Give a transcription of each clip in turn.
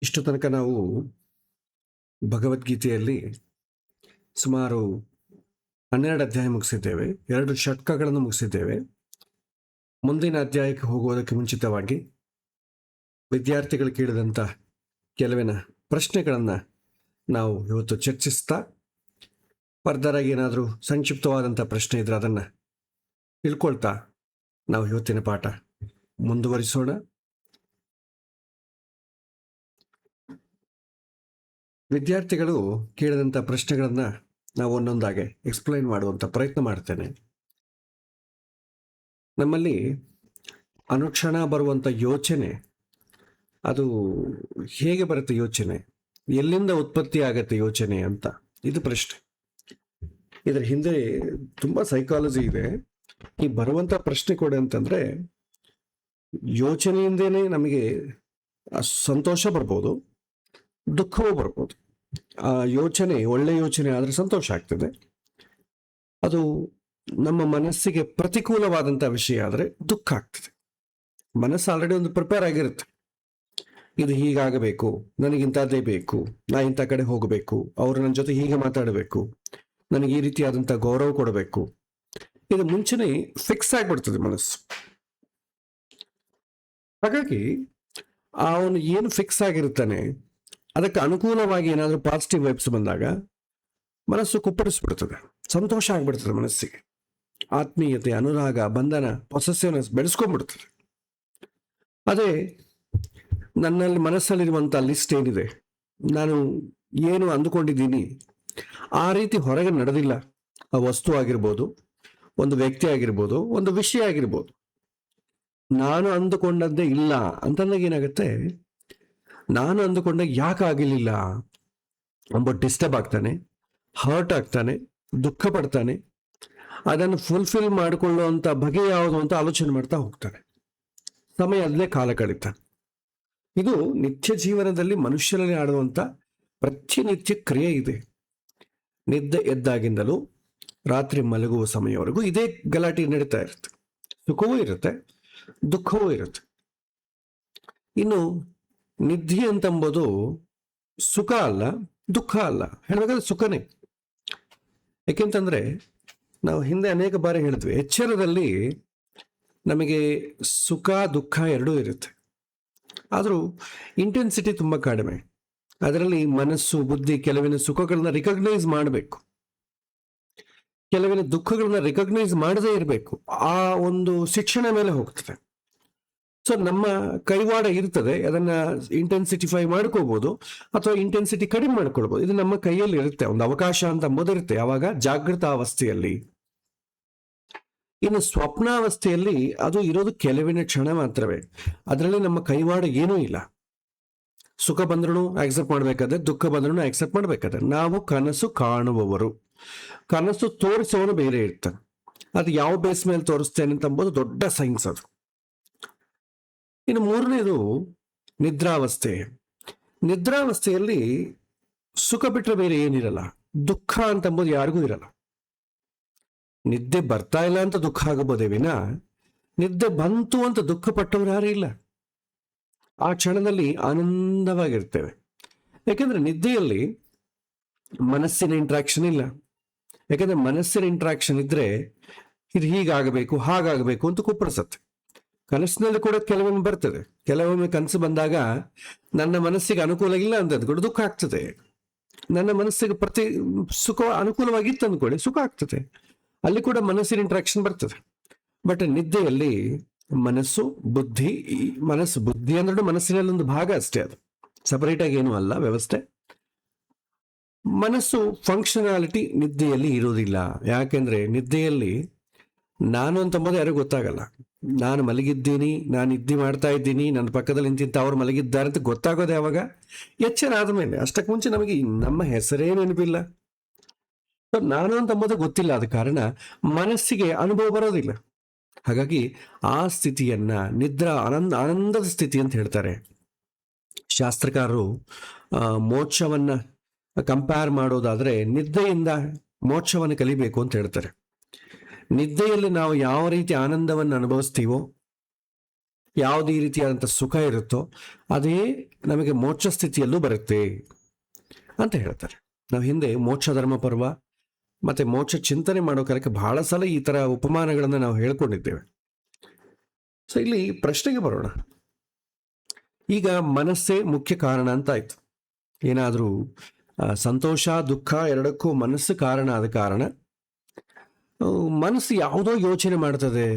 ಇಷ್ಟು ತನಕ ನಾವು ಭಗವದ್ಗೀತೆಯಲ್ಲಿ ಸುಮಾರು 12 ಅಧ್ಯಾಯ ಮುಗಿಸಿದ್ದೇವೆ. 2 ಷಟ್ಕಗಳನ್ನು ಮುಗಿಸಿದ್ದೇವೆ. ಮುಂದಿನ ಅಧ್ಯಾಯಕ್ಕೆ ಹೋಗುವುದಕ್ಕೆ ಮುಂಚಿತವಾಗಿ ವಿದ್ಯಾರ್ಥಿಗಳು ಕೇಳಿದಂಥ ಕೆಲವಿನ ಪ್ರಶ್ನೆಗಳನ್ನು ನಾವು ಇವತ್ತು ಚರ್ಚಿಸ್ತಾ, ಫರ್ದರ್ ಆಗಿ ಏನಾದರೂ ಸಂಕ್ಷಿಪ್ತವಾದಂಥ ಪ್ರಶ್ನೆ ಇದ್ರೆ ಅದನ್ನು ತಿಳ್ಕೊಳ್ತಾ ನಾವು ಇವತ್ತಿನ ಪಾಠ ಮುಂದುವರಿಸೋಣ. ವಿದ್ಯಾರ್ಥಿಗಳು ಕೇಳಿದಂಥ ಪ್ರಶ್ನೆಗಳನ್ನು ನಾವು ಒಂದೊಂದಾಗೆ ಎಕ್ಸ್ಪ್ಲೈನ್ ಮಾಡುವಂಥ ಪ್ರಯತ್ನ ಮಾಡ್ತೇನೆ. ನಮ್ಮಲ್ಲಿ ಅನುಕ್ಷಣ ಬರುವಂಥ ಯೋಚನೆ, ಅದು ಹೇಗೆ ಬರುತ್ತೆ ಯೋಚನೆ, ಎಲ್ಲಿಂದ ಉತ್ಪತ್ತಿ ಆಗತ್ತೆ ಯೋಚನೆ ಅಂತ, ಇದು ಪ್ರಶ್ನೆ. ಇದರ ಹಿಂದೆ ತುಂಬ ಸೈಕಾಲಜಿ ಇದೆ. ಈ ಬರುವಂಥ ಪ್ರಶ್ನೆ ಕೊಡೆ ಅಂತಂದರೆ ಯೋಚನೆಯಿಂದೇನೆ ನಮಗೆ ಸಂತೋಷ ಬರ್ಬೋದು, ದುಃಖವೂ ಬರ್ಬೋದು. ಆ ಯೋಚನೆ ಒಳ್ಳೆ ಯೋಚನೆ ಆದರೆ ಸಂತೋಷ ಆಗ್ತದೆ. ಅದು ನಮ್ಮ ಮನಸ್ಸಿಗೆ ಪ್ರತಿಕೂಲವಾದಂಥ ವಿಷಯ ಆದರೆ ದುಃಖ ಆಗ್ತದೆ. ಮನಸ್ಸು ಆಲ್ರೆಡಿ ಒಂದು ಪ್ರಿಪೇರ್ ಆಗಿರುತ್ತೆ. ಇದು ಹೀಗಾಗಬೇಕು, ನನಗಿಂಥದ್ದೇ ಬೇಕು, ನಾ ಇಂಥ ಕಡೆ ಹೋಗಬೇಕು, ಅವರು ನನ್ನ ಜೊತೆ ಹೀಗೆ ಮಾತಾಡಬೇಕು, ನನಗೆ ಈ ರೀತಿಯಾದಂಥ ಗೌರವ ಕೊಡಬೇಕು, ಇದು ಮುಂಚೆನೇ ಫಿಕ್ಸ್ ಆಗಿಬಿಡ್ತದೆ ಮನಸ್ಸು. ಹಾಗಾಗಿ ಅವನು ಏನು ಫಿಕ್ಸ್ ಆಗಿರ್ತಾನೆ ಅದಕ್ಕೆ ಅನುಕೂಲವಾಗಿ ಏನಾದರೂ ಪಾಸಿಟಿವ್ ವೈಬ್ಸ್ ಬಂದಾಗ ಮನಸ್ಸು ಕುಪ್ಪಳಿಸ್ಬಿಡ್ತದೆ, ಸಂತೋಷ ಆಗ್ಬಿಡ್ತದೆ. ಮನಸ್ಸಿಗೆ ಆತ್ಮೀಯತೆ, ಅನುರಾಗ, ಬಂಧನ, ಪೊಸೆಸಿವ್ನೆಸ್ ಬೆಳೆಸ್ಕೊಂಡ್ಬಿಡ್ತದೆ. ಅದೇ ನನ್ನಲ್ಲಿ ಮನಸ್ಸಲ್ಲಿರುವಂಥ ಲಿಸ್ಟ್ ಏನಿದೆ, ನಾನು ಏನು ಅಂದುಕೊಂಡಿದ್ದೀನಿ ಆ ರೀತಿ ಹೊರಗೆ ನಡೆದಿಲ್ಲ. ಆ ವಸ್ತು ಆಗಿರ್ಬೋದು, ಒಂದು ವ್ಯಕ್ತಿ ಆಗಿರ್ಬೋದು, ಒಂದು ವಿಷಯ ಆಗಿರ್ಬೋದು, ನಾನು ಅಂದುಕೊಂಡದ್ದೇ ಇಲ್ಲ ಅಂತಂದಾಗ ಏನಾಗುತ್ತೆ, ನಾನು ಅಂದುಕೊಂಡಾಗ ಯಾಕೆ ಆಗಿರಲಿಲ್ಲ ಎಂಬ ಡಿಸ್ಟರ್ಬ್ ಆಗ್ತಾನೆ, ಹರ್ಟ್ ಆಗ್ತಾನೆ, ದುಃಖ ಪಡ್ತಾನೆ. ಅದನ್ನು ಫುಲ್ಫಿಲ್ ಮಾಡಿಕೊಳ್ಳುವಂಥ ಬಗೆ ಯಾವುದು ಅಂತ ಆಲೋಚನೆ ಮಾಡ್ತಾ ಹೋಗ್ತಾನೆ. ಸಮಯ ಅಲ್ಲೇ ಕಾಲ ಕಳೀತಾನೆ. ಇದು ನಿತ್ಯ ಜೀವನದಲ್ಲಿ ಮನುಷ್ಯರಲ್ಲಿ ಆಡುವಂಥ ಪ್ರತಿನಿತ್ಯ ಕ್ರಿಯೆ ಇದೆ. ನಿದ್ದೆ ಎದ್ದಾಗಿಂದಲೂ ರಾತ್ರಿ ಮಲಗುವ ಸಮಯವರೆಗೂ ಇದೇ ಗಲಾಟೆ ನಡೀತಾ ಇರುತ್ತೆ. ಸುಖವೂ ಇರುತ್ತೆ, ದುಃಖವೂ ಇರುತ್ತೆ. ಇನ್ನು ನಿದ್ದೆ ಅಂತಂಬೋದು ಸುಖ ಅಲ್ಲ, ದುಃಖ ಅಲ್ಲ, ಹೇಳಬೇಕಾದ್ರೆ ಸುಖನೇ. ಯಾಕೆಂತಂದ್ರೆ ನಾವು ಹಿಂದೆ ಅನೇಕ ಬಾರಿ ಹೇಳಿದ್ವಿ, ಎಚ್ಚರದಲ್ಲಿ ನಮಗೆ ಸುಖ ದುಃಖ ಎರಡೂ ಇರುತ್ತೆ. ಆದರೂ ಇಂಟೆನ್ಸಿಟಿ ತುಂಬ ಕಡಿಮೆ. ಅದರಲ್ಲಿ ಮನಸ್ಸು, ಬುದ್ಧಿ ಕೆಲವಿನ ಸುಖಗಳನ್ನ ರಿಕಗ್ನೈಸ್ ಮಾಡಬೇಕು, ಕೆಲವಿನ ದುಃಖಗಳನ್ನ ರಿಕಗ್ನೈಸ್ ಮಾಡದೇ ಇರಬೇಕು. ಆ ಒಂದು ಶಿಕ್ಷಣ ಮೇಲೆ ಹೋಗ್ತದೆ. ಸೊ ನಮ್ಮ ಕೈವಾಡ ಇರ್ತದೆ, ಅದನ್ನ ಇಂಟೆನ್ಸಿಟಿಫೈ ಮಾಡ್ಕೋಬಹುದು ಅಥವಾ ಇಂಟೆನ್ಸಿಟಿ ಕಡಿಮೆ ಮಾಡ್ಕೊಳ್ಬಹುದು. ಇದು ನಮ್ಮ ಕೈಯಲ್ಲಿ ಇರುತ್ತೆ. ಒಂದು ಅವಕಾಶ ಅಂತ ಅಂಬೋದಿರುತ್ತೆ ಯಾವಾಗ ಜಾಗೃತ ಅವಸ್ಥೆಯಲ್ಲಿ. ಇನ್ನು ಸ್ವಪ್ನಾವಸ್ಥೆಯಲ್ಲಿ ಅದು ಇರೋದು ಕೆಲವಿನ ಕ್ಷಣ ಮಾತ್ರವೇ. ಅದರಲ್ಲಿ ನಮ್ಮ ಕೈವಾಡ ಏನೂ ಇಲ್ಲ. ಸುಖ ಬಂದ್ರೂ ಆಕ್ಸೆಪ್ಟ್ ಮಾಡ್ಬೇಕಾದ್ರೆ, ದುಃಖ ಬಂದ್ರೂ ಆಕ್ಸೆಪ್ಟ್ ಮಾಡ್ಬೇಕಾದ್ರೆ. ನಾವು ಕನಸು ಕಾಣುವವರು, ಕನಸು ತೋರಿಸೋನು ಬೇರೆ ಇರ್ತಾನೆ. ಅದು ಯಾವ ಬೇಸ್ ಮೇಲೆ ತೋರಿಸ್ತೇನೆ ಅಂತ ಅಂಬೋದು ದೊಡ್ಡ ಸೈನ್ಸ್ ಅದು. ಇನ್ನು ಮೂರನೇದು ನಿದ್ರಾವಸ್ಥೆ. ನಿದ್ರಾವಸ್ಥೆಯಲ್ಲಿ ಸುಖ ಬಿಟ್ಟರೆ ಬೇರೆ ಏನಿರಲ್ಲ, ದುಃಖ ಅಂತಂಬೋದು ಯಾರಿಗೂ ಇರಲ್ಲ. ನಿದ್ದೆ ಬರ್ತಾ ಇಲ್ಲ ಅಂತ ದುಃಖ ಆಗಬಹುದೇ ವಿನ ನಿದ್ದೆ ಬಂತು ಅಂತ ದುಃಖ ಪಟ್ಟವ್ರು ಯಾರೂ ಇಲ್ಲ. ಆ ಕ್ಷಣದಲ್ಲಿ ಆನಂದವಾಗಿರ್ತೇವೆ. ಯಾಕೆಂದ್ರೆ ನಿದ್ದೆಯಲ್ಲಿ ಮನಸ್ಸಿನ ಇಂಟ್ರಾಕ್ಷನ್ ಇಲ್ಲ. ಯಾಕಂದ್ರೆ ಮನಸ್ಸಿನ ಇಂಟ್ರಾಕ್ಷನ್ ಇದ್ರೆ ಇದು ಹೀಗಾಗಬೇಕು ಹಾಗಾಗಬೇಕು ಅಂತ ಕುಪ್ಪಳಿಸತ್ತೆ. ಕನಸಿನಲ್ಲಿ ಕೂಡ ಕೆಲವೊಮ್ಮೆ ಬರ್ತದೆ. ಕೆಲವೊಮ್ಮೆ ಕನಸು ಬಂದಾಗ ನನ್ನ ಮನಸ್ಸಿಗೆ ಅನುಕೂಲ ಇಲ್ಲ ಅಂತ ಅಂದ್ಕೊಂಡು ದುಃಖ ಆಗ್ತದೆ. ನನ್ನ ಮನಸ್ಸಿಗೆ ಸುಖ ಅನುಕೂಲವಾಗಿತ್ತು ಅಂದ್ಕೊಳ್ಳಿ, ಸುಖ ಆಗ್ತದೆ. ಅಲ್ಲಿ ಕೂಡ ಮನಸ್ಸಿನ ಇಂಟ್ರಾಕ್ಷನ್ ಬರ್ತದೆ. ಬಟ್ ನಿದ್ದೆಯಲ್ಲಿ ಮನಸ್ಸು ಬುದ್ಧಿ ಅಂದ್ರೆ ಮನಸ್ಸಿನಲ್ಲಿ ಒಂದು ಭಾಗ ಅಷ್ಟೇ, ಅದು ಸಪರೇಟ್ ಆಗಿ ಏನೂ ಅಲ್ಲ ವ್ಯವಸ್ಥೆ. ಮನಸ್ಸು ಫಂಕ್ಷನಾಲಿಟಿ ನಿದ್ದೆಯಲ್ಲಿ ಇರೋದಿಲ್ಲ. ಯಾಕೆಂದ್ರೆ ನಿದ್ದೆಯಲ್ಲಿ ನಾನು ಅಂತಂಬೋದು ಯಾರಿಗೂ ಗೊತ್ತಾಗಲ್ಲ. ನಾನು ಮಲಗಿದ್ದೀನಿ, ನಾನು ನಿದ್ದೆ ಮಾಡ್ತಾ ಇದ್ದೀನಿ, ನನ್ನ ಪಕ್ಕದಲ್ಲಿ ನಿಂತಿಂತ ಅವ್ರು ಮಲಗಿದ್ದಾರೆ ಅಂತ ಗೊತ್ತಾಗೋದು ಯಾವಾಗ? ಎಚ್ಚರ ಆದಮೇಲೆ. ಅಷ್ಟಕ್ಕೆ ಮುಂಚೆ ನಮಗೆ ನಮ್ಮ ಹೆಸರೇ ನೆನಪಿಲ್ಲ, ನಾನು ಅಂತಂಬೋದು ಗೊತ್ತಿಲ್ಲ. ಆದ ಕಾರಣ ಮನಸ್ಸಿಗೆ ಅನುಭವ ಬರೋದಿಲ್ಲ. ಹಾಗಾಗಿ ಆ ಸ್ಥಿತಿಯನ್ನ ನಿದ್ರಾ ಆನಂದದ ಸ್ಥಿತಿ ಅಂತ ಹೇಳ್ತಾರೆ. ಶಾಸ್ತ್ರಕಾರರು ಮೋಕ್ಷವನ್ನ ಕಂಪೇರ್ ಮಾಡೋದಾದ್ರೆ ನಿದ್ದೆಯಿಂದ ಮೋಕ್ಷವನ್ನು ಕಲಿಬೇಕು ಅಂತ ಹೇಳ್ತಾರೆ. ನಿದ್ದೆಯಲ್ಲಿ ನಾವು ಯಾವ ರೀತಿ ಆನಂದವನ್ನು ಅನುಭವಿಸ್ತೀವೋ ಯಾವುದೇ ರೀತಿಯಾದಂಥ ಸುಖ ಇರುತ್ತೋ ಅದೇ ನಮಗೆ ಮೋಕ್ಷ ಸ್ಥಿತಿಯಲ್ಲೂ ಬರುತ್ತೆ ಅಂತ ಹೇಳ್ತಾರೆ. ನಾವು ಹಿಂದೆ ಮೋಕ್ಷ ಧರ್ಮ ಪರ್ವ ಮತ್ತೆ ಮೋಕ್ಷ ಚಿಂತನೆ ಮಾಡೋ ಕಾಲಕ್ಕೆ ಬಹಳ ಸಲ ಈ ಥರ ಉಪಮಾನಗಳನ್ನು ನಾವು ಹೇಳ್ಕೊಂಡಿದ್ದೇವೆ. ಸೊ ಇಲ್ಲಿ ಪ್ರಶ್ನೆಗೆ ಬರೋಣ. ಈಗ ಮನಸ್ಸೇ ಮುಖ್ಯ ಕಾರಣ ಅಂತ ಆಯ್ತು. ಏನಾದರೂ ಸಂತೋಷ ದುಃಖ ಎರಡಕ್ಕೂ ಮನಸ್ಸು ಕಾರಣ ಆದ ಕಾರಣ ಮನಸ್ಸು ಯಾವುದೋ ಯೋಚನೆ ಮಾಡ್ತದೆ.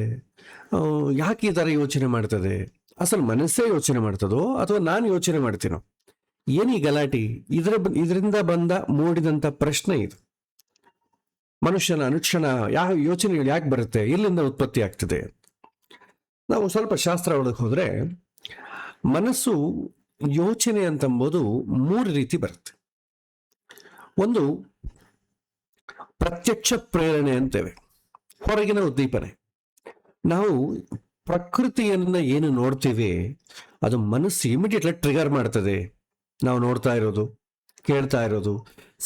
ಯಾಕೆ ಈ ಥರ ಯೋಚನೆ ಮಾಡ್ತದೆ? ಅಸಲು ಮನಸ್ಸೇ ಯೋಚನೆ ಮಾಡ್ತದೋ ಅಥವಾ ನಾನು ಯೋಚನೆ ಮಾಡ್ತೀನೋ? ಏನೀ ಗಲಾಟಿ? ಇದರಿಂದ ಮೂಡಿದಂಥ ಪ್ರಶ್ನೆ ಇದು. ಮನುಷ್ಯನ ಅನುಕ್ಷಣ ಯಾವ ಯೋಚನೆಗಳು ಯಾಕೆ ಬರುತ್ತೆ, ಎಲ್ಲಿಂದ ಉತ್ಪತ್ತಿ ಆಗ್ತದೆ? ನಾವು ಸ್ವಲ್ಪ ಶಾಸ್ತ್ರ ಒಳಗೆ ಹೋದರೆ ಮನಸ್ಸು ಯೋಚನೆ ಅಂತಂಬೋದು 3 ರೀತಿ ಬರುತ್ತೆ. ಒಂದು ಪ್ರತ್ಯಕ್ಷ ಪ್ರೇರಣೆ ಅಂತೇವೆ, ಹೊರಗಿನ ಉದ್ದೀಪನೆ. ನಾವು ಪ್ರಕೃತಿಯನ್ನ ಏನು ನೋಡ್ತೀವಿ ಅದು ಮನಸ್ಸು ಇಮಿಡಿಯೇಟ್ಲಿ ಟ್ರಿಗರ್ ಮಾಡ್ತದೆ. ನಾವು ನೋಡ್ತಾ ಇರೋದು, ಕೇಳ್ತಾ ಇರೋದು,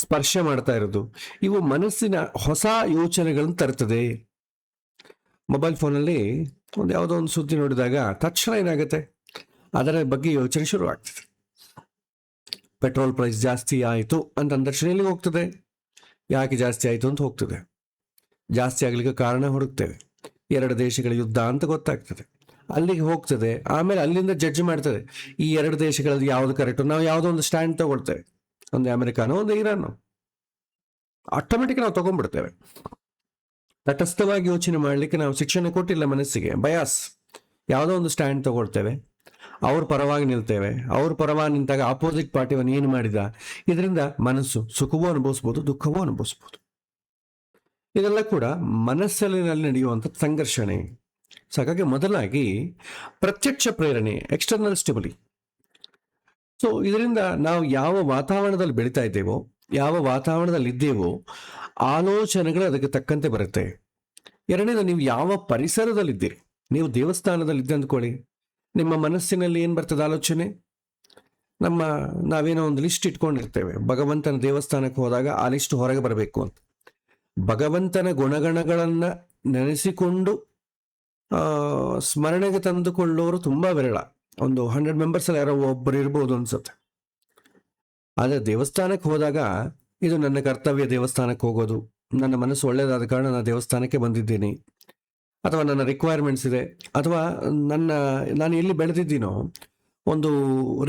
ಸ್ಪರ್ಶ ಮಾಡ್ತಾ ಇರೋದು, ಇವು ಮನಸ್ಸಿನ ಹೊಸ ಯೋಚನೆಗಳನ್ನು ತರ್ತದೆ. ಮೊಬೈಲ್ ಫೋನಲ್ಲಿ ಯಾವುದೋ ಒಂದು ಸುದ್ದಿ ನೋಡಿದಾಗ ತಕ್ಷಣ ಏನಾಗುತ್ತೆ, ಅದರ ಬಗ್ಗೆ ಯೋಚನೆ ಶುರು ಆಗ್ತದೆ. ಪೆಟ್ರೋಲ್ ಪ್ರೈಸ್ ಜಾಸ್ತಿ ಆಯಿತು ಅಂತ ಅಂದ ತಕ್ಷಣ ಎಲ್ಲಿಗೆ ಹೋಗ್ತದೆ? ಯಾಕೆ ಜಾಸ್ತಿ ಆಯಿತು ಅಂತ ಹೋಗ್ತದೆ. ಜಾಸ್ತಿ ಆಗ್ಲಿಕ್ಕೆ ಕಾರಣ ಹುಡುಕ್ತೇವೆ. 2 ದೇಶಗಳ ಯುದ್ಧ ಅಂತ ಗೊತ್ತಾಗ್ತದೆ, ಅಲ್ಲಿಗೆ ಹೋಗ್ತದೆ. ಆಮೇಲೆ ಅಲ್ಲಿಂದ ಜಡ್ಜ್ ಮಾಡ್ತದೆ, ಈ 2 ದೇಶಗಳಲ್ಲಿ ಯಾವ್ದು ಕರೆಕ್ಟು. ನಾವು ಯಾವುದೋ ಒಂದು ಸ್ಟ್ಯಾಂಡ್ ತಗೊಳ್ತೇವೆ, ಒಂದು ಅಮೆರಿಕಾನೋ ಒಂದು ಇರಾನೋ, ಆಟೋಮೆಟಿಕ್ ನಾವು ತಗೊಂಡ್ಬಿಡ್ತೇವೆ. ತಟಸ್ಥವಾಗಿ ಯೋಚನೆ ಮಾಡಲಿಕ್ಕೆ ನಾವು ಶಿಕ್ಷಣ ಕೊಟ್ಟಿಲ್ಲ ಮನಸ್ಸಿಗೆ. ಬಯಾಸ್, ಯಾವುದೋ ಒಂದು ಸ್ಟ್ಯಾಂಡ್ ತಗೊಳ್ತೇವೆ, ಅವ್ರ ಪರವಾಗಿ ನಿಲ್ತೇವೆ. ಅವ್ರ ಪರವಾಗಿ ನಿಂತಾಗ ಆಪೋಸಿಟ್ ಪಾರ್ಟಿವನ್ನು ಏನು ಮಾಡಿದ, ಇದರಿಂದ ಮನಸ್ಸು ಸುಖವೂ ಅನುಭವಿಸ್ಬೋದು, ದುಃಖವೂ ಅನುಭವಿಸ್ಬೋದು. ಇದೆಲ್ಲ ಕೂಡ ಮನಸ್ಸಲ್ಲಿನಲ್ಲಿ ನಡೆಯುವಂಥ ಸಂಘರ್ಷಣೆ. ಹಾಗಾಗಿ ಮೊದಲಾಗಿ ಪ್ರತ್ಯಕ್ಷ ಪ್ರೇರಣೆ, ಎಕ್ಸ್ಟರ್ನಲ್ ಸ್ಟಿಮುಲಿ. ಸೊ ಇದರಿಂದ ನಾವು ಯಾವ ವಾತಾವರಣದಲ್ಲಿ ಬೆಳೀತಾ ಇದ್ದೇವೋ, ಯಾವ ವಾತಾವರಣದಲ್ಲಿ ಇದ್ದೇವೋ, ಆಲೋಚನೆಗಳು ಅದಕ್ಕೆ ತಕ್ಕಂತೆ ಬರುತ್ತೆ. ಎರಡನೇದು, ನೀವು ಯಾವ ಪರಿಸರದಲ್ಲಿದ್ದೀರಿ. ನೀವು ದೇವಸ್ಥಾನದಲ್ಲಿದ್ದೆ ಅಂದ್ಕೊಳ್ಳಿ, ನಿಮ್ಮ ಮನಸ್ಸಿನಲ್ಲಿ ಏನು ಬರ್ತದೆ ಆಲೋಚನೆ? ನಾವೇನೋ ಒಂದು ಲಿಸ್ಟ್ ಇಟ್ಕೊಂಡಿರ್ತೇವೆ. ಭಗವಂತನ ದೇವಸ್ಥಾನಕ್ಕೆ ಹೋದಾಗ ಆ ಲಿಸ್ಟ್ ಹೊರಗೆ ಬರಬೇಕು ಅಂತ. ಭಗವಂತನ ಗುಣಗಣಗಳನ್ನು ನೆನೆಸಿಕೊಂಡು ಸ್ಮರಣೆಗೆ ತಂದುಕೊಳ್ಳೋರು ತುಂಬ ವಿರಳ. ಒಂದು 100 ಮೆಂಬರ್ಸಲ್ಲಿ ಯಾರೋ ಒಬ್ಬರು ಇರ್ಬೋದು ಅನ್ಸುತ್ತೆ. ಆದರೆ ದೇವಸ್ಥಾನಕ್ಕೆ ಹೋದಾಗ ಇದು ನನ್ನ ಕರ್ತವ್ಯ, ದೇವಸ್ಥಾನಕ್ಕೆ ಹೋಗೋದು, ನನ್ನ ಮನಸ್ಸು ಒಳ್ಳೆಯದಾದ ಕಾರಣ ನಾನು ದೇವಸ್ಥಾನಕ್ಕೆ ಬಂದಿದ್ದೀನಿ, ಅಥವಾ ನನ್ನ ರಿಕ್ವೈರ್ಮೆಂಟ್ಸ್ ಇದೆ, ಅಥವಾ ನಾನು ಎಲ್ಲಿ ಬೆಳೆದಿದ್ದೀನೋ ಒಂದು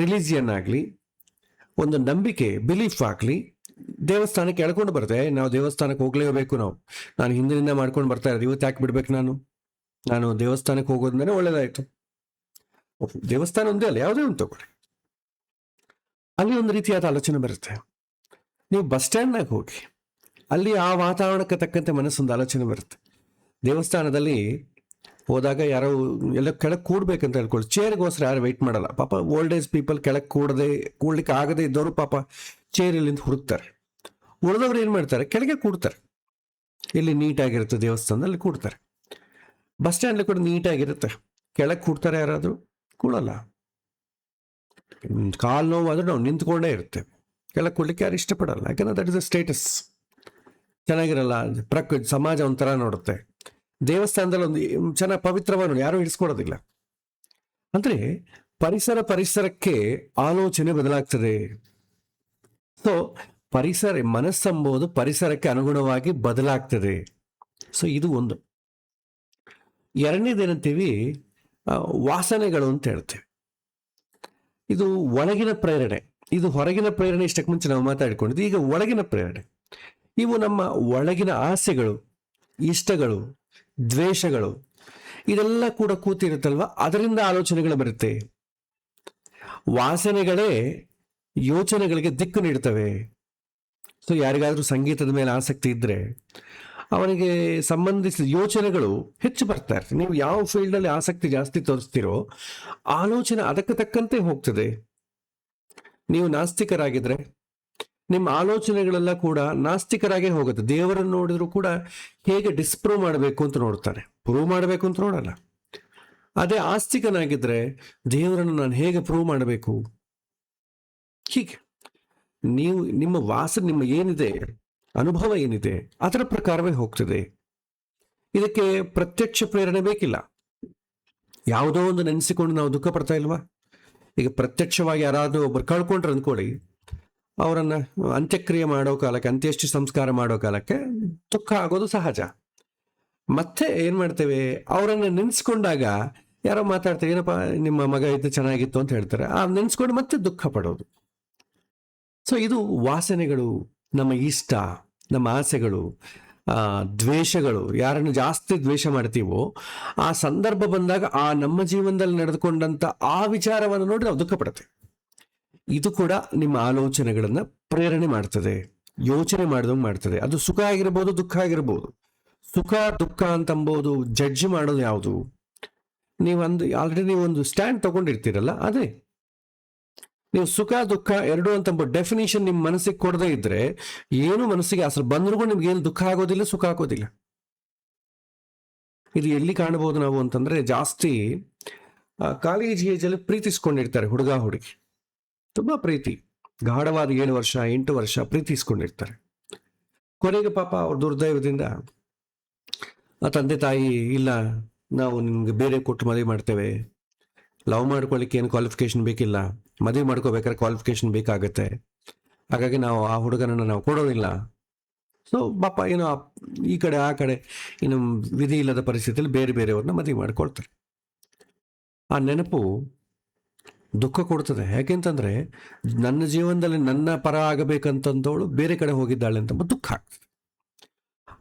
ರಿಲಿಜಿಯನ್ ಆಗಲಿ, ಒಂದು ನಂಬಿಕೆ, ಬಿಲೀಫ್ ಆಗಲಿ, ದೇವಸ್ಥಾನಕ್ಕೆ ಎಳ್ಕೊಂಡು ಬರುತ್ತೆ. ನಾವು ದೇವಸ್ಥಾನಕ್ಕೆ ಹೋಗ್ಲೇಬೇಕು. ನಾನು ಹಿಂದಿನಿಂದ ಮಾಡ್ಕೊಂಡು ಬರ್ತಾ ಇರೋದು, ಇವತ್ತು ಯಾಕೆ ಬಿಡ್ಬೇಕು? ನಾನು ದೇವಸ್ಥಾನಕ್ಕೆ ಹೋಗೋದ್ಮೇಲೆ ಒಳ್ಳೇದಾಯ್ತು. ದೇವಸ್ಥಾನ ಒಂದೇ ಅಲ್ಲ, ಯಾವುದೇ ಒಂದು ತಗೊಳ್ಳಿ, ಅಲ್ಲಿ ಒಂದು ರೀತಿಯಾದ ಆಲೋಚನೆ ಬರುತ್ತೆ. ನೀವು ಬಸ್ ಸ್ಟ್ಯಾಂಡ್ನಾಗ ಹೋಗಿ, ಅಲ್ಲಿ ಆ ವಾತಾವರಣಕ್ಕೆ ತಕ್ಕಂತೆ ಮನಸ್ಸೊಂದು ಆಲೋಚನೆ ಬರುತ್ತೆ. ದೇವಸ್ಥಾನದಲ್ಲಿ ಹೋದಾಗ ಯಾರೋ ಎಲ್ಲ ಕೆಳಗೆ ಕೂಡ್ಬೇಕಂತ ಹೇಳ್ಕೊಳ್ಳಿ, ಚೇರ್ಗೋಸ್ಕರ ಯಾರು ವೆಯ್ಟ್ ಮಾಡಲ್ಲ. ಪಾಪ ಓಲ್ಡ್ ಏಜ್ ಪೀಪಲ್ ಕೆಳಗೆ ಕೂಡ್ಲಿಕ್ಕೆ ಆಗದೆ ಇದ್ದವರು ಪಾಪ ಚೇರಲ್ಲಿಂದ ಹುಡುಕ್ತಾರೆ. ಉಳಿದವ್ರು ಏನು ಮಾಡ್ತಾರೆ, ಕೆಳಗೆ ಕೂಡ್ತಾರೆ. ಇಲ್ಲಿ ನೀಟಾಗಿರುತ್ತೆ ದೇವಸ್ಥಾನದಲ್ಲಿ ಕೂಡ್ತಾರೆ. ಬಸ್ ಸ್ಟ್ಯಾಂಡ್ಲಿ ಕೂಡ ನೀಟಾಗಿರುತ್ತೆ, ಕೆಳಗೆ ಕೂಡ್ತಾರೆ ಯಾರಾದರೂ? ಕೂಡಲ್ಲ. ಕಾಲು ನೋವಾದರೂ ನಾವು ನಿಂತ್ಕೊಂಡೇ ಇರ್ತೇವೆ, ಕೆಳಗೆ ಕೂಡ್ಲಿಕ್ಕೆ ಯಾರು ಇಷ್ಟಪಡಲ್ಲ. ಯಾಕಂದ್ರೆ ದಟ್ ಇಸ್ ಅ ಸ್ಟೇಟಸ್, ಚೆನ್ನಾಗಿರಲ್ಲ. ಪ್ರಕೃತಿ ಸಮಾಜ ಒಂಥರ ನೋಡುತ್ತೆ. ದೇವಸ್ಥಾನದಲ್ಲಿ ಒಂದು ಚೆನ್ನಾಗಿ ಪವಿತ್ರವನ್ನು ಯಾರೂ ಇಡಿಸ್ಕೊಡೋದಿಲ್ಲ. ಅಂದರೆ ಪರಿಸರಕ್ಕೆ ಆಲೋಚನೆ ಬದಲಾಗ್ತದೆ. ಸೊ ಮನಸ್ಸೆಂಬುದು ಪರಿಸರಕ್ಕೆ ಅನುಗುಣವಾಗಿ ಬದಲಾಗ್ತದೆ. ಸೊ ಇದು ಒಂದು. ಎರಡನೇದೇನಂತೀವಿ, ವಾಸನೆಗಳು ಅಂತ ಹೇಳ್ತೇವೆ. ಇದು ಒಳಗಿನ ಪ್ರೇರಣೆ, ಇದು ಹೊರಗಿನ ಪ್ರೇರಣೆ. ಇಷ್ಟಕ್ಕೆ ಮುಂಚೆ ನಾವು ಮಾತಾಡಿಕೊಂಡಿದ್ದು. ಈಗ ಒಳಗಿನ ಪ್ರೇರಣೆ. ಇವು ನಮ್ಮ ಒಳಗಿನ ಆಸೆಗಳು, ಇಷ್ಟಗಳು, ದ್ವೇಷಗಳು, ಇದೆಲ್ಲ ಕೂಡ ಕೂತಿರುತ್ತಲ್ವ, ಅದರಿಂದ ಆಲೋಚನೆಗಳು ಬರುತ್ತೆ. ವಾಸನೆಗಳೇ ಯೋಚನೆಗಳಿಗೆ ದಿಕ್ಕು ನೀಡ್ತವೆ. ಸೊ ಯಾರಿಗಾದ್ರೂ ಸಂಗೀತದ ಮೇಲೆ ಆಸಕ್ತಿ ಇದ್ರೆ ಅವನಿಗೆ ಸಂಬಂಧಿಸಿದ ಯೋಚನೆಗಳು ಹೆಚ್ಚು ಬರ್ತಾ ಇರ್ತದೆ. ನೀವು ಯಾವ ಫೀಲ್ಡಲ್ಲಿ ಆಸಕ್ತಿ ಜಾಸ್ತಿ ತೋರಿಸ್ತೀರೋ ಆಲೋಚನೆ ಅದಕ್ಕೆ ತಕ್ಕಂತೆ ಹೋಗ್ತದೆ. ನೀವು ನಾಸ್ತಿಕರಾಗಿದ್ರೆ ನಿಮ್ಮ ಆಲೋಚನೆಗಳೆಲ್ಲ ಕೂಡ ನಾಸ್ತಿಕರಾಗೇ ಹೋಗುತ್ತೆ. ದೇವರನ್ನು ನೋಡಿದ್ರು ಕೂಡ ಹೇಗೆ ಡಿಸ್ಪ್ರೂವ್ ಮಾಡಬೇಕು ಅಂತ ನೋಡ್ತಾನೆ, ಪ್ರೂವ್ ಮಾಡಬೇಕು ಅಂತ ನೋಡಲ್ಲ. ಅದೇ ಆಸ್ತಿಕನಾಗಿದ್ರೆ ದೇವರನ್ನು ನಾನು ಹೇಗೆ ಪ್ರೂವ್ ಮಾಡಬೇಕು, ಹೀಗೆ ನೀವು ನಿಮ್ಮ ಏನಿದೆ, ಅನುಭವ ಏನಿದೆ, ಅದರ ಪ್ರಕಾರವೇ ಹೋಗ್ತದೆ. ಇದಕ್ಕೆ ಪ್ರತ್ಯಕ್ಷ ಪ್ರೇರಣೆ ಬೇಕಿಲ್ಲ. ಯಾವುದೋ ಒಂದು ನೆನೆಸಿಕೊಂಡು ನಾವು ದುಃಖ ಪಡ್ತಾ ಇಲ್ವಾ? ಈಗ ಪ್ರತ್ಯಕ್ಷವಾಗಿ ಯಾರಾದರೂ ಒಬ್ಬರು ಕಳ್ಕೊಂಡ್ರೆ ಅಂದ್ಕೊಳ್ಳಿ, ಅವರನ್ನು ಅಂತ್ಯಕ್ರಿಯೆ ಮಾಡೋ ಕಾಲಕ್ಕೆ, ಅಂತ್ಯೇಷ್ಟಿ ಸಂಸ್ಕಾರ ಮಾಡೋ ಕಾಲಕ್ಕೆ ದುಃಖ ಆಗೋದು ಸಹಜ. ಮತ್ತೆ ಏನು ಮಾಡ್ತೇವೆ, ಅವರನ್ನು ನೆನೆಸ್ಕೊಂಡಾಗ ಯಾರೋ ಮಾತಾಡ್ತಾರೆ, ಏನಪ್ಪ ನಿಮ್ಮ ಮಗ ಇದ್ದು ಚೆನ್ನಾಗಿತ್ತು ಅಂತ ಹೇಳ್ತಾರೆ, ಆ ನೆನೆಸ್ಕೊಂಡು ಮತ್ತೆ ದುಃಖ ಪಡೋದು. ಸೊ ಇದು ವಾಸನೆಗಳು, ನಮ್ಮ ಇಷ್ಟ, ನಮ್ಮ ಆಸೆಗಳು, ದ್ವೇಷಗಳು. ಯಾರನ್ನು ಜಾಸ್ತಿ ದ್ವೇಷ ಮಾಡ್ತೀವೋ ಆ ಸಂದರ್ಭ ಬಂದಾಗ ಆ ನಮ್ಮ ಜೀವನದಲ್ಲಿ ನಡೆದುಕೊಂಡಂಥ ಆ ವಿಚಾರವನ್ನು ನೋಡಿ ನಾವು ದುಃಖ ಪಡ್ತೇವೆ. ಇದು ಕೂಡ ನಿಮ್ಮ ಆಲೋಚನೆಗಳನ್ನು ಪ್ರೇರಣೆ ಮಾಡ್ತದೆ, ಯೋಚನೆ ಮಾಡಿದಂಗೆ ಮಾಡ್ತದೆ. ಅದು ಸುಖ ಆಗಿರ್ಬೋದು, ದುಃಖ ಆಗಿರ್ಬೋದು. ಸುಖ ದುಃಖ ಅಂತಂಬೋದು ಜಡ್ಜ್ ಮಾಡೋದು ಯಾವುದು? ಆಲ್ರೆಡಿ ನೀವೊಂದು ಸ್ಟ್ಯಾಂಡ್ ತಗೊಂಡಿರ್ತೀರಲ್ಲ, ಅದೇ ನೀವು ಸುಖ ದುಃಖ ಎರಡು ಅಂತ ಡೆಫಿನೇಷನ್ ನಿಮ್ಮ ಮನಸ್ಸಿಗೆ ಕೊಡದೇ ಇದ್ರೆ, ಏನು ಮನಸ್ಸಿಗೆ ಅಸಲು ಬಂದ್ರೂ ನಿಮ್ಗೆ ಏನು ದುಃಖ ಆಗೋದಿಲ್ಲ, ಸುಖ ಆಗೋದಿಲ್ಲ. ಇದು ಎಲ್ಲಿ ಕಾಣಬಹುದು ನಾವು ಅಂತಂದ್ರೆ, ಜಾಸ್ತಿ ಕಾಲೇಜ್ ಏಜಲ್ಲಿ ಪ್ರೀತಿಸ್ಕೊಂಡಿರ್ತಾರೆ ಹುಡುಗ ಹುಡುಗಿ, ತುಂಬಾ ಪ್ರೀತಿ, ಗಾಢವಾದ 7 ವರ್ಷ 8 ವರ್ಷ ಪ್ರೀತಿಸ್ಕೊಂಡಿರ್ತಾರೆ. ಕೊನೆಗೆ ಪಾಪ ಅವ್ರ ದುರ್ದೈವದಿಂದ ತಂದೆ ತಾಯಿ, ಇಲ್ಲ ನಾವು ನಿಮ್ಗೆ ಬೇರೆ ಕೊಟ್ಟು ಮದುವೆ ಮಾಡ್ತೇವೆ, ಲವ್ ಮಾಡ್ಕೊಳ್ಳಿಕ್ಕೆ ಏನು ಕ್ವಾಲಿಫಿಕೇಶನ್ ಬೇಕಿಲ್ಲ, ಮದುವೆ ಮಾಡ್ಕೋಬೇಕಾದ್ರೆ ಕ್ವಾಲಿಫಿಕೇಶನ್ ಬೇಕಾಗತ್ತೆ, ಹಾಗಾಗಿ ನಾವು ಆ ಹುಡುಗನನ್ನು ನಾವು ಕೊಡೋದಿಲ್ಲ. ಸೊ ಪಾಪ ಏನೋ ಈ ಕಡೆ ಆ ಕಡೆ ಇನ್ನು ವಿಧಿ ಇಲ್ಲದ ಪರಿಸ್ಥಿತಿಯಲ್ಲಿ ಬೇರೆ ಬೇರೆಯವ್ರನ್ನ ಮದುವೆ ಮಾಡ್ಕೊಳ್ತಾರೆ. ಆ ನೆನಪು ದುಃಖ ಕೊಡ್ತದೆ. ಯಾಕೆಂತಂದ್ರೆ ನನ್ನ ಜೀವನದಲ್ಲಿ ನನ್ನ ಪರ ಆಗಬೇಕಂತಂದವಳು ಬೇರೆ ಕಡೆ ಹೋಗಿದ್ದಾಳೆ ಅಂತ ದುಃಖ ಆಗ್ತದೆ.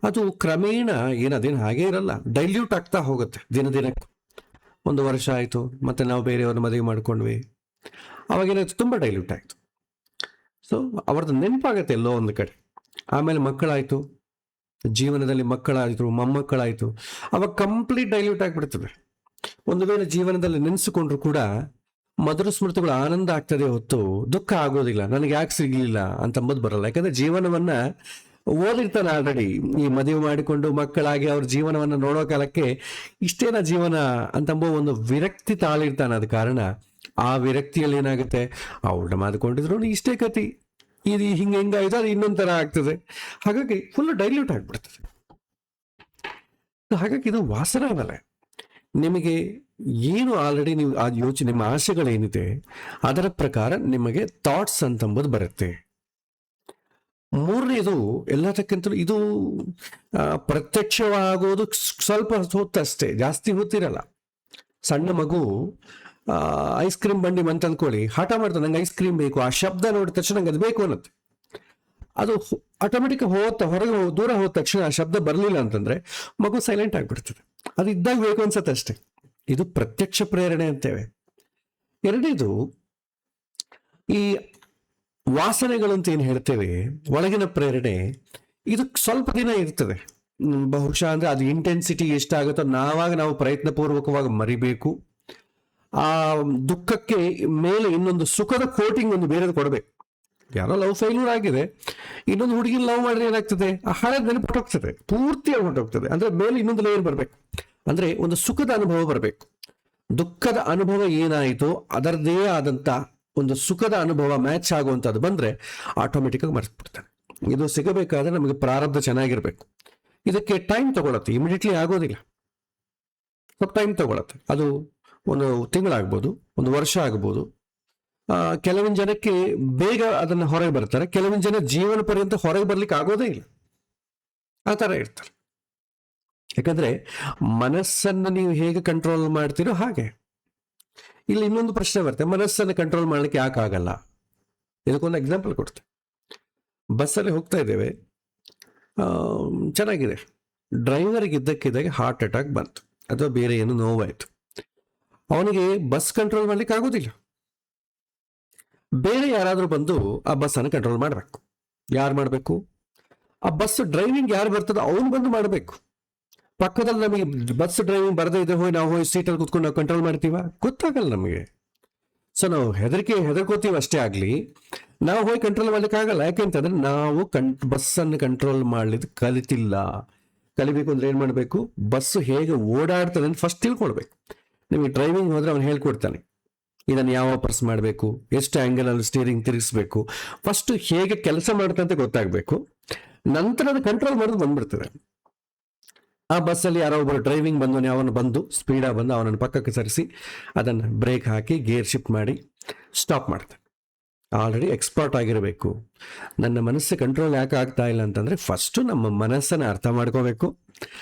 ಅದು ಕ್ರಮೇಣ ಅದೇನು ಹಾಗೇ ಇರಲ್ಲ, ಡೈಲ್ಯೂಟ್ ಆಗ್ತಾ ಹೋಗುತ್ತೆ ದಿನ ದಿನಕ್ಕೂ. 1 ವರ್ಷ ಆಯಿತು, ಮತ್ತೆ ನಾವು ಬೇರೆಯವ್ರನ್ನ ಮದುವೆ ಮಾಡ್ಕೊಂಡ್ವಿ, ಅವಾಗೇನಾಯ್ತು, ತುಂಬ ಡೈಲ್ಯೂಟ್ ಆಯಿತು. ಸೊ ಅವ್ರದ್ದು ನೆನಪಾಗತ್ತೆ ಎಲ್ಲೋ ಒಂದು ಕಡೆ. ಆಮೇಲೆ ಮಕ್ಕಳಾಯಿತು, ಜೀವನದಲ್ಲಿ ಮಕ್ಕಳಾಯಿತು, ಮೊಮ್ಮಕ್ಕಳಾಯಿತು, ಅವಾಗ ಕಂಪ್ಲೀಟ್ ಡೈಲ್ಯೂಟ್ ಆಗಿಬಿಡ್ತದೆ. ಒಂದು ವೇಳೆ ಜೀವನದಲ್ಲಿ ನೆನೆಸಿಕೊಂಡ್ರು ಕೂಡ ಮಧುರ ಸ್ಮೃತಿಗಳು ಆನಂದ ಆಗ್ತದೆ ಹೊತ್ತು ದುಃಖ ಆಗೋದಿಲ್ಲ. ನನಗೆ ಯಾಕೆ ಸಿಗ್ಲಿಲ್ಲ ಅಂತಂಬುದು ಬರಲ್ಲ. ಯಾಕಂದ್ರೆ ಜೀವನವನ್ನ ಓದಿರ್ತಾನೆ ಆಲ್ರೆಡಿ. ಈ ಮದುವೆ ಮಾಡಿಕೊಂಡು ಮಕ್ಕಳಾಗಿ ಅವ್ರ ಜೀವನವನ್ನು ನೋಡೋ ಕಾಲಕ್ಕೆ ಇಷ್ಟೇನ ಜೀವನ ಅಂತಂಬೋ ಒಂದು ವಿರಕ್ತಿ ತಾಳಿರ್ತಾನೆ. ಅದ ಕಾರಣ ಆ ವಿರಕ್ತಿಯಲ್ಲಿ ಏನಾಗುತ್ತೆ, ಅವ್ರನ್ನ ಮಾದ್ಕೊಂಡಿದ್ರು ಇಷ್ಟೇ ಕತಿ, ಇದು ಹಿಂಗಾಯ್ತು, ಅದು ಇನ್ನೊಂದ್ ತರ ಆಗ್ತದೆ. ಹಾಗಾಗಿ ಫುಲ್ ಡೈಲ್ಯೂಟ್ ಆಗ್ಬಿಡ್ತದೆ. ಹಾಗಾಗಿ ಇದು ವಾಸನ ಮೇಲೆ ನಿಮಗೆ ಏನು ಆಲ್ರೆಡಿ ನೀವು ಆ ಯೋಚನೆ, ನಿಮ್ಮ ಆಸೆಗಳೇನಿದೆ ಅದರ ಪ್ರಕಾರ ನಿಮಗೆ ಥಾಟ್ಸ್ ಅಂತಂಬುದು ಬರುತ್ತೆ. ಮೂರನೇದು ಎಲ್ಲದಕ್ಕಿಂತಲೂ ಇದು ಪ್ರತ್ಯಕ್ಷವಾಗೋದು ಸ್ವಲ್ಪ ಹೊತ್ತಷ್ಟೇ, ಜಾಸ್ತಿ ಹೊತ್ತಿರಲ್ಲ. ಸಣ್ಣ ಮಗು ಐಸ್ ಕ್ರೀಮ್ ಬಂಡಿ ಅಂತ ಅಂದ್ಕೊಳ್ಳಿ, ಹಠ ಮಾಡ್ತದೆ, ನಂಗೆ ಐಸ್ ಕ್ರೀಮ್ ಬೇಕು. ಆ ಶಬ್ದ ನೋಡಿದ ತಕ್ಷಣ ನಂಗೆ ಅದು ಬೇಕು ಅನ್ನತ್ತೆ. ಅದು ಆಟೋಮೆಟಿಕ್ ಹೊರಗೆ ದೂರ ಹೋದ ತಕ್ಷಣ ಆ ಶಬ್ದ ಬರಲಿಲ್ಲ ಅಂತಂದ್ರೆ ಮಗು ಸೈಲೆಂಟ್ ಆಗಿಬಿಡ್ತದೆ. ಅದು ಇದ್ದಾಗ ಬೇಕು ಅನ್ಸತ್ತೆ ಅಷ್ಟೇ. ಇದು ಪ್ರತ್ಯಕ್ಷ ಪ್ರೇರಣೆ ಅಂತೇವೆ. ಎರಡನೇದು ಈ ವಾಸನೆಗಳು ಅಂತ ಏನು ಹೇಳ್ತೇವೆ, ಒಳಗಿನ ಪ್ರೇರಣೆ, ಇದು ಸ್ವಲ್ಪ ದಿನ ಇರ್ತದೆ. ಬಹುಶಃ ಅಂದ್ರೆ ಅದು ಇಂಟೆನ್ಸಿಟಿ ಎಷ್ಟಾಗುತ್ತೋ ನಾವು ಪ್ರಯತ್ನ ಪೂರ್ವಕವಾಗಿ ಮರಿಬೇಕು. ಆ ದುಃಖಕ್ಕೆ ಮೇಲೆ ಇನ್ನೊಂದು ಸುಖದ ಕೋಟಿಂಗ್ ಒಂದು ಬೇರೆದು ಕೊಡಬೇಕು. ಯಾರೋ ಲವ್ ಫೇಲ್ಯೂರ್ ಆಗಿದೆ, ಇನ್ನೊಂದು ಹುಡುಗಿನ ಲವ್ ಮಾಡಿದ್ರೆ ಏನಾಗ್ತದೆ, ಆ ಹಳೇದು ನೆನಪಟ್ಟು ಹೋಗ್ತದೆ, ಪೂರ್ತಿಯಾಗಿ ಹೊಂಟೋಗ್ತದೆ. ಅಂದ್ರೆ ಮೇಲೆ ಇನ್ನೊಂದು ಲೇಯರ್ ಬರಬೇಕು, ಅಂದ್ರೆ ಒಂದು ಸುಖದ ಅನುಭವ ಬರಬೇಕು. ದುಃಖದ ಅನುಭವ ಏನಾಯಿತು ಅದರದೇ ಆದಂತ ಒಂದು ಸುಖದ ಅನುಭವ ಮ್ಯಾಚ್ ಆಗುವಂಥದ್ದು ಬಂದ್ರೆ ಆಟೋಮೆಟಿಕ್ ಆಗಿ ಮರೆಸ್ಬಿಡ್ತಾನೆ. ಇದು ಸಿಗಬೇಕಾದ್ರೆ ನಮಗೆ ಪ್ರಾರಬ್ಧ ಚೆನ್ನಾಗಿರ್ಬೇಕು. ಇದಕ್ಕೆ ಟೈಮ್ ತಗೊಳತ್ತೆ, ಇಮಿಡಿಯೇಟ್ಲಿ ಆಗೋದಿಲ್ಲ, ಸ್ವಲ್ಪ ಟೈಮ್ ತಗೊಳತ್ತೆ. ಅದು 1 ತಿಂಗಳಾಗ್ಬೋದು, 1 ವರ್ಷ ಆಗ್ಬೋದು. ಕೆಲವಿನ ಜನಕ್ಕೆ ಬೇಗ ಅದನ್ನ ಹೊರಗೆ ಬರ್ತಾರೆ, ಕೆಲವಿನ ಜನ ಜೀವನ ಪರ್ಯಂತ ಹೊರಗೆ ಬರ್ಲಿಕ್ಕೆ ಆಗೋದೇ ಇಲ್ಲ, ಆ ಥರ ಇರ್ತಾರೆ. ಯಾಕಂದ್ರೆ ಮನಸ್ಸನ್ನು ನೀವು ಹೇಗೆ ಕಂಟ್ರೋಲ್ ಮಾಡ್ತೀರೋ ಹಾಗೆ. ಇಲ್ಲಿ ಇನ್ನೊಂದು ಪ್ರಶ್ನೆ ಬರುತ್ತೆ, ಮನಸ್ಸನ್ನು ಕಂಟ್ರೋಲ್ ಮಾಡ್ಲಿಕ್ಕೆ ಯಾಕೆ ಆಗಲ್ಲ? ಇದಕ್ಕೊಂದು ಎಕ್ಸಾಂಪಲ್ ಕೊಡ್ತೇನೆ. ಬಸ್ಸಲ್ಲಿ ಹೋಗ್ತಾ ಇದ್ದೇವೆ, ಚೆನ್ನಾಗಿದೆ, ಡ್ರೈವರ್ಗೆ ಇದ್ದಕ್ಕಿದ್ದಾಗೆ ಹಾರ್ಟ್ ಅಟ್ಯಾಕ್ ಬಂತು ಅಥವಾ ಬೇರೆ ಏನು ನೋವಾಯಿತು. ಅವನಿಗೆ ಬಸ್ ಕಂಟ್ರೋಲ್ ಮಾಡ್ಲಿಕ್ಕೆ ಆಗೋದಿಲ್ಲ. ಬೇರೆ ಯಾರಾದ್ರೂ ಬಂದು ಆ ಬಸ್ಸನ್ನು ಕಂಟ್ರೋಲ್ ಮಾಡಬೇಕು. ಯಾರು ಮಾಡಬೇಕು? ಆ ಬಸ್ ಡ್ರೈವಿಂಗ್ ಯಾರು ಬರ್ತದೋ ಅವನು ಬಂದು ಮಾಡಬೇಕು. ಪಕ್ಕದಲ್ಲಿ ನಮಗೆ ಬಸ್ ಡ್ರೈವಿಂಗ್ ಬರದೇ ಇದ್ರೆ ನಾವು ಹೋಗಿ ಸೀಟಲ್ಲಿ ಕುತ್ಕೊಂಡು ನಾವು ಕಂಟ್ರೋಲ್ ಮಾಡ್ತೀವ? ಗೊತ್ತಾಗಲ್ಲ ನಮಗೆ. ಸೊ ನಾವು ಹೆದರ್ಕೋತೀವಿ ಅಷ್ಟೇ ಆಗ್ಲಿ, ನಾವು ಹೋಗಿ ಕಂಟ್ರೋಲ್ ಮಾಡ್ಲಿಕ್ಕೆ ಆಗಲ್ಲ. ಯಾಕೆಂತಂದ್ರೆ ನಾವು ಬಸ್ಸನ್ನು ಕಂಟ್ರೋಲ್ ಮಾಡ್ಲಿಕ್ಕೆ ಕಲಿತಿಲ್ಲ. ಕಲಿಬೇಕು ಅಂದ್ರೆ ಏನ್ ಮಾಡ್ಬೇಕು? ಬಸ್ ಹೇಗೆ ಓಡಾಡ್ತದೆ ಅಂತ ಫಸ್ಟ್ ತಿಳ್ಕೊಳ್ಬೇಕು. ನಿಮಗೆ ಡ್ರೈವಿಂಗ್ ಹೋದ್ರೆ ಅವ್ನು ಹೇಳ್ಕೊಡ್ತಾನೆ, ಇದನ್ನು ಯಾವ ಪರ್ಸ್ ಮಾಡಬೇಕು, ಎಷ್ಟು ಆಂಗಲ್ ಅಲ್ಲಿ ಸ್ಟೀರಿಂಗ್ ತಿರುಗಿಸ್ಬೇಕು, ಫಸ್ಟ್ ಹೇಗೆ ಕೆಲಸ ಮಾಡುತ್ತೆ ಅಂತ ಗೊತ್ತಾಗಬೇಕು. ನಂತರ ಅದು ಕಂಟ್ರೋಲ್ ಮಾಡೋದು ಬಂದ್ಬಿಡ್ತದೆ. ಆ ಬಸ್ಸಲ್ಲಿ ಯಾರೋ ಒಬ್ಬರು ಡ್ರೈವಿಂಗ್ ಬಂದವನೇ, ಅವನು ಬಂದು ಸ್ಪೀಡಾಗಿ ಬಂದು ಅವನನ್ನು ಪಕ್ಕಕ್ಕೆ ಸರಿಸಿ ಅದನ್ನು ಬ್ರೇಕ್ ಹಾಕಿ ಗೇರ್ ಶಿಫ್ಟ್ ಮಾಡಿ ಸ್ಟಾಪ್ ಮಾಡ್ತಾನೆ. ಆಲ್ರೆಡಿ ಎಕ್ಸ್ಪರ್ಟ್ ಆಗಿರಬೇಕು. ನನ್ನ ಮನಸ್ಸು ಕಂಟ್ರೋಲ್ ಯಾಕೆ ಆಗ್ತಾ ಇಲ್ಲ ಅಂತಂದರೆ, ಫಸ್ಟು ನಮ್ಮ ಮನಸ್ಸನ್ನು ಅರ್ಥ ಮಾಡ್ಕೋಬೇಕು.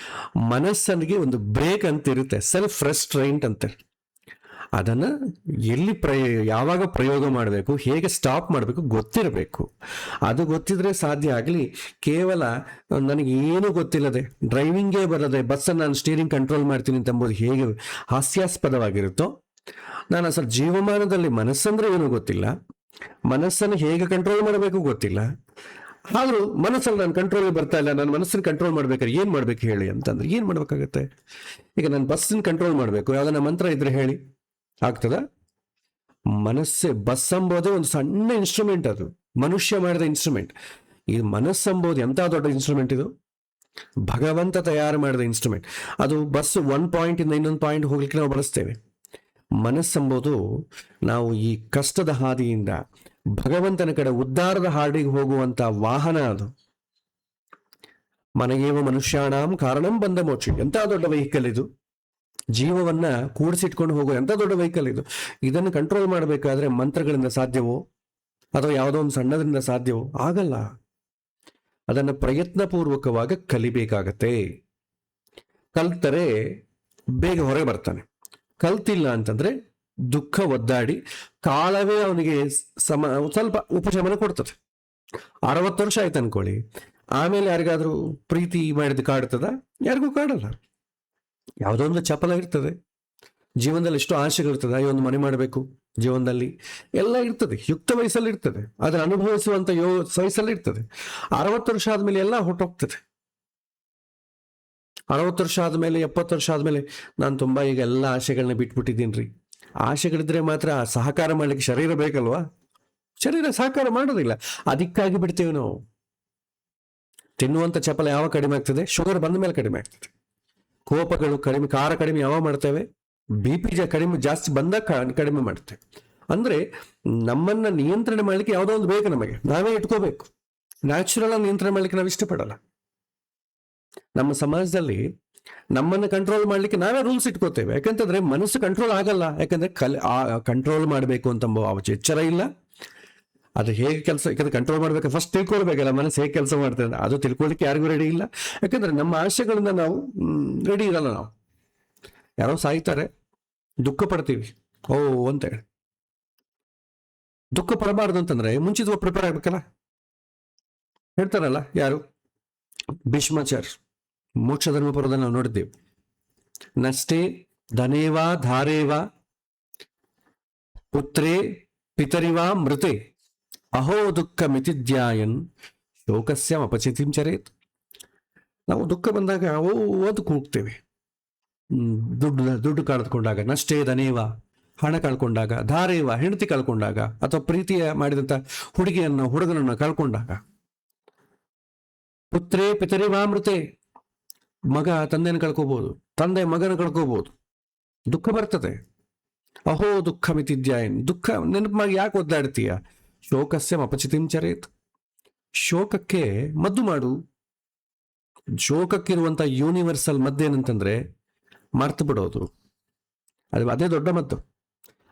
ಮನಸ್ಸನಿಗೆ ಒಂದು ಬ್ರೇಕ್ ಅಂತ ಇರುತ್ತೆ, ಸೆಲ್ಫ್ ರೆಸ್ಟ್ರೈಂಟ್ ಅಂತ. ಅದನ್ನು ಎಲ್ಲಿ ಯಾವಾಗ ಪ್ರಯೋಗ ಮಾಡಬೇಕು, ಹೇಗೆ ಸ್ಟಾಪ್ ಮಾಡಬೇಕು ಗೊತ್ತಿರಬೇಕು. ಅದು ಗೊತ್ತಿದ್ರೆ ಸಾಧ್ಯ ಆಗಲಿ. ಕೇವಲ ನನಗೆ ಏನೂ ಗೊತ್ತಿಲ್ಲದೆ, ಡ್ರೈವಿಂಗೇ ಬರದೆ ಬಸ್ಸನ್ನು ನಾನು ಸ್ಟೀರಿಂಗ್ ಕಂಟ್ರೋಲ್ ಮಾಡ್ತೀನಿ ಅಂತಂಬೋದು ಹೇಗೆ ಹಾಸ್ಯಾಸ್ಪದವಾಗಿರುತ್ತೋ, ನಾನು ಅಸಲು ಜೀವಮಾನದಲ್ಲಿ ಮನಸ್ಸಂದ್ರೆ ಏನೂ ಗೊತ್ತಿಲ್ಲ, ಮನಸ್ಸನ್ನು ಹೇಗೆ ಕಂಟ್ರೋಲ್ ಮಾಡಬೇಕು ಗೊತ್ತಿಲ್ಲ, ಆದರೂ ಮನಸ್ಸಲ್ಲಿ ನಾನು ಕಂಟ್ರೋಲ್ ಬರ್ತಾ ಇಲ್ಲ. ನಾನು ಮನಸ್ಸನ್ನು ಕಂಟ್ರೋಲ್ ಮಾಡ್ಬೇಕಾದ್ರೆ ಏನು ಮಾಡ್ಬೇಕು ಹೇಳಿ ಅಂತಂದ್ರೆ ಏನು ಮಾಡ್ಬೇಕಾಗತ್ತೆ? ಈಗ ನಾನು ಬಸ್ಸನ್ನು ಕಂಟ್ರೋಲ್ ಮಾಡಬೇಕು, ಯಾವುದನ್ನ ಮಂತ್ರ ಇದ್ರೆ ಹೇಳಿ, ಆಗ್ತದ? ಬಸ್ ಎಂಬುದೇ ಒಂದು ಸಣ್ಣ ಇನ್ಸ್ಟ್ರೂಮೆಂಟ್, ಅದು ಮನುಷ್ಯ ಮಾಡಿದ ಇನ್ಸ್ಟ್ರೂಮೆಂಟ್. ಈ ಮನಸ್ಸೆಂಬುದು ಎಂಥ ದೊಡ್ಡ ಇನ್ಸ್ಟ್ರೂಮೆಂಟ್ ಇದು, ಭಗವಂತ ತಯಾರು ಮಾಡಿದ ಇನ್ಸ್ಟ್ರೂಮೆಂಟ್. ಅದು ಬಸ್ ಒಂದು ಪಾಯಿಂಟಿಂದ ಇನ್ನೊಂದು ಪಾಯಿಂಟ್ ಹೋಗ್ಲಿಕ್ಕೆ ನಾವು ಬಳಸ್ತೇವೆ. ಮನಸ್ಸೆಂಬುದು ನಾವು ಈ ಕಷ್ಟದ ಹಾದಿಯಿಂದ ಭಗವಂತನ ಕಡೆ ಉದ್ಧಾರದ ಹಾಡಿಗೆ ಹೋಗುವಂತ ವಾಹನ. ಅದು ಮನಗೇವ ಮನುಷ್ಯಾಣಂ ಕಾರಣಂ ಬಂದ ಮೋಕ್ಷ. ಎಂಥ ದೊಡ್ಡ ವೆಹಿಕಲ್ ಇದು, ಜೀವವನ್ನ ಕೂಡಿಸಿಟ್ಕೊಂಡು ಹೋಗೋ ಎಂಥ ದೊಡ್ಡ ವೆಹಿಕಲ್ ಇದು. ಇದನ್ನು ಕಂಟ್ರೋಲ್ ಮಾಡಬೇಕಾದ್ರೆ ಮಂತ್ರಗಳಿಂದ ಸಾಧ್ಯವೋ ಅಥವಾ ಯಾವುದೋ ಒಂದು ಸಣ್ಣದ್ರಿಂದ ಸಾಧ್ಯವೋ? ಆಗಲ್ಲ. ಅದನ್ನು ಪ್ರಯತ್ನಪೂರ್ವಕವಾಗಿ ಕಲಿಬೇಕಾಗತ್ತೆ. ಕಲ್ತರೆ ಬೇಗ ಹೊರಗೆ ಬರ್ತಾನೆ. ಕಲ್ತಿಲ್ಲ ಅಂತಂದ್ರೆ ದುಃಖ ಒದ್ದಾಡಿ ಕಾಲವೇ ಅವನಿಗೆ ಸ್ವಲ್ಪ ಉಪಶಮನ ಕೊಡ್ತದೆ. 60 ವರ್ಷ ಆಯ್ತು ಅನ್ಕೊಳ್ಳಿ, ಆಮೇಲೆ ಯಾರಿಗಾದ್ರೂ ಪ್ರೀತಿ ಮಾಡಿದ ಕಾಡ್ತದ? ಯಾರಿಗೂ ಕಾಡಲ್ಲ. ಯಾವುದೋ ಒಂದು ಚಪಲ ಇರ್ತದೆ ಜೀವನದಲ್ಲಿ, ಎಷ್ಟೋ ಆಸೆಗಳಿರ್ತದೆ. ಅಯ್ಯೋ ಒಂದು ಮನೆ ಮಾಡಬೇಕು, ಜೀವನದಲ್ಲಿ ಎಲ್ಲ ಇರ್ತದೆ, ಯುಕ್ತ ವಯಸ್ಸಲ್ಲಿ ಇರ್ತದೆ, ಅದನ್ನು ಅನುಭವಿಸುವಂತ ವಯಸ್ಸಲ್ಲಿ ಇರ್ತದೆ. 60 ವರ್ಷ ಆದ್ಮೇಲೆ ಎಲ್ಲ ಹೊಟ್ಟೋಗ್ತದೆ. 60 ವರ್ಷ ಆದ್ಮೇಲೆ, 70 ವರ್ಷ ಆದ್ಮೇಲೆ ನಾನು ತುಂಬಾ ಈಗ ಎಲ್ಲ ಆಸೆಗಳನ್ನ ಬಿಟ್ಬಿಟ್ಟಿದ್ದೀನಿ ರೀ. ಆಸೆಗಳಿದ್ರೆ ಮಾತ್ರ ಸಹಕಾರ ಮಾಡ್ಲಿಕ್ಕೆ ಶರೀರ ಬೇಕಲ್ವಾ? ಶರೀರ ಸಹಕಾರ ಮಾಡೋದಿಲ್ಲ, ಅದಕ್ಕಾಗಿ ಬಿಡ್ತೇವೆ ನಾವು. ತಿನ್ನುವಂತ ಚಪಲ ಯಾವ ಕಡಿಮೆ ಆಗ್ತದೆ? ಶುಗರ್ ಬಂದ ಮೇಲೆ ಕಡಿಮೆ ಆಗ್ತದೆ. ಕೋಪಗಳು ಕಡಿಮೆ, ಖಾರ ಕಡಿಮೆ ಯಾವಾಗ ಮಾಡ್ತೇವೆ? BP ಕಡಿಮೆ ಜಾಸ್ತಿ ಬಂದಾಗ ಕಡಿಮೆ ಮಾಡ್ತೇವೆ. ಅಂದ್ರೆ ನಮ್ಮನ್ನ ನಿಯಂತ್ರಣ ಮಾಡ್ಲಿಕ್ಕೆ ಯಾವುದೋ ಒಂದು ಬೇಕು ನಮಗೆ, ನಾವೇ ಇಟ್ಕೋಬೇಕು. ನ್ಯಾಚುರಲ್ ಆಗಿ ನಿಯಂತ್ರಣ ಮಾಡ್ಲಿಕ್ಕೆ ನಾವು ಇಷ್ಟಪಡಲ್ಲ. ನಮ್ಮ ಸಮಾಜದಲ್ಲಿ ನಮ್ಮನ್ನು ಕಂಟ್ರೋಲ್ ಮಾಡ್ಲಿಕ್ಕೆ ನಾವೇ ರೂಲ್ಸ್ ಇಟ್ಕೋತೇವೆ. ಯಾಕಂತಂದ್ರೆ ಮನಸ್ಸು ಕಂಟ್ರೋಲ್ ಆಗಲ್ಲ. ಯಾಕಂದ್ರೆ ಕಂಟ್ರೋಲ್ ಮಾಡಬೇಕು ಅಂತ ಎಚ್ಚರ ಇಲ್ಲ. ಅದು ಹೇಗೆ ಕೆಲಸ, ಯಾಕಂದ್ರೆ ಕಂಟ್ರೋಲ್ ಮಾಡ್ಬೇಕು ಫಸ್ಟ್ ತಿಳ್ಕೊಳ್ಬೇಕಲ್ಲ ಮನಸ್ಸು ಹೇಗೆ ಕೆಲಸ ಮಾಡ್ತದೆ. ಅದು ತಿಳ್ಕೊಳ್ಲಿಕ್ಕೆ ಯಾರಿಗೂ ರೆಡಿ ಇಲ್ಲ. ಯಾಕಂದ್ರೆ ನಮ್ಮ ಆಶೆಗಳಿಂದ ನಾವು ರೆಡಿ ಇರಲ್ಲ. ನಾವು ಯಾರೋ ಸಾಯ್ತಾರೆ, ದುಃಖ ಪಡ್ತೀವಿ, ಓ ಅಂತೇಳಿ. ದುಃಖ ಪಡಬಾರ್ದು ಅಂತಂದ್ರೆ ಮುಂಚಿತವಾಗಿ ಪ್ರಿಪೇರ್ ಆಗ್ಬೇಕಲ್ಲ. ಹೇಳ್ತಾರಲ್ಲ ಯಾರು, ಭೀಷ್ಮಾಚಾರ್ಯ ಮೋಕ್ಷ ಧರ್ಮಪುರದಲ್ಲಿ ನಾವು ನೋಡಿದ್ದೇವೆ. ನಷ್ಟೇ ಧನೇವಾ ಧಾರೇವಾ ಪುತ್ರೇ ಪಿತರಿವಾ ಮೃತೆ ಅಹೋ ದುಃಖ ಮಿತಿದ್ಯಾಯನ್ ಶೋಕಸ್ಯ ಅಪಚಿತಿಂ ಚರೇತ್. ನಾವು ದುಃಖ ಬಂದಾಗ ಓದು ಕೂಗ್ತೇವೆ. ದುಡ್ಡು ಕಳೆದುಕೊಂಡಾಗ, ನಷ್ಟೇ ಧನೇವ ಹಣ ಕಳ್ಕೊಂಡಾಗ, ಧಾರೇವ ಹೆಂಡತಿ ಕಳ್ಕೊಂಡಾಗ, ಅಥವಾ ಪ್ರೀತಿಯ ಮಾಡಿದಂತ ಹುಡುಗನನ್ನು ಕಳ್ಕೊಂಡಾಗ, ಪುತ್ರೇ ಪಿತರಿವಾ ಮೃತೆ, ಮಗ ತಂದೆಯನ್ನು ಕಳ್ಕೋಬಹುದು, ತಂದೆ ಮಗನ ಕಳ್ಕೋಬಹುದು, ದುಃಖ ಬರ್ತದೆ. ಅಹೋ ದುಃಖ ಮಿತಿದ್ಯಾಯನ್, ದುಃಖ ನೆನಪು ಮಾಡಿ ಯಾಕೆ ಒದ್ದಾಡ್ತೀಯ? ಶೋಕಸ್ಯ ಅಪಚಿತಿಂ ಚರೇತ್, ಶೋಕಕ್ಕೆ ಮದ್ದು ಮಾಡು. ಶೋಕಕ್ಕಿರುವಂತ ಯೂನಿವರ್ಸಲ್ ಮದ್ದೇನಂತಂದ್ರೆ ಮರ್ತು ಬಿಡೋದು. ಅದೇ ದೊಡ್ಡ ಮದ್ದು.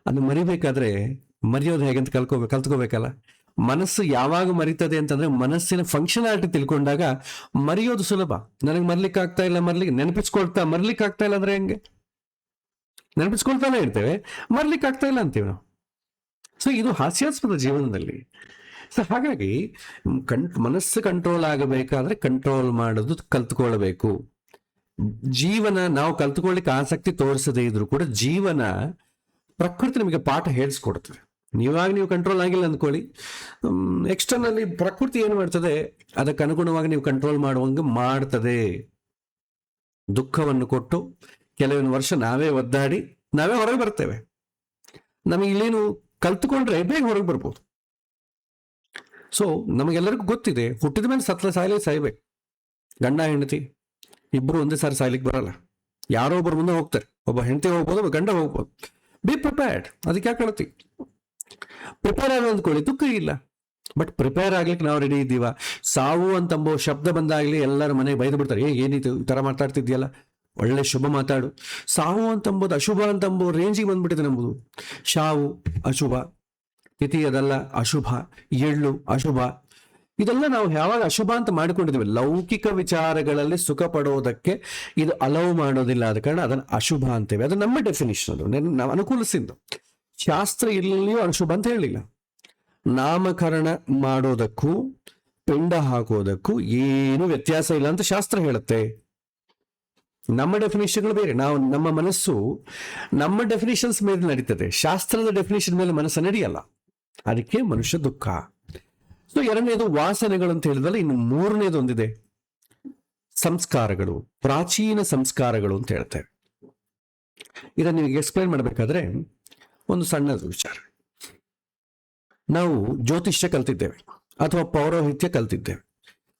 ಅದು ಮರಿಬೇಕಾದ್ರೆ ಮರೆಯೋದು ಹೇಗಂತ ಕಲ್ತ್ಕೋಬೇಕಲ್ಲ. ಮನಸ್ಸು ಯಾವಾಗ ಮರಿತದೆ ಅಂತಂದ್ರೆ ಮನಸ್ಸಿನ ಫಂಕ್ಷನಾಲಿಟಿ ತಿಳ್ಕೊಂಡಾಗ ಮರೆಯೋದು ಸುಲಭ. ನನಗೆ ಮರ್ಲಿಕ್ಕೆ ಆಗ್ತಾ ಇಲ್ಲ, ಮರ್ಲಿಕ್ಕೆ ಆಗ್ತಾ ಇಲ್ಲ ಅಂದ್ರೆ ಹೆಂಗೆ? ನೆನಪಿಸ್ಕೊಳ್ತಾನೆ ಇರ್ತೇವೆ, ಮರ್ಲಿಕ್ಕೆ ಆಗ್ತಾ ಇಲ್ಲ ಅಂತೀವಿ ನಾವು. ಸೊ ಇದು ಹಾಸ್ಯಾಸ್ಪದ ಜೀವನದಲ್ಲಿ. ಸೊ ಹಾಗಾಗಿ ಮನಸ್ಸು ಕಂಟ್ರೋಲ್ ಆಗಬೇಕಾದ್ರೆ ಕಂಟ್ರೋಲ್ ಮಾಡೋದು ಕಲ್ತ್ಕೊಳ್ಬೇಕು. ಜೀವನ ನಾವು ಕಲ್ತ್ಕೊಳ್ಳಿಕ್ಕೆ ಆಸಕ್ತಿ ತೋರಿಸದೇ ಇದ್ರು ಕೂಡ ಜೀವನ, ಪ್ರಕೃತಿ ನಮಗೆ ಪಾಠ ಹೇಳಿಸ್ಕೊಡ್ತದೆ. ನೀವು ಕಂಟ್ರೋಲ್ ಆಗಿಲ್ಲ ಅಂದ್ಕೊಳ್ಳಿ, ಎಕ್ಸ್ಟರ್ನಲ್ಲಿ ಪ್ರಕೃತಿ ಏನು ಮಾಡ್ತದೆ, ಅದಕ್ಕೆ ಅನುಗುಣವಾಗಿ ನೀವು ಕಂಟ್ರೋಲ್ ಮಾಡುವಂಗೆ ಮಾಡ್ತದೆ. ದುಃಖವನ್ನು ಕೊಟ್ಟು ಕೆಲವೊಂದು ವರ್ಷ ನಾವೇ ಒದ್ದಾಡಿ ನಾವೇ ಹೊರಗೆ ಬರ್ತೇವೆ. ನಮಗೆ ಇಲ್ಲೇನು ಕಲ್ತ್ಕೊಂಡ್ರೆ ಬೇಗ ಹೊರಗೆ ಬರ್ಬೋದು. ಸೊ ನಮಗೆಲ್ಲರಿಗೂ ಗೊತ್ತಿದೆ, ಹುಟ್ಟಿದ ಮೇಲೆ ಸಾಯ್ಬೇಕು. ಗಂಡ ಹೆಂಡತಿ ಇಬ್ರು ಒಂದೇ ಸಾರಿ ಸಾಯ್ಲಿಕ್ಕೆ ಬರಲ್ಲ. ಯಾರೋ ಒಬ್ಬರು ಮುಂದೆ ಹೋಗ್ತಾರೆ, ಒಬ್ಬ ಹೆಂಡತಿ ಹೋಗ್ಬೋದು, ಒಬ್ಬ ಗಂಡ ಹೋಗ್ಬೋದು. Be prepared. ಅದಕ್ಕೆ ಯಾಕೆ ಹೇಳ್ತಿ? ಪ್ರಿಪೇರ್ ಆಗ ಅಂದ್ಕೊಳ್ಳಿ, ದುಃಖ ಇಲ್ಲ. ಬಟ್ ಪ್ರಿಪೇರ್ ಆಗ್ಲಿಕ್ಕೆ ನಾವು ರೆಡಿ ಇದ್ದೀವ? ಸಾವು ಅಂತಂಬೋ ಶಬ್ದ ಬಂದಾಗ್ಲಿ ಎಲ್ಲರ ಮನೆಗೆ ಬೈದು ಬಿಡ್ತಾರೆ, ಏನಿದು ಈ ತರ ಮಾತಾಡ್ತಿದ್ಯಲ್ಲ, ಒಳ್ಳೆ ಶುಭ ಮಾತಾಡು. ಸಾವು ಅಂತಂಬೋದು ಅಶುಭ ಅಂತಂಬೋ ರೇಂಜಿಗೆ ಬಂದ್ಬಿಟ್ಟಿದೆ ನಮ್ಮದು. ಶಾವು ಅಶುಭ, ತಿಥಿ ಅದಲ್ಲ ಅಶುಭ, ಎಳ್ಳು ಅಶುಭ, ಇದೆಲ್ಲ ನಾವು ಯಾವಾಗ ಅಶುಭ ಅಂತ ಮಾಡಿಕೊಂಡಿದ್ದೀವಿ. ಲೌಕಿಕ ವಿಚಾರಗಳಲ್ಲಿ ಸುಖ ಪಡೋದಕ್ಕೆ ಇದು ಅಲೌ ಮಾಡೋದಿಲ್ಲ, ಆದ ಕಾರಣ ಅದನ್ನು ಅಶುಭ ಅಂತೇವೆ. ಅದು ನಮ್ಮ ಡೆಫಿನಿಷನ್, ಅದು ನಾವು ಅನುಕೂಲಿಸಿದ್ದು. ಶಾಸ್ತ್ರ ಎಲ್ಲಿಯೂ ಅಶುಭ ಅಂತ ಹೇಳಿಲ್ಲ. ನಾಮಕರಣ ಮಾಡೋದಕ್ಕೂ ಪಿಂಡ ಹಾಕೋದಕ್ಕೂ ಏನು ವ್ಯತ್ಯಾಸ ಇಲ್ಲ ಅಂತ ಶಾಸ್ತ್ರ ಹೇಳುತ್ತೆ. ನಮ್ಮ ಡೆಫಿನೇಷನ್ಗಳು ಬೇರೆ. ನಾವು ನಮ್ಮ ಮನಸ್ಸು ನಮ್ಮ ಡೆಫಿನೇಷನ್ಸ್ ಮೇಲೆ ನಡೀತದೆ, ಶಾಸ್ತ್ರದ ಡೆಫಿನೇಷನ್ ಮೇಲೆ ಮನಸ್ಸು ನಡೆಯಲ್ಲ. ಅದಕ್ಕೆ ಮನುಷ್ಯ ದುಃಖ. ಸೊ ಎರಡನೇದು ವಾಸನೆಗಳು ಅಂತ ಹೇಳಿದ್ರೆ, ಇನ್ನು ಮೂರನೇದು ಒಂದಿದೆ, ಸಂಸ್ಕಾರಗಳು, ಪ್ರಾಚೀನ ಸಂಸ್ಕಾರಗಳು ಅಂತ ಹೇಳ್ತೇವೆ. ಇದನ್ನು ನಿಮಗೆ ಎಕ್ಸ್ಪ್ಲೈನ್ ಮಾಡಬೇಕಾದ್ರೆ ಒಂದು ಸಣ್ಣದು ವಿಚಾರ. ನಾವು ಜ್ಯೋತಿಷ್ಯ ಕಲ್ತಿದ್ದೇವೆ ಅಥವಾ ಪೌರೋಹಿತ್ಯ ಕಲ್ತಿದ್ದೇವೆ.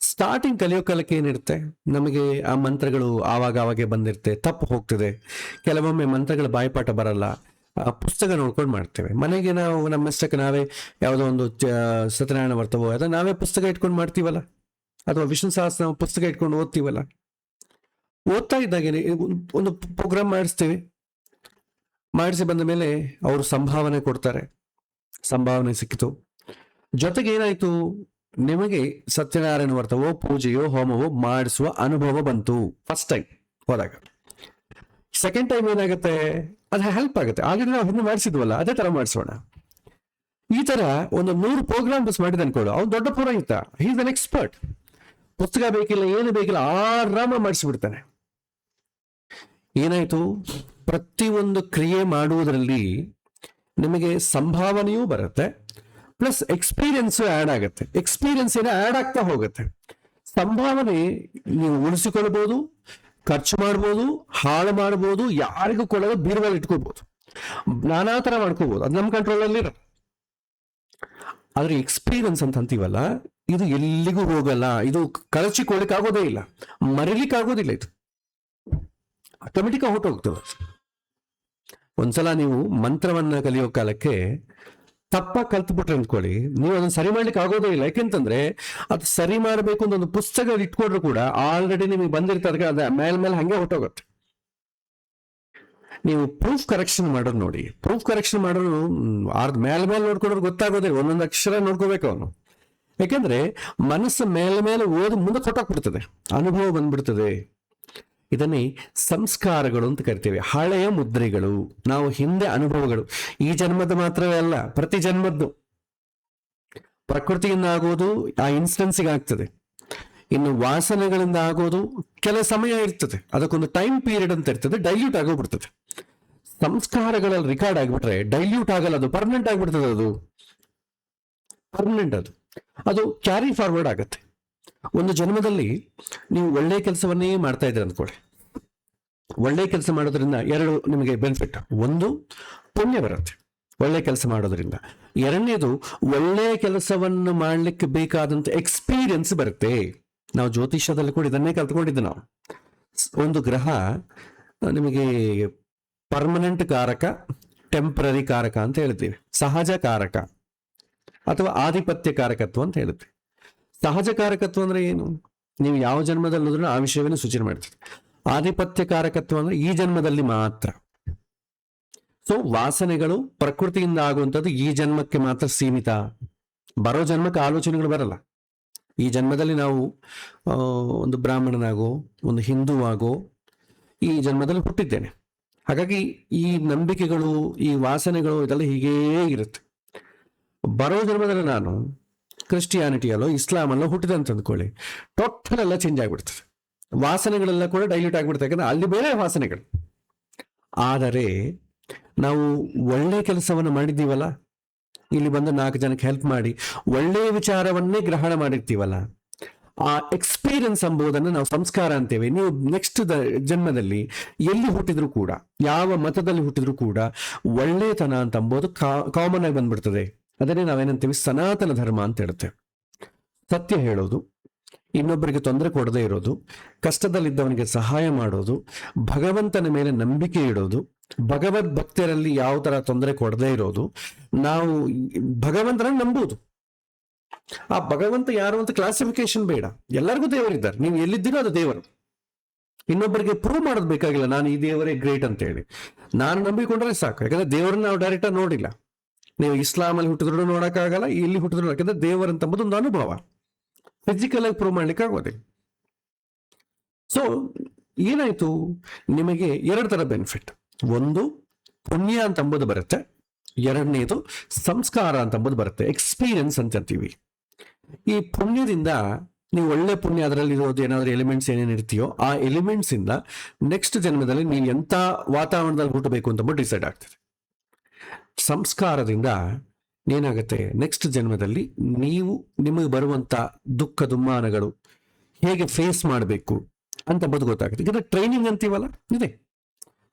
ಸ್ಟಾರ್ಟಿಂಗ್ ಕಲಿಯೋ ಕಾಲಕ್ಕೆ ಏನಿರುತ್ತೆ, ನಮಗೆ ಆ ಮಂತ್ರಗಳು ಆವಾಗೇ ಬಂದಿರುತ್ತೆ, ತಪ್ಪು ಹೋಗ್ತದೆ. ಕೆಲವೊಮ್ಮೆ ಮಂತ್ರಗಳ ಬಾಯಿಪಾಠ ಬರಲ್ಲ, ಪುಸ್ತಕ ನೋಡ್ಕೊಂಡು ಮಾಡ್ತೇವೆ. ಮನೆಗೆ ನಾವು ನಮ್ಮಷ್ಟಕ್ಕೆ ನಾವೇ ಯಾವುದೋ ಒಂದು ಸತ್ಯನಾರಾಯಣ ಬರ್ತವೋ ಅದನ್ನು ನಾವೇ ಪುಸ್ತಕ ಇಟ್ಕೊಂಡು ಮಾಡ್ತೀವಲ್ಲ, ಅಥವಾ ವಿಷ್ಣು ಸಹಸ್ರ ನಾವು ಪುಸ್ತಕ ಇಟ್ಕೊಂಡು ಓದ್ತೀವಲ್ಲ. ಓದ್ತಾ ಇದ್ದಾಗೇನೆ ಒಂದು ಪ್ರೋಗ್ರಾಮ್ ಮಾಡಿಸ್ತೀವಿ. ಮಾಡಿಸಿ ಬಂದ ಮೇಲೆ ಅವರು ಸಂಭಾವನೆ ಕೊಡ್ತಾರೆ, ಸಂಭಾವನೆ ಸಿಕ್ಕಿತು. ಜೊತೆಗೆ ಏನಾಯ್ತು, ನಿಮಗೆ ಸತ್ಯನಾರಾಯಣ ವ್ರತವೋ ಪೂಜೆಯೋ ಹೋಮವೋ ಮಾಡಿಸುವ ಅನುಭವ ಬಂತು ಫಸ್ಟ್ ಟೈಮ್ ಹೋದಾಗ. ಸೆಕೆಂಡ್ ಟೈಮ್ ಏನಾಗುತ್ತೆ, ಅದು ಹೆಲ್ಪ್ ಆಗುತ್ತೆ. ಆಲ್ರೆಡಿ ನಾವು ಹಿಂದೆ ಮಾಡಿಸಿದ್ವಲ್ಲ, ಅದೇ ತರ ಮಾಡಿಸೋಣ. ಈ ತರ ಒಂದು 100 ಪ್ರೋಗ್ರಾಮ್ಸ್ ಮಾಡಿದ ಅನ್ಕೊಳ್ಳು, ಅವ್ನು ದೊಡ್ಡ ಪುರೋಹಿತ, ಹಿ ಇಸ್ ಅನ್ ಎಕ್ಸ್ಪರ್ಟ್. ಪುಸ್ತಕ ಬೇಕಿಲ್ಲ, ಏನು ಬೇಕಿಲ್ಲ, ಆರಾಮ ಮಾಡಿಸಿಬಿಡ್ತಾನೆ. ಏನಾಯ್ತು, ಪ್ರತಿಯೊಂದು ಕ್ರಿಯೆ ಮಾಡುವುದರಲ್ಲಿ ನಿಮಗೆ ಸಂಭಾವನೆಯೂ ಬರುತ್ತೆ, ಪ್ಲಸ್ ಎಕ್ಸ್ಪೀರಿಯನ್ಸು ಆ್ಯಡ್ ಆಗುತ್ತೆ. ಎಕ್ಸ್ಪೀರಿಯನ್ಸ್ ಏನೋ ಆ್ಯಡ್ ಆಗ್ತಾ ಹೋಗುತ್ತೆ. ಸಂಭಾವನೆ ನೀವು ಉಳಿಸಿಕೊಳ್ಬೋದು, ಖರ್ಚು ಮಾಡ್ಬೋದು, ಹಾಳು ಮಾಡ್ಬೋದು, ಯಾರಿಗೂ ಕೊಡೋದು ಬೀರುವಲ್ಲಿ ಇಟ್ಕೋಬಹುದು, ನಾನಾ ಥರ ಮಾಡ್ಕೋಬಹುದು. ಅದು ನಮ್ಮ ಕಂಟ್ರೋಲಲ್ಲಿ ಇರೋ. ಆದ್ರೆ ಎಕ್ಸ್ಪೀರಿಯನ್ಸ್ ಅಂತ ಅಂತೀವಲ್ಲ, ಇದು ಎಲ್ಲಿಗೂ ಹೋಗಲ್ಲ, ಇದು ಕಳಚಿಕೊಳ್ಳಿಕ್ ಆಗೋದೇ ಇಲ್ಲ, ಮರಿಲಿಕ್ಕೆ ಆಗೋದಿಲ್ಲ. ಇದು ಆಟೋಮೆಟಿಕ್ ಹೊರಟೋಗ್ತದೆ. ಒಂದ್ಸಲ ನೀವು ಮಂತ್ರವನ್ನ ಕಲಿಯೋ ಕಾಲಕ್ಕೆ ತಪ್ಪಾಗಿ ಕಲ್ತ್ಬಿಟ್ರೆ ಅಂದ್ಕೊಳ್ಳಿ, ನೀವು ಅದನ್ನ ಸರಿ ಮಾಡ್ಲಿಕ್ಕೆ ಆಗೋದೇ ಇಲ್ಲ. ಯಾಕೆಂತಂದ್ರೆ ಅದು ಸರಿ ಮಾಡಬೇಕು ಅಂತ ಒಂದು ಪುಸ್ತಕ ಇಟ್ಕೊಂಡ್ರು ಕೂಡ ಆಲ್ರೆಡಿ ನಿಮಗೆ ಬಂದಿರ್ತದೆ, ಅದ ಮೇಲೆ ಹಂಗೆ ಹೊರಟೋಗುತ್ತೆ. ನೀವು ಪ್ರೂಫ್ ಕರೆಕ್ಷನ್ ಮಾಡೋದು ನೋಡಿ, ಪ್ರೂಫ್ ಕರೆಕ್ಷನ್ ಮಾಡೋದು ಮೇಲೆ ನೋಡ್ಕೊಂಡ್ರೆ ಗೊತ್ತಾಗೋದಿಲ್ಲ, ಒಂದೊಂದು ಅಕ್ಷರ ನೋಡ್ಕೋಬೇಕು ಅವನು. ಯಾಕೆಂದ್ರೆ ಮನಸ್ಸು ಮೇಲೆ ಓದಿ ಮುಂದೆ ಹೊರಟೋಗ್ಬಿಡ್ತದೆ, ಅನುಭವ ಬಂದ್ಬಿಡ್ತದೆ. ಇದನ್ನೇ ಸಂಸ್ಕಾರಗಳು ಅಂತ ಕರಿತೇವೆ, ಹಳೆಯ ಮುದ್ರೆಗಳು. ನಾವು ಹಿಂದೆ ಅನುಭವಗಳು, ಈ ಜನ್ಮದ ಮಾತ್ರವೇ ಅಲ್ಲ, ಪ್ರತಿ ಜನ್ಮದ್ದು. ಪ್ರಕೃತಿಯಿಂದ ಆಗೋದು ಆ ಇನ್ಸ್ಟೆನ್ಸಿಗೆ ಆಗ್ತದೆ. ಇನ್ನು ವಾಸನೆಗಳಿಂದ ಆಗೋದು ಕೆಲ ಸಮಯ ಇರ್ತದೆ, ಅದಕ್ಕೊಂದು ಟೈಮ್ ಪೀರಿಯಡ್ ಅಂತ ಇರ್ತದೆ, ಡೈಲ್ಯೂಟ್ ಆಗೋಗ್ಬಿಡ್ತದೆ. ಸಂಸ್ಕಾರಗಳಲ್ಲಿ ರಿಕಾರ್ಡ್ ಆಗಿಬಿಟ್ರೆ ಡೈಲ್ಯೂಟ್ ಆಗಲ್ಲ, ಅದು ಪರ್ಮನೆಂಟ್ ಆಗಿಬಿಡ್ತದೆ. ಅದು ಪರ್ಮನೆಂಟ್, ಅದು ಕ್ಯಾರಿ ಫಾರ್ವರ್ಡ್ ಆಗುತ್ತೆ. ಒಂದು ಜನ್ಮದಲ್ಲಿ ನೀವು ಒಳ್ಳೆ ಕೆಲಸವನ್ನೇ ಮಾಡ್ತಾ ಇದ್ದೀರ ಅಂದ್ಕೊಳ್ಳಿ. ಒಳ್ಳೆ ಕೆಲಸ ಮಾಡೋದ್ರಿಂದ ಎರಡು ನಿಮಗೆ ಬೆನಿಫಿಟ್. ಒಂದು, ಪುಣ್ಯ ಬರುತ್ತೆ ಒಳ್ಳೆ ಕೆಲಸ ಮಾಡೋದ್ರಿಂದ. ಎರಡನೇದು, ಒಳ್ಳೆ ಕೆಲಸವನ್ನು ಮಾಡ್ಲಿಕ್ಕೆ ಬೇಕಾದಂತ ಎಕ್ಸ್ಪೀರಿಯನ್ಸ್ ಬರುತ್ತೆ. ನಾವು ಜ್ಯೋತಿಷ್ಯದಲ್ಲಿ ಕೂಡ ಇದನ್ನೇ ಕಲ್ತ್ಕೊಂಡಿದ್ದು. ನಾವು ಒಂದು ಗ್ರಹ ನಿಮಗೆ ಪರ್ಮನೆಂಟ್ ಕಾರಕ, ಟೆಂಪರರಿ ಕಾರಕ ಅಂತ ಹೇಳ್ತೀವಿ. ಸಹಜ ಕಾರಕ ಅಥವಾ ಆಧಿಪತ್ಯ ಕಾರಕತ್ವ ಅಂತ ಹೇಳುತ್ತೆ. ಸಹಜ ಕಾರಕತ್ವ ಅಂದ್ರೆ ಏನು, ನೀವು ಯಾವ ಜನ್ಮದಲ್ಲಿದ್ರೂ ಆ ವಿಷಯವನ್ನು ಸೂಚನೆ ಮಾಡ್ತೀರಿ. ಆಧಿಪತ್ಯ ಕಾರಕತ್ವ ಅಂದ್ರೆ ಈ ಜನ್ಮದಲ್ಲಿ ಮಾತ್ರ. ಸೊ ವಾಸನೆಗಳು ಪ್ರಕೃತಿಯಿಂದ ಆಗುವಂಥದ್ದು ಈ ಜನ್ಮಕ್ಕೆ ಮಾತ್ರ ಸೀಮಿತ, ಬರೋ ಜನ್ಮಕ್ಕೆ ಆಲೋಚನೆಗಳು ಬರಲ್ಲ. ಈ ಜನ್ಮದಲ್ಲಿ ನಾವು ಒಂದು ಬ್ರಾಹ್ಮಣನಾಗೋ ಒಂದು ಹಿಂದೂವಾಗೋ ಈ ಜನ್ಮದಲ್ಲಿ ಹುಟ್ಟಿದ್ದೇನೆ, ಹಾಗಾಗಿ ಈ ನಂಬಿಕೆಗಳು ಈ ವಾಸನೆಗಳು ಇದೆಲ್ಲ ಹೀಗೇ ಇರುತ್ತೆ. ಬರೋ ಜನ್ಮದಲ್ಲಿ ನಾನು ಕ್ರಿಸ್ಟಿಯಾನಿಟಿಯಲ್ಲೋ ಇಸ್ಲಾಮಲ್ಲೋ ಹುಟ್ಟಿದೆ ಅಂತ ಅಂದ್ಕೊಳ್ಳಿ, ಟೋಟಲ್ ಎಲ್ಲ ಚೇಂಜ್ ಆಗಿಬಿಡ್ತದೆ. ವಾಸನೆಗಳೆಲ್ಲ ಕೂಡ ಡೈಲ್ಯೂಟ್ ಆಗಿಬಿಡ್ತದೆ, ಯಾಕಂದ್ರೆ ಅಲ್ಲಿ ಬೇರೆ ವಾಸನೆಗಳು. ಆದರೆ ನಾವು ಒಳ್ಳೆ ಕೆಲಸವನ್ನು ಮಾಡಿದ್ದೀವಲ್ಲ, ಇಲ್ಲಿ ಬಂದು 4 ಜನಕ್ಕೆ ಹೆಲ್ಪ್ ಮಾಡಿ ಒಳ್ಳೆಯ ವಿಚಾರವನ್ನೇ ಗ್ರಹಣ ಮಾಡಿರ್ತೀವಲ್ಲ, ಆ ಎಕ್ಸ್ಪೀರಿಯನ್ಸ್ ಎಂಬುದನ್ನು ನಾವು ಸಂಸ್ಕಾರ ಅಂತೇವೆ. ನೀವು ನೆಕ್ಸ್ಟ್ ಜನ್ಮದಲ್ಲಿ ಎಲ್ಲಿ ಹುಟ್ಟಿದ್ರು ಕೂಡ, ಯಾವ ಮತದಲ್ಲಿ ಹುಟ್ಟಿದ್ರು ಕೂಡ ಒಳ್ಳೆತನ ಅಂತ ಅಂಬೋದು ಕಾಮನ್ ಆಗಿ ಬಂದ್ಬಿಡ್ತದೆ. ಅದನ್ನೇ ನಾವೇನಂತೀವಿ ಸನಾತನ ಧರ್ಮ ಅಂತ ಹೇಳ್ತೇವೆ. ಸತ್ಯ ಹೇಳೋದು, ಇನ್ನೊಬ್ಬರಿಗೆ ತೊಂದರೆ ಕೊಡದೇ ಇರೋದು, ಕಷ್ಟದಲ್ಲಿದ್ದವನಿಗೆ ಸಹಾಯ ಮಾಡೋದು, ಭಗವಂತನ ಮೇಲೆ ನಂಬಿಕೆ ಇಡೋದು, ಭಗವದ್ ಭಕ್ತರಲ್ಲಿ ಯಾವ ತರ ತೊಂದರೆ ಕೊಡದೇ ಇರೋದು, ನಾವು ಭಗವಂತನ ನಂಬುವುದು. ಆ ಭಗವಂತ ಯಾರು ಅಂತ ಕ್ಲಾಸಿಫಿಕೇಶನ್ ಬೇಡ, ಎಲ್ಲರಿಗೂ ದೇವರಿದ್ದಾರೆ. ನೀವು ಎಲ್ಲಿದ್ದೀರೋ ಅದು ದೇವರು. ಇನ್ನೊಬ್ಬರಿಗೆ ಪ್ರೂವ್ ಮಾಡೋದು ಬೇಕಾಗಿಲ್ಲ, ನಾನು ಈ ದೇವರೇ ಗ್ರೇಟ್ ಅಂತ ಹೇಳಿ. ನಾನು ನಂಬಿಕೊಂಡ್ರೆ ಸಾಕು. ಯಾಕಂದ್ರೆ ದೇವರನ್ನ ನಾವು ಡೈರೆಕ್ಟ್ ಆಗಿ ನೋಡಿಲ್ಲ. ನೀವು ಇಸ್ಲಾಮಲ್ಲಿ ಹುಟ್ಟಿದ್ರು ನೋಡೋಕ್ಕಾಗಲ್ಲ, ಇಲ್ಲಿ ಹುಟ್ಟಿದ್ರು. ಯಾಕಂದ್ರೆ ದೇವರಂತಂಬುದು ಒಂದು ಅನುಭವ, ಫಿಸಿಕಲ್ ಆಗಿ ಪ್ರೂವ್ ಮಾಡ್ಲಿಕ್ಕೆ ಆಗೋದಿಲ್ಲ. ಸೊ ಏನಾಯ್ತು, ನಿಮಗೆ ಎರಡು ತರ ಬೆನಿಫಿಟ್. ಒಂದು ಪುಣ್ಯ ಅಂತಂಬುದು ಬರುತ್ತೆ, ಎರಡನೇದು ಸಂಸ್ಕಾರ ಅಂತಂಬುದು ಬರುತ್ತೆ, ಎಕ್ಸ್ಪೀರಿಯನ್ಸ್ ಅಂತ ಅಂತೀವಿ. ಈ ಪುಣ್ಯದಿಂದ ನೀವು ಒಳ್ಳೆ ಪುಣ್ಯ, ಅದರಲ್ಲಿ ಇರೋದು ಏನಾದ್ರೂ ಎಲಿಮೆಂಟ್ಸ್ ಏನೇನು ಇರ್ತೀಯೋ ಆ ಎಲಿಮೆಂಟ್ಸ್ ಇಂದ ನೆಕ್ಸ್ಟ್ ಜನ್ಮದಲ್ಲಿ ನೀವು ಎಂತ ವಾತಾವರಣದಲ್ಲಿ ಹುಟ್ಟಬೇಕು ಅಂತ ಡಿಸೈಡ್ ಆಗ್ತದೆ. ಸಂಸ್ಕಾರದಿಂದ ಏನಾಗುತ್ತೆ, ನೆಕ್ಸ್ಟ್ ಜನ್ಮದಲ್ಲಿ ನೀವು ನಿಮಗೆ ಬರುವಂತ ದುಃಖ ದುಮ್ಮಾನಗಳು ಹೇಗೆ ಫೇಸ್ ಮಾಡಬೇಕು ಅಂತ ಗೊತ್ತಾಗುತ್ತೆ. ಯಾಕಂದ್ರೆ ಟ್ರೈನಿಂಗ್ ಅಂತೀವಲ್ಲ, ಇದೆ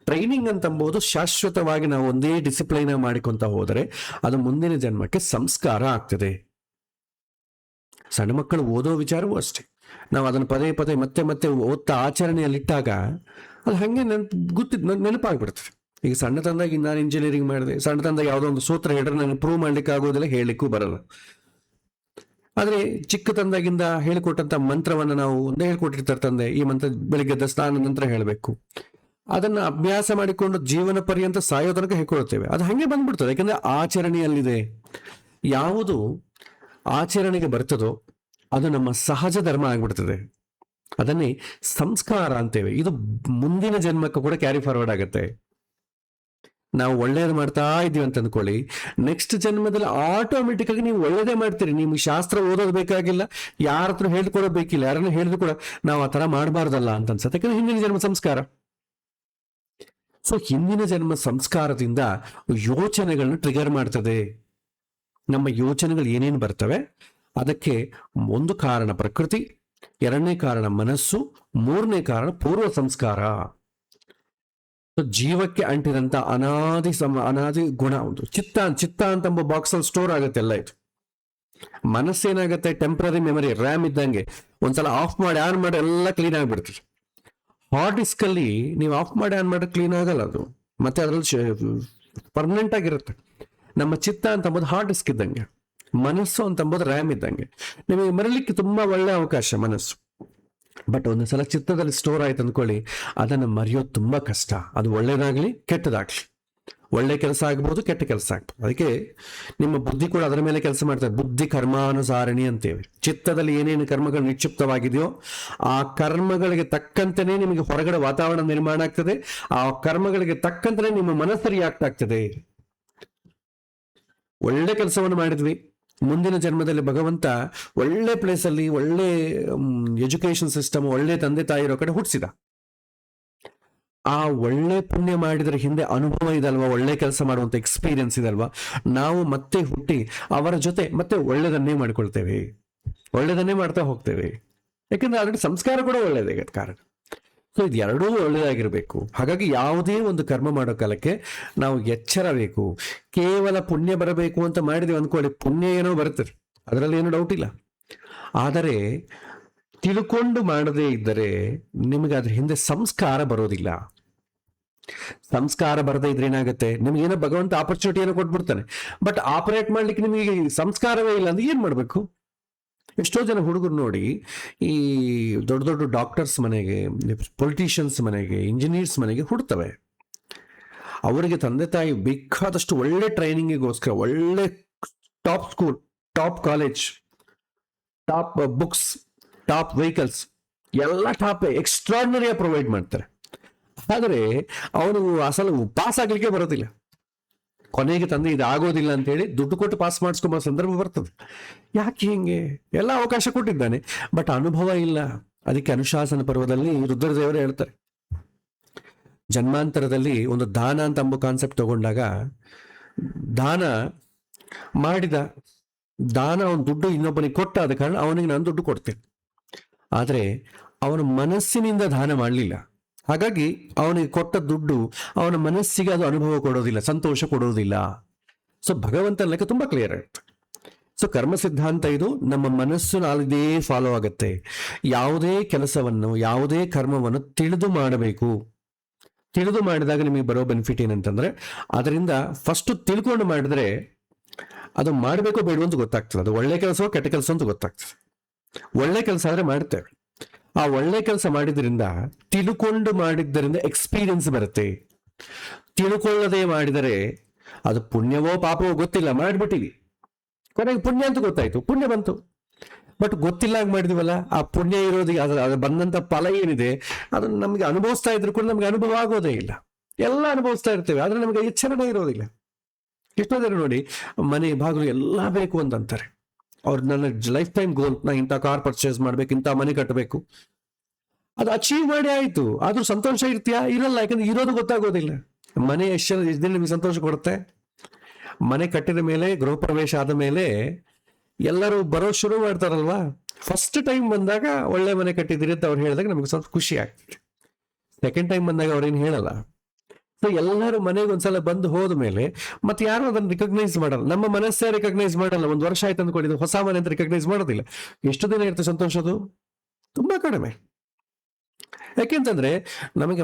ಟ್ರೈನಿಂಗ್ ಅಂತಂಬೋದು ಶಾಶ್ವತವಾಗಿ ನಾವು ಒಂದೇ ಡಿಸಿಪ್ಲೈನ್ ಮಾಡಿಕೊಂತ ಹೋದರೆ ಅದು ಮುಂದಿನ ಜನ್ಮಕ್ಕೆ ಸಂಸ್ಕಾರ ಆಗ್ತದೆ. ಸಣ್ಣ ಮಕ್ಕಳು ಓದೋ ವಿಚಾರವೂ ಅಷ್ಟೇ. ನಾವು ಅದನ್ನು ಪದೇ ಪದೇ ಮತ್ತೆ ಮತ್ತೆ ಓದ್ತಾ ಆಚರಣೆಯಲ್ಲಿಟ್ಟಾಗ ಅದು ಹಾಗೆ ನೆನಪಾಗ್ಬಿಡ್ತದೆ. ಈಗ ಸಣ್ಣ ತಂದಾಗಿ ನಾನು ಇಂಜಿನಿಯರಿಂಗ್ ಮಾಡಿದೆ, ಸಣ್ಣ ತಂದಾಗ ಯಾವುದೋ ಒಂದು ಸೂತ್ರ ಹೇಳಿದ್ರೆ ನಾನು ಪ್ರೂವ್ ಮಾಡ್ಲಿಕ್ಕೆ ಆಗೋದಿಲ್ಲ, ಹೇಳಲಿಕ್ಕೂ ಬರಲ್ಲ. ಆದ್ರೆ ಚಿಕ್ಕ ತಂದಾಗಿಂದ ಹೇಳಿಕೊಟ್ಟಂತ ಮಂತ್ರವನ್ನು ನಾವು ಒಂದೇ ಹೇಳ್ಕೊಟ್ಟಿರ್ತಾರೆ ತಂದೆ, ಈ ಮಂತ್ರ ಬೆಳಿಗ್ಗೆ ಎದ್ದ ಸ್ನಾನ ನಂತರ ಹೇಳಬೇಕು. ಅದನ್ನ ಅಭ್ಯಾಸ ಮಾಡಿಕೊಂಡು ಜೀವನ ಪರ್ಯಂತ ಸಾಯೋ ತನಕ ಹೇಳ್ಕೊಳ್ತೇವೆ. ಅದು ಹಂಗೆ ಬಂದ್ಬಿಡ್ತದೆ. ಯಾಕಂದ್ರೆ ಆಚರಣೆಯಲ್ಲಿದೆ. ಯಾವುದು ಆಚರಣೆಗೆ ಬರ್ತದೋ ಅದು ನಮ್ಮ ಸಹಜ ಧರ್ಮ ಆಗ್ಬಿಡ್ತದೆ. ಅದನ್ನೇ ಸಂಸ್ಕಾರ ಅಂತೇವೆ. ಇದು ಮುಂದಿನ ಜನ್ಮಕ್ಕೂ ಕೂಡ ಕ್ಯಾರಿ ಫಾರ್ವರ್ಡ್ ಆಗುತ್ತೆ. ನಾವು ಒಳ್ಳೇದು ಮಾಡ್ತಾ ಇದೀವಿ ಅಂತ ಅಂದ್ಕೊಳ್ಳಿ, ನೆಕ್ಸ್ಟ್ ಜನ್ಮದಲ್ಲಿ ಆಟೋಮೆಟಿಕ್ ಆಗಿ ನೀವು ಒಳ್ಳೇದೇ ಮಾಡ್ತೀರಿ. ನಿಮ್ಗೆ ಶಾಸ್ತ್ರ ಓದೋದು ಬೇಕಾಗಿಲ್ಲ, ಯಾರ ಹತ್ರ ಹೇಳ್ಕೊಡೋದು ಬೇಕಿಲ್ಲ, ಯಾರನ್ನ ಹೇಳಿದ್ರು ಕೂಡ ನಾವು ಆ ತರ ಮಾಡಬಾರ್ದಲ್ಲ ಅಂತ ಅನ್ಸುತ್ತೆ. ಯಾಕಂದ್ರೆ ಹಿಂದಿನ ಜನ್ಮ ಸಂಸ್ಕಾರ. ಸೊ ಹಿಂದಿನ ಜನ್ಮ ಸಂಸ್ಕಾರದಿಂದ ಯೋಚನೆಗಳನ್ನ ಟ್ರಿಗರ್ ಮಾಡ್ತದೆ. ನಮ್ಮ ಯೋಚನೆಗಳು ಏನೇನು ಬರ್ತವೆ ಅದಕ್ಕೆ ಒಂದು ಕಾರಣ ಪ್ರಕೃತಿ, ಎರಡನೇ ಕಾರಣ ಮನಸ್ಸು, ಮೂರನೇ ಕಾರಣ ಪೂರ್ವ ಸಂಸ್ಕಾರ. ಜೀವಕ್ಕೆ ಅಂಟಿದಂತ ಅನಾದಿ ಗುಣ ಒಂದು ಚಿತ್ತ ಅಂತ ಬಾಕ್ಸ್ ಅಲ್ಲಿ ಸ್ಟೋರ್ ಆಗುತ್ತೆ ಎಲ್ಲ. ಇದು ಮನಸ್ಸೇನಾಗತ್ತೆ, ಟೆಂಪ್ರರಿ ಮೆಮರಿ, ರ್ಯಾಮ್ ಇದ್ದಂಗೆ. ಒಂದ್ಸಲ ಆಫ್ ಮಾಡಿ ಆನ್ ಮಾಡಿ ಎಲ್ಲ ಕ್ಲೀನ್ ಆಗಿಬಿಡ್ತದೆ. ಹಾರ್ಡ್ ಡಿಸ್ಕ್ ಅಲ್ಲಿ ನೀವು ಆಫ್ ಮಾಡಿ ಆನ್ ಮಾಡಿ ಕ್ಲೀನ್ ಆಗಲ್ಲ ಅದು, ಮತ್ತೆ ಅದರಲ್ಲಿ ಪರ್ಮನೆಂಟ್ ಆಗಿರುತ್ತೆ. ನಮ್ಮ ಚಿತ್ತ ಅಂತಂಬೋದು ಹಾರ್ಡ್ ಡಿಸ್ಕ್ ಇದ್ದಂಗೆ, ಮನಸ್ಸು ಅಂತಂಬೋದು ರ್ಯಾಮ್ ಇದ್ದಂಗೆ. ನಿಮಗೆ ಮರಲಿಕ್ಕೆ ತುಂಬಾ ಒಳ್ಳೆ ಅವಕಾಶ ಮನಸ್ಸು. ಬಟ್ ಒಂದ್ಸಲ ಚಿತ್ತದಲ್ಲಿ ಸ್ಟೋರ್ ಆಯ್ತು ಅಂದ್ಕೊಳ್ಳಿ, ಅದನ್ನು ಮರೆಯೋದು ತುಂಬಾ ಕಷ್ಟ. ಅದು ಒಳ್ಳೇದಾಗ್ಲಿ ಕೆಟ್ಟದಾಗ್ಲಿ, ಒಳ್ಳೆ ಕೆಲಸ ಆಗ್ಬೋದು, ಕೆಟ್ಟ ಕೆಲಸ ಆಗ್ಬೋದು. ಅದಕ್ಕೆ ನಿಮ್ಮ ಬುದ್ಧಿ ಕೂಡ ಅದರ ಮೇಲೆ ಕೆಲಸ ಮಾಡ್ತಾರೆ. ಬುದ್ಧಿ ಕರ್ಮಾನುಸಾರಣಿ ಅಂತೇವೆ. ಚಿತ್ತದಲ್ಲಿ ಏನೇನು ಕರ್ಮಗಳು ನಿಕ್ಷಿಪ್ತವಾಗಿದೆಯೋ ಆ ಕರ್ಮಗಳಿಗೆ ತಕ್ಕಂತೆಯೇ ನಿಮಗೆ ಹೊರಗಡೆ ವಾತಾವರಣ ನಿರ್ಮಾಣ ಆಗ್ತದೆ. ಆ ಕರ್ಮಗಳಿಗೆ ತಕ್ಕಂತೆಯೇ ನಿಮ್ಮ ಮನಸ್ಸು ರಿಯಾಕ್ಟ್ ಆಗ್ತದೆ. ಒಳ್ಳೆ ಕೆಲಸವನ್ನು ಮಾಡಿದ್ವಿ, ಮುಂದಿನ ಜನ್ಮದಲ್ಲಿ ಭಗವಂತ ಒಳ್ಳೆ ಪ್ಲೇಸ್ ಅಲ್ಲಿ ಒಳ್ಳೆ ಎಜುಕೇಶನ್ ಸಿಸ್ಟಮ್, ಒಳ್ಳೆ ತಂದೆ ತಾಯಿ ಇರೋ ಕಡೆ ಹುಟ್ಟಿಸಿದ. ಆ ಒಳ್ಳೆ ಪುಣ್ಯ ಮಾಡಿದ್ರೆ ಹಿಂದೆ ಅನುಭವ ಇದಲ್ವಾ, ಒಳ್ಳೆ ಕೆಲಸ ಮಾಡುವಂತ ಎಕ್ಸ್ಪೀರಿಯನ್ಸ್ ಇದಲ್ವಾ, ನಾವು ಮತ್ತೆ ಹುಟ್ಟಿ ಅವರ ಜೊತೆ ಮತ್ತೆ ಒಳ್ಳೆದನ್ನೇ ಮಾಡ್ಕೊಳ್ತೇವೆ, ಒಳ್ಳೆದನ್ನೇ ಮಾಡ್ತಾ ಹೋಗ್ತೇವೆ. ಯಾಕಂದ್ರೆ ಆಲ್ರೆಡಿ ಸಂಸ್ಕಾರ ಕೂಡ ಒಳ್ಳೇದೇ ಕಾರಣ. ಸೊ ಇದು ಎರಡೂ ಒಳ್ಳೆಯದಾಗಿರ್ಬೇಕು. ಹಾಗಾಗಿ ಯಾವುದೇ ಒಂದು ಕರ್ಮ ಮಾಡೋ ಕಾಲಕ್ಕೆ ನಾವು ಎಚ್ಚರ ಬೇಕು. ಕೇವಲ ಪುಣ್ಯ ಬರಬೇಕು ಅಂತ ಮಾಡಿದ್ವಿ ಅಂದ್ಕೊಳ್ಳಿ, ಪುಣ್ಯ ಏನೋ ಬರ್ತದೆ, ಅದರಲ್ಲಿ ಏನೋ ಡೌಟ್ ಇಲ್ಲ. ಆದರೆ ತಿಳ್ಕೊಂಡು ಮಾಡದೇ ಇದ್ದರೆ ನಿಮಗೆ ಅದ್ರ ಹಿಂದೆ ಸಂಸ್ಕಾರ ಬರೋದಿಲ್ಲ. ಸಂಸ್ಕಾರ ಬರದೇ ಇದ್ರೆ ಏನಾಗುತ್ತೆ, ನಿಮ್ಗೇನೋ ಭಗವಂತ ಆಪರ್ಚುನಿಟಿಯನ್ನು ಕೊಟ್ಬಿಡ್ತಾನೆ, ಬಟ್ ಆಪರೇಟ್ ಮಾಡ್ಲಿಕ್ಕೆ ನಿಮಗೆ ಸಂಸ್ಕಾರವೇ ಇಲ್ಲ ಅಂದ್ರೆ ಏನ್ ಮಾಡ್ಬೇಕು? ಎಷ್ಟೋ ಜನ ಹುಡುಗರು ನೋಡಿ, ಈ ದೊಡ್ಡ ದೊಡ್ಡ ಡಾಕ್ಟರ್ಸ್ ಮನೆಗೆ, ಪೊಲಿಟಿಷಿಯನ್ಸ್ ಮನೆಗೆ, ಇಂಜಿನಿಯರ್ಸ್ ಮನೆಗೆ ಹುಡ್ತವೆ. ಅವರಿಗೆ ತಂದೆ ತಾಯಿ ಬೇಕಾದಷ್ಟು ಒಳ್ಳೆ ಟ್ರೈನಿಂಗಿಗೋಸ್ಕರ ಒಳ್ಳೆ top school, top college, top books, top vehicles ಎಲ್ಲ ಟಾಪ್ ಎಕ್ಸ್ಟ್ರಾರ್ಡಿನರಿಯಾಗಿ ಪ್ರೊವೈಡ್ ಮಾಡ್ತಾರೆ. ಆದರೆ ಅವನು ಅಸಲು ಪಾಸ್ ಆಗ್ಲಿಕ್ಕೆ ಬರೋದಿಲ್ಲ. ಕೊನೆಗೆ ತಂದೆ ಇದು ಆಗೋದಿಲ್ಲ ಅಂತ ಹೇಳಿ ದುಡ್ಡು ಕೊಟ್ಟು ಪಾಸ್ ಮಾಡಿಸ್ಕೊಂಬ ಸಂದರ್ಭ ಬರ್ತದೆ. ಯಾಕೆ ಹಿಂಗೆ? ಎಲ್ಲ ಅವಕಾಶ ಕೊಟ್ಟಿದ್ದಾನೆ, ಬಟ್ ಅನುಭವ ಇಲ್ಲ. ಅದಕ್ಕೆ ಅನುಶಾಸನ ಪರ್ವದಲ್ಲಿ ರುದ್ರದೇವರು ಹೇಳ್ತಾರೆ, ಜನ್ಮಾಂತರದಲ್ಲಿ ಒಂದು ದಾನ ಅಂತ ಅಂಬ ಕಾನ್ಸೆಪ್ಟ್ ತಗೊಂಡಾಗ, ದಾನ ಮಾಡಿದ, ದಾನ ಅವನ ದುಡ್ಡು ಇನ್ನೊಬ್ಬನಿಗೆ ಕೊಟ್ಟ, ಆದ ಕಾರಣ ಅವನಿಗೆ ನಾನು ದುಡ್ಡು ಕೊಡ್ತೇನೆ. ಆದರೆ ಅವನ ಮನಸ್ಸಿನಿಂದ ದಾನ ಮಾಡಲಿಲ್ಲ, ಹಾಗಾಗಿ ಅವನಿಗೆ ಕೊಟ್ಟ ದುಡ್ಡು ಅವನ ಮನಸ್ಸಿಗೆ ಅದು ಅನುಭವ ಕೊಡೋದಿಲ್ಲ, ಸಂತೋಷ ಕೊಡೋದಿಲ್ಲ. ಸೊ ಭಗವಂತನ ಲೆಕ್ಕ ತುಂಬಾ ಕ್ಲಿಯರ್ ಆಗುತ್ತೆ. ಸೊ ಕರ್ಮ ಸಿದ್ಧಾಂತ ಇದು ನಮ್ಮ ಮನಸ್ಸು ನಾಲಿದೇ ಫಾಲೋ ಆಗುತ್ತೆ. ಯಾವುದೇ ಕೆಲಸವನ್ನು, ಯಾವುದೇ ಕರ್ಮವನ್ನು ತಿಳಿದು ಮಾಡಬೇಕು. ತಿಳಿದು ಮಾಡಿದಾಗ ನಿಮಗೆ ಬರೋ ಬೆನಿಫಿಟ್ ಏನಂತಂದ್ರೆ, ಅದರಿಂದ ಫಸ್ಟ್ ತಿಳ್ಕೊಂಡು ಮಾಡಿದ್ರೆ ಅದು ಮಾಡಬೇಕೋ ಬೇಡ ಅಂತ ಗೊತ್ತಾಗ್ತದೆ. ಅದು ಒಳ್ಳೆ ಕೆಲಸವೋ ಕೆಟ್ಟ ಕೆಲಸ ಅಂತ ಗೊತ್ತಾಗ್ತದೆ. ಒಳ್ಳೆ ಕೆಲಸ ಆದ್ರೆ ಮಾಡ್ತೇವೆ. ಆ ಒಳ್ಳೆ ಕೆಲಸ ಮಾಡಿದ್ರಿಂದ, ತಿಳ್ಕೊಂಡು ಮಾಡಿದ್ದರಿಂದ ಎಕ್ಸ್ಪೀರಿಯನ್ಸ್ ಬರುತ್ತೆ. ತಿಳ್ಕೊಳ್ಳದೆ ಮಾಡಿದರೆ ಅದು ಪುಣ್ಯವೋ ಪಾಪವೋ ಗೊತ್ತಿಲ್ಲ, ಮಾಡಿಬಿಟ್ಟಿವಿ, ಕೊನೆಗೆ ಪುಣ್ಯ ಅಂತ ಗೊತ್ತಾಯ್ತು, ಪುಣ್ಯ ಬಂತು. ಬಟ್ ಗೊತ್ತಿಲ್ಲ ಮಾಡಿದ್ವಲ್ಲ, ಆ ಪುಣ್ಯ ಇರೋದು ಅದು ಬಂದಂತ ಫಲ ಏನಿದೆ ಅದನ್ನ ನಮ್ಗೆ ಅನುಭವಿಸ್ತಾ ಇದ್ರು ಕೂಡ ನಮ್ಗೆ ಅನುಭವ ಆಗೋದೇ ಇಲ್ಲ. ಎಲ್ಲ ಅನುಭವಿಸ್ತಾ ಇರ್ತೇವೆ, ಆದ್ರೆ ನಮಗೆ ಎಚ್ಚರಣೆ ಇರೋದಿಲ್ಲ. ಎಷ್ಟೋ ಜನ ನೋಡಿ ಮನೆ ಬಾಗಿಲು ಎಲ್ಲ ಬೇಕು ಅಂತಾರೆ. ಅವ್ರು ನನ್ನ ಲೈಫ್ ಟೈಮ್ ಗೋಲ್, ನಾ ಇಂಥ ಕಾರ್ ಪರ್ಚೇಸ್ ಮಾಡ್ಬೇಕು, ಇಂಥ ಮನೆ ಕಟ್ಟಬೇಕು, ಅದು ಅಚೀವ್ ಮಾಡಿ ಆಯ್ತು. ಆದ್ರೂ ಸಂತೋಷ ಇರ್ತೀಯಾ? ಇರಲ್ಲ. ಯಾಕಂದ್ರೆ ಇರೋದು ದಿಲ್ಲ. ಮನೆ ಎಷ್ಟು ದಿನ ನಿಮಗೆ ಸಂತೋಷ ಕೊಡುತ್ತೆ? ಮನೆ ಕಟ್ಟಿದ ಮೇಲೆ, ಗೃಹ ಪ್ರವೇಶ ಆದ ಮೇಲೆ ಎಲ್ಲರೂ ಬರೋ ಶುರು ಮಾಡ್ತಾರಲ್ವಾ. ಫಸ್ಟ್ ಟೈಮ್ ಬಂದಾಗ ಒಳ್ಳೆ ಮನೆ ಕಟ್ಟಿದಿರಿ ಅಂತ ಅವ್ರು ಹೇಳಿದಾಗ ನಮ್ಗೆ ಸ್ವಲ್ಪ ಖುಷಿ ಆಗ್ತದೆ. ಸೆಕೆಂಡ್ ಟೈಮ್ ಬಂದಾಗ ಅವ್ರೇನು ಹೇಳಲ್ಲ. ಸೊ ಎಲ್ಲರೂ ಮನೆಗೆ ಒಂದ್ಸಲ ಬಂದು ಹೋದ ಮೇಲೆ ಮತ್ತೆ ಯಾರು ಅದನ್ನ ರಿಕಗ್ನೈಸ್ ಮಾಡಲ್ಲ. ನಮ್ಮ ಮನಸ್ಸೇ ರಿಕಗ್ನೈಸ್ ಮಾಡಲ್ಲ. ಒಂದು ವರ್ಷ ಆಯ್ತು ಅಂದ್ಕೊಂಡಿದ್ದು, ಹೊಸ ಮನೆ ಅಂತ ರಿಕಗ್ನೈಸ್ ಮಾಡೋದಿಲ್ಲ. ಎಷ್ಟು ದಿನ ಇರುತ್ತೆ ಸಂತೋಷದು? ತುಂಬಾ ಕಡಿಮೆ. ಯಾಕೆಂತಂದ್ರೆ ನಮಗೆ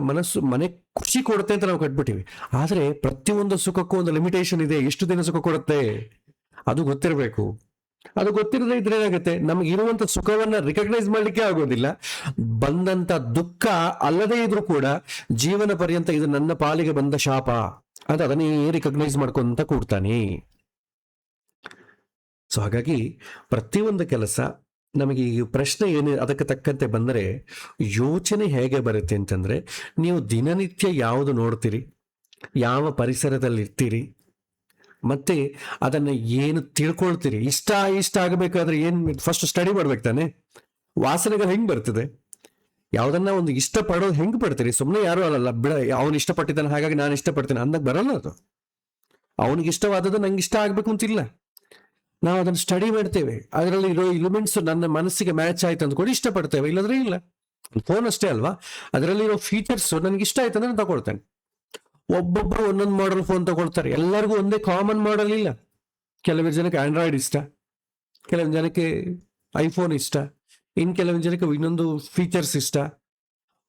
ಮನೆ ಖುಷಿ ಕೊಡುತ್ತೆ ಅಂತ ನಾವು ಕಟ್ಬಿಟ್ಟಿವಿ. ಆದ್ರೆ ಪ್ರತಿಯೊಂದು ಸುಖಕ್ಕೂ ಒಂದು ಲಿಮಿಟೇಷನ್ ಇದೆ. ಎಷ್ಟು ದಿನ ಸುಖ ಕೊಡುತ್ತೆ ಅದು ಗೊತ್ತಿರಬೇಕು. ಅದು ಗೊತ್ತಿರದೇ ಇದ್ರೆ ಏನಾಗುತ್ತೆ, ನಮ್ಗೆ ಇರುವಂತ ಸುಖವನ್ನ ರಿಕಗ್ನೈಸ್ ಮಾಡ್ಲಿಕ್ಕೆ ಆಗೋದಿಲ್ಲ. ಬಂದಂತ ದುಃಖ ಅಲ್ಲದೇ ಇದ್ರೂ ಕೂಡ ಜೀವನ ಪರ್ಯಂತ ಇದು ನನ್ನ ಪಾಲಿಗೆ ಬಂದ ಶಾಪ ಅಂತ ಅದನ್ನೇ ರಿಕಗ್ನೈಸ್ ಮಾಡ್ಕೊಂತ ಕೂಡ್ತಾನೆ. ಸೊ ಹಾಗಾಗಿ ಪ್ರತಿಯೊಂದು ಕೆಲಸ ನಮಗೆ ಈ ಪ್ರಶ್ನೆ ಏನು ಅದಕ್ಕೆ ತಕ್ಕಂತೆ ಬಂದರೆ ಯೋಚನೆ ಹೇಗೆ ಬರುತ್ತೆ ಅಂತಂದ್ರೆ, ನೀವು ದಿನನಿತ್ಯ ಯಾವುದು ನೋಡ್ತೀರಿ, ಯಾವ ಪರಿಸರದಲ್ಲಿ ಇರ್ತೀರಿ, ಮತ್ತೆ ಅದನ್ನ ಏನು ತಿಳ್ಕೊಳ್ತೀರಿ. ಇಷ್ಟ ಆಗಬೇಕಾದ್ರೆ ಏನ್ ಫಸ್ಟ್ ಸ್ಟಡಿ ಮಾಡ್ಬೇಕು ತಾನೆ. ವಾಸನೆಗಳು ಹೆಂಗ್ ಬರ್ತದೆ, ಯಾವ್ದನ್ನ ಒಂದು ಇಷ್ಟಪಡೋದು ಹೆಂಗ್ ಪಡ್ತೀರಿ? ಸುಮ್ಮನೆ ಯಾರು ಅಲ್ಲಲ್ಲ, ಬಿಡ ಅವನು ಇಷ್ಟಪಟ್ಟಿದ್ದಾನೆ ಹಾಗಾಗಿ ನಾನು ಇಷ್ಟಪಡ್ತೇನೆ ಅನ್ನಕ್ ಬರಲ್ಲ. ಅದು ಅವನಿಗೆ ಇಷ್ಟವಾದದ್ದು ನಂಗೆ ಇಷ್ಟ ಆಗ್ಬೇಕು ಅಂತಿಲ್ಲ. ನಾವು ಅದನ್ನ ಸ್ಟಡಿ ಮಾಡ್ತೇವೆ, ಅದರಲ್ಲಿ ಇರೋ ಎಲಿಮೆಂಟ್ಸ್ ನನ್ನ ಮನಸ್ಸಿಗೆ ಮ್ಯಾಚ್ ಆಯ್ತು ಅಂದ್ಕೊಂಡು ಇಷ್ಟಪಡ್ತೇವೆ, ಇಲ್ಲದ್ರೆ ಇಲ್ಲ. ಫೋನ್ ಅಷ್ಟೇ ಅಲ್ವಾ, ಅದರಲ್ಲಿರೋ ಫೀಚರ್ಸ್ ನನಗೆ ಇಷ್ಟ ಆಯ್ತು ಅಂದ್ರೆ ನಾನು ತಗೊಳ್ತೇನೆ. ಒಬ್ಬೊಬ್ರು ಒಂದೊಂದು ಮಾಡೆಲ್ ಫೋನ್ ತಗೊಳ್ತಾರೆ. ಎಲ್ಲರಿಗೂ ಒಂದೇ ಕಾಮನ್ ಮಾಡೆಲ್ ಇಲ್ಲ. ಕೆಲವು ಜನಕ್ಕೆ ಆಂಡ್ರಾಯ್ಡ್ ಇಷ್ಟ, ಕೆಲವು ಜನಕ್ಕೆ ಐಫೋನ್ ಇಷ್ಟ, ಇನ್ ಕೆಲವು ಜನಕ್ಕೆ ಇನ್ನೊಂದು ಫೀಚರ್ಸ್ ಇಷ್ಟ.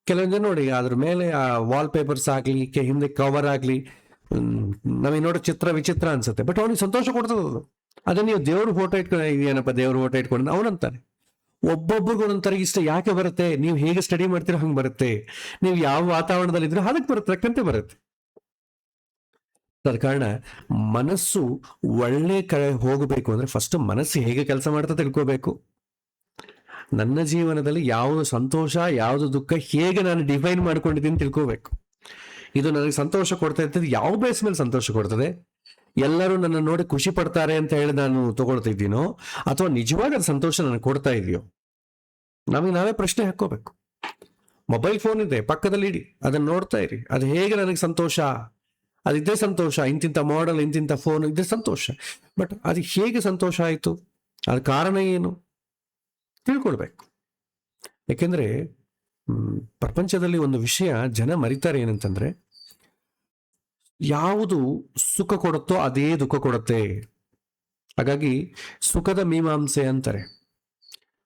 ಕೆಲವೊಂದು ಜನ ನೋಡಿ ಅದ್ರ ಮೇಲೆ ಆ ವಾಲ್ ಪೇಪರ್ಸ್ ಆಗ್ಲಿ, ಹಿಂದೆ ಕವರ್ ಆಗ್ಲಿ, ನಮಗೆ ನೋಡೋ ಚಿತ್ರ ವಿಚಿತ್ರ ಅನ್ಸುತ್ತೆ, ಬಟ್ ಅವನಿಗೆ ಸಂತೋಷ ಕೊಡ್ತದ ಅದು. ಅದೇ ನೀವು ದೇವ್ರ ಫೋಟೋ ಏನಪ್ಪ ದೇವ್ರ ಫೋಟೋ ಇಟ್ಕೊಂಡು ಅವನಂತಾನೆ. ಒಬ್ಬೊಬ್ಬರಿಗೂ ಒಂದೊಂಥರ ಇಷ್ಟ ಯಾಕೆ ಬರುತ್ತೆ? ನೀವು ಹೇಗೆ ಸ್ಟಡಿ ಮಾಡ್ತೀರೋ ಹಂಗೆ ಬರುತ್ತೆ. ನೀವು ಯಾವ ವಾತಾವರಣದಲ್ಲಿ ಇದ್ರೆ ಅದಕ್ಕೆ ಬರುತ್ತೆ, ತಕ್ಕಂತೆ ಬರುತ್ತೆ. ಅದ ಕಾರಣ ಮನಸ್ಸು ಒಳ್ಳೆ ಕಡೆ ಹೋಗಬೇಕು ಅಂದ್ರೆ ಫಸ್ಟ್ ಮನಸ್ಸು ಹೇಗೆ ಕೆಲಸ ಮಾಡ್ತಾ ತಿಳ್ಕೋಬೇಕು. ನನ್ನ ಜೀವನದಲ್ಲಿ ಯಾವುದು ಸಂತೋಷ, ಯಾವುದು ದುಃಖ, ಹೇಗೆ ನಾನು ಡಿಫೈನ್ ಮಾಡ್ಕೊಂಡಿದ್ದೀನಿ ತಿಳ್ಕೋಬೇಕು. ಇದು ನನಗೆ ಸಂತೋಷ ಕೊಡ್ತಾ ಇರ್ತದೆ, ಯಾವ ಬೇಸ್ ಮೇಲೆ ಸಂತೋಷ ಕೊಡ್ತದೆ? ಎಲ್ಲರೂ ನನ್ನ ನೋಡಿ ಖುಷಿ ಪಡ್ತಾರೆ ಅಂತ ಹೇಳಿ ನಾನು ತಗೊಳ್ತಾ ಇದ್ದೀನೋ, ಅಥವಾ ನಿಜವಾಗ ಅದು ಸಂತೋಷ ನನಗೆ ಕೊಡ್ತಾ ಇದೆಯೋ? ನಮಗೆ ನಾವೇ ಪ್ರಶ್ನೆ ಹಾಕೋಬೇಕು. ಮೊಬೈಲ್ ಫೋನ್ ಇದೆ ಪಕ್ಕದಲ್ಲಿ ಇಡಿ, ಅದನ್ನ ನೋಡ್ತಾ ಇರಿ, ಅದು ಹೇಗೆ ನನಗೆ ಸಂತೋಷ? ಅದಿದ್ದೇ ಸಂತೋಷ. ಇಂತಿಂಥ ಮಾಡೆಲ್, ಇಂತಿಂಥ ಫೋನ್ ಇದ್ದೇ ಸಂತೋಷ. ಬಟ್ ಅದು ಹೇಗೆ ಸಂತೋಷ ಆಯಿತು? ಅದ ಕಾರಣ ಏನು ತಿಳ್ಕೊಳ್ಬೇಕು. ಯಾಕೆಂದ್ರೆ ಪ್ರಪಂಚದಲ್ಲಿ ಒಂದು ವಿಷಯ ಜನ ಮರಿತಾರೆ ಏನಂತಂದ್ರೆ, ಯಾವುದು ಸುಖ ಕೊಡುತ್ತೋ ಅದೇ ದುಃಖ ಕೊಡುತ್ತೆ. ಹಾಗಾಗಿ ಸುಖದ ಮೀಮಾಂಸೆ ಅಂತಾರೆ.